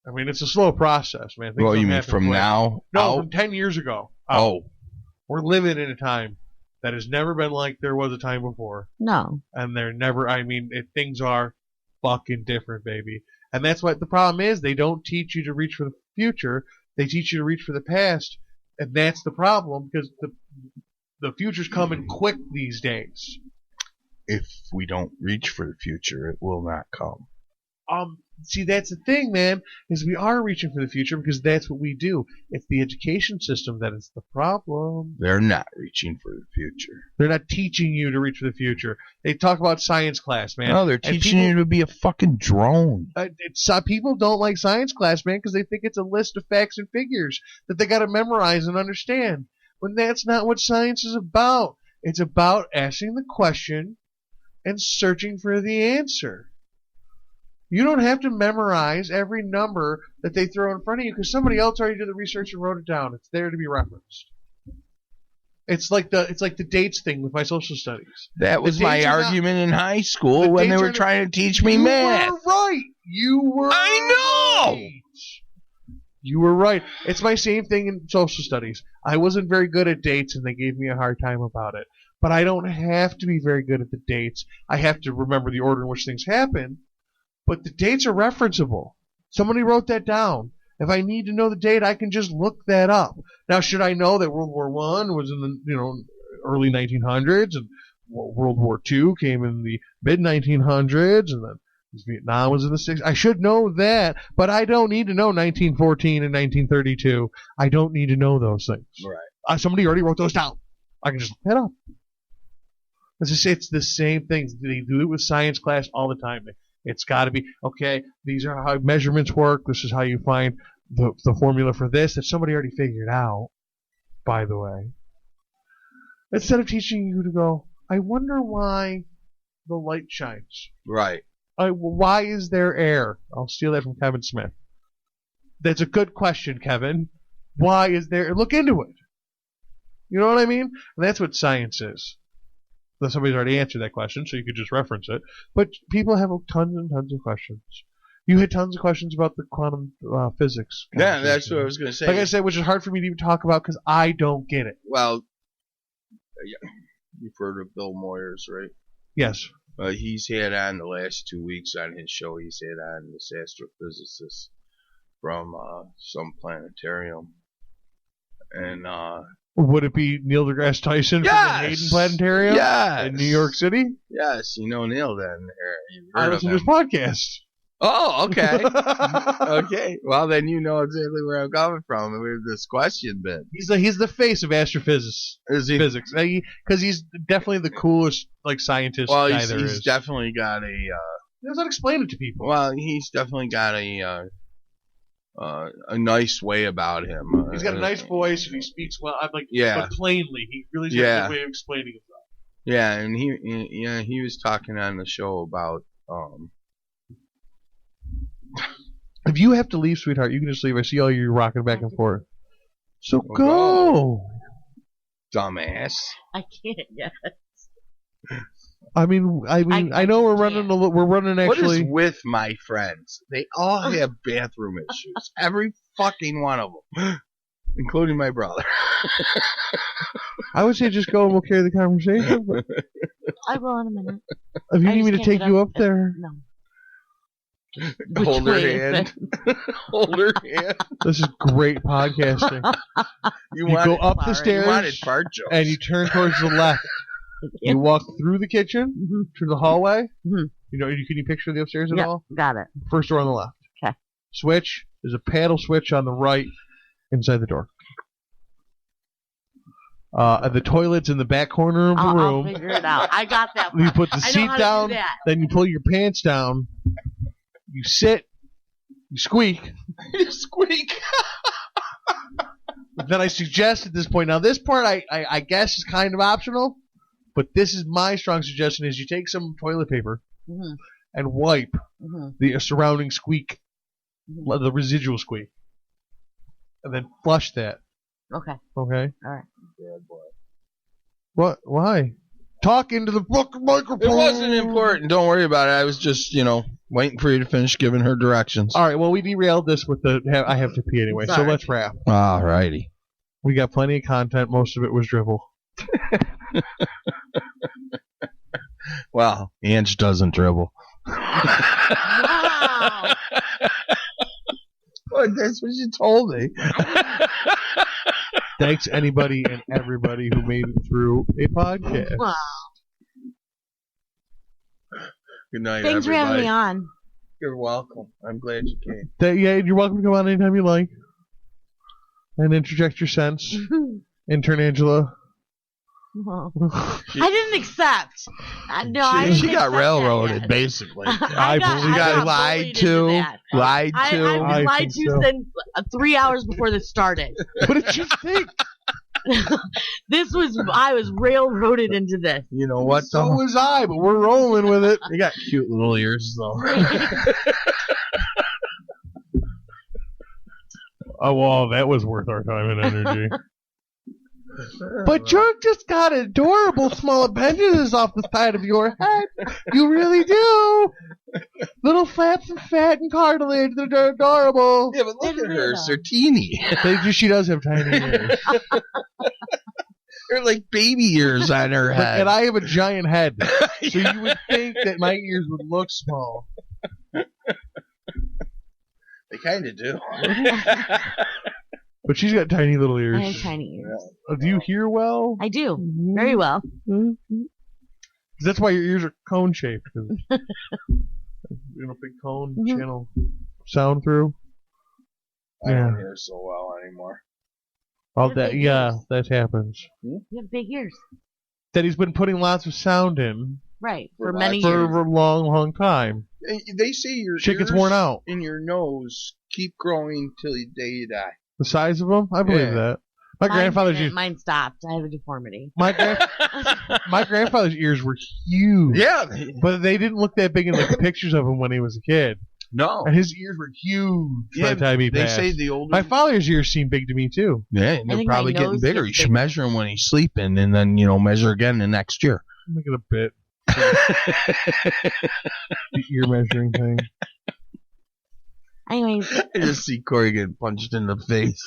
B: I mean, it's a slow process, man.
C: Well, you mean from now?
B: No,
C: out?
B: from 10 years ago. Out.
C: Oh.
B: We're living in a time that has never been like there was a time before.
D: No.
B: And things are fucking different, baby. And that's what the problem is. They don't teach you to reach for the future. They teach you to reach for the past. And that's the problem because the future's coming quick these days.
C: If we don't reach for the future, it will not come.
B: See, that's the thing, man, is we are reaching for the future because that's what we do. It's the education system that is the problem.
C: They're not reaching for the future.
B: They're not teaching you to reach for the future. They talk about science class, man.
C: No, they're teaching you to be a fucking drone.
B: People don't like science class, man, because they think it's a list of facts and figures that they got to memorize and understand. When that's not what science is about. It's about asking the question and searching for the answer. You don't have to memorize every number that they throw in front of you because somebody else already did the research and wrote it down. It's there to be referenced. It's like the dates thing with my social studies.
C: That was my argument in high school when they were trying to teach me math.
B: You were right. You were
C: I know.
B: Right. You were right. It's my same thing in social studies. I wasn't very good at dates and they gave me a hard time about it. But I don't have to be very good at the dates. I have to remember the order in which things happen. But the dates are referenceable. Somebody wrote that down. If I need to know the date, I can just look that up. Now, should I know that World War I was in the early 1900s and World War II came in the mid 1900s and then Vietnam was in the 60s? I should know that, but I don't need to know 1914 and 1932. I don't need to know those things.
C: Right.
B: Somebody already wrote those down. I can just look that up. It's the same things. They do it with science class all the time. It's got to be, okay, these are how measurements work. This is how you find the formula for this that somebody already figured out, by the way. Instead of teaching you to go, I wonder why the light shines.
C: Right.
B: Why is there air? I'll steal that from Kevin Smith. That's a good question, Kevin. Why is there? Look into it. You know what I mean? And that's what science is. Somebody's already answered that question, so you could just reference it. But people have tons and tons of questions. You had tons of questions about the quantum physics.
C: Yeah, that's what I was going to say.
B: Like I said, which is hard for me to even talk about because I don't get it.
C: Well, you've heard of Bill Moyers, right?
B: Yes.
C: He's had on the last 2 weeks on his show, he's had on this astrophysicist from some planetarium. And
B: Would it be Neil deGrasse Tyson from the Hayden Planetarium in New York City?
C: Yes, you know Neil then.
B: I listen to his podcast.
C: Oh, okay. Okay. Well, then you know exactly where I'm coming from with this question bit.
B: He's the face of astrophysics.
C: Is he?
B: Physics. Because he's definitely the coolest scientist guy there is.
C: He's definitely got a...
B: he doesn't explain it to people.
C: Well, he's definitely got a nice way about him.
B: He's got a nice voice and he speaks well. But plainly. He really has a good way of explaining himself.
C: Yeah, and he was talking on the show about...
B: If you have to leave, sweetheart, you can just leave. I see all you rocking back and forth. So go.
C: Dumbass.
D: I can't yet.
B: I mean, I know we're running actually.
C: What is with my friends? They all have bathroom issues. Every fucking one of them, including my brother.
B: I would say just go and we'll carry the conversation. But
D: I will in a minute.
B: if you need me to take you up there,
D: no.
C: Hold her hand. Hold her hand.
B: This is great podcasting. You go up the stairs and you turn towards the left. You walk through the kitchen to the hallway.
D: Mm-hmm.
B: Can you picture the upstairs at all?
D: Got it.
B: First door on the left.
D: Okay.
B: Switch. There's a paddle switch on the right inside the door. The toilet's in the back corner of the room.
D: I'll figure it out. I got that.
B: You put the seat down. Then you pull your pants down. You sit, you squeak.
C: You squeak.
B: Then I suggest at this point, now this part I guess is kind of optional, but this is my strong suggestion, is you take some toilet paper and wipe the surrounding squeak, the residual squeak, and then flush that.
D: Okay.
B: Okay?
D: All right.
C: Bad boy.
B: What? Why? Talk into the fucking microphone.
C: It wasn't important. Don't worry about it. I was just, waiting for you to finish giving her directions.
B: All right. Well, we derailed this with I have to pee anyway, so let's wrap.
C: All righty.
B: We got plenty of content. Most of it was dribble.
C: Well, Ange doesn't dribble.
D: Wow.
C: Well, that's what you told me.
B: Thanks anybody and everybody who made it through a podcast.
D: Wow.
C: Good night,
D: Thanks
C: everybody.
D: for having me on.
C: You're welcome. I'm glad you came.
B: You're welcome to come on anytime you like. And interject your sense. Intern Angela.
D: I didn't accept.
C: She got railroaded, basically.
D: She got
C: lied to. Lied to.
D: I've been lied to since 3 hours before this started.
B: What did you think?
D: I was railroaded into this.
C: You know what?
B: So was I, but we're rolling with it.
C: You got cute little ears, though.
B: Oh, well, that was worth our time and energy. But you just got adorable small appendages off the side of your head. You really do. Little flaps and fat and cartilage. They're adorable.
C: Yeah, but look at her. They're teeny.
B: She does have tiny ears.
C: They're like baby ears on her head.
B: And I have a giant head. So you would think that my ears would look small.
C: They kind of do.
B: But she's got tiny little ears.
D: I have tiny ears.
B: Do you hear well?
D: I do. Very well.
B: That's why your ears are cone shaped. Big cone channel sound through.
C: I don't hear so well anymore.
B: That happens.
D: You have big ears.
B: That he's been putting lots of sound in.
D: Right. For many
B: years.
D: years.
B: For a long, long time.
C: They say your
B: shit gets worn out.
C: In your nose keep growing till the day you die.
B: The size of them? I believe that.
D: Mine stopped. I have a deformity.
B: My grandfather's ears were huge.
C: Yeah.
B: But they didn't look that big in the pictures of him when he was a kid.
C: No.
B: And his ears were huge by the time he passed.
C: They say the older...
B: My father's ears seem big to me, too.
C: Yeah, they're probably getting bigger. You should measure him when he's sleeping and then, measure again the next year.
B: Make it a bit. The ear measuring thing.
D: Anyways.
C: I just see Cory getting punched in the face.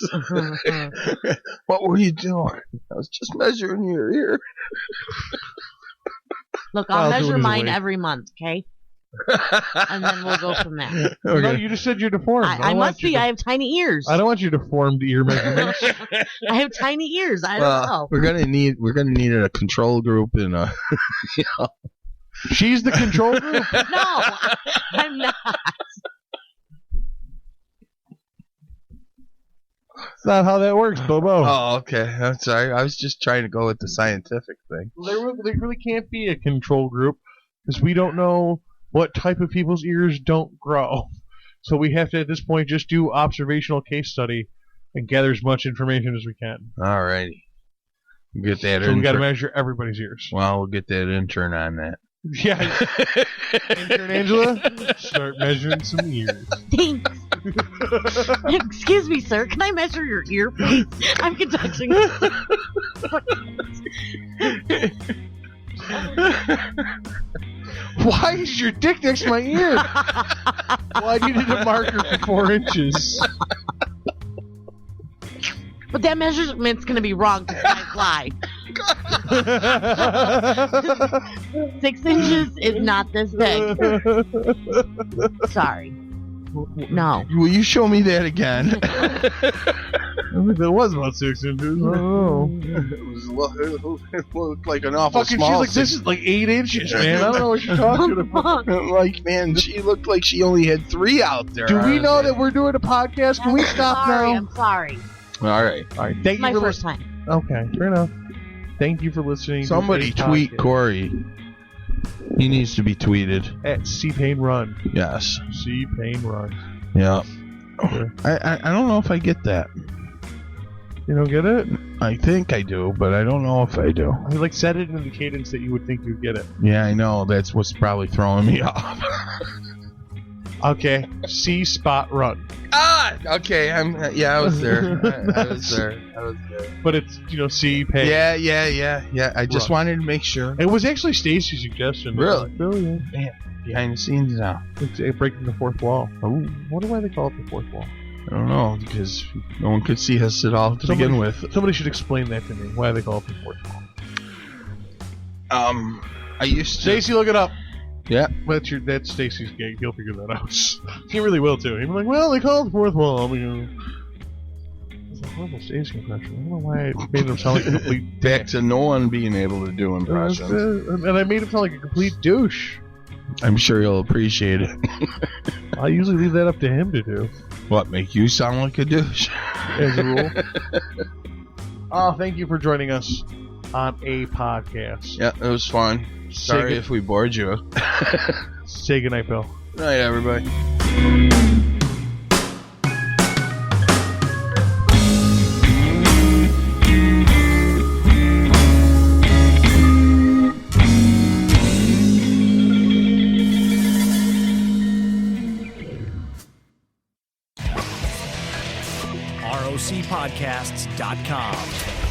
C: What were you doing? I was just measuring your ear.
D: Look, I'll measure mine every month, okay? and then we'll go from there.
B: Okay. No, you just said you're deformed.
D: I must be. I have tiny ears.
B: I don't want you deformed ear measurements.
D: I have tiny ears. I don't know.
C: We're gonna need a control group and a.
B: She's the control group.
D: No, I'm not.
B: That's not how that works, Bobo.
C: Oh, okay. I'm sorry. I was just trying to go with the scientific thing.
B: There really can't be a control group because we don't know what type of people's ears don't grow. So we have to, at this point, just do observational case study and gather as much information as we can.
C: All righty. We'll get that.
B: So we got to measure everybody's ears.
C: Well, we'll get that intern on that.
B: Yeah. Intern Angela, start measuring some ears.
D: Thanks. Excuse me, sir. Can I measure your ear, please? I'm conducting.
B: Why is your dick next to my ear? Well, I needed a marker for 4 inches.
D: But that measurement's going to be wrong because I fly. 6 inches is not this big. Sorry. No.
C: Will you show me that again?
B: I think that was about 6 inches. Oh.
C: It looked like an awful
B: fucking
C: small.
B: She's like, this is like 8 inches, man. I don't know what you're talking about.
C: Like, man, she looked like she only had 3 out there.
B: Do we know that we're doing a podcast? Can we stop now?
D: I'm sorry.
C: All right.
B: Thank
D: My
B: you for
D: first time.
B: Okay, fair enough. Thank you for listening.
C: Somebody
B: to
C: tweet
B: podcast.
C: Cory. He needs to be tweeted.
B: At C-Pain Run.
C: Yes.
B: C-Pain Run.
C: Yeah.
B: Sure.
C: I don't know if I get that.
B: You don't get it?
C: I think I do, but I don't know if I do.
B: I like said it in the cadence that you would think you'd get it.
C: Yeah, I know. That's what's probably throwing me off.
B: Okay. C-Spot Run.
C: Okay. I was there. I was there.
B: But it's, C-Pain.
C: Yeah. I just wanted to make sure.
B: It was actually Stacy's suggestion.
C: Really?
B: Oh, yeah.
C: Man, behind the scenes now.
B: It's breaking the fourth wall. Oh, I wonder why they call it the fourth wall.
C: I don't know, because no one could see us at all to begin with.
B: Somebody should explain that to me, why they call it the fourth wall.
C: I used to...
B: Stacy, look it up.
C: Yeah.
B: That's Stacy's gig. He'll figure that out. He really will, too. He'll be like, well, they call it the fourth wall. It's a horrible Stacy impression. I don't know why I made him sound like a complete
C: Back to no one being able to do impressions.
B: And I made him sound like a complete douche.
C: I'm sure he'll appreciate it.
B: I usually leave that up to him to do.
C: What, make you sound like a douche?
B: As a rule. Oh, thank you for joining us on a podcast.
C: Yeah, it was fun. Sorry if we bored you.
B: Say goodnight, Bill.
C: Good night, everybody.
A: ROCpodcasts.com.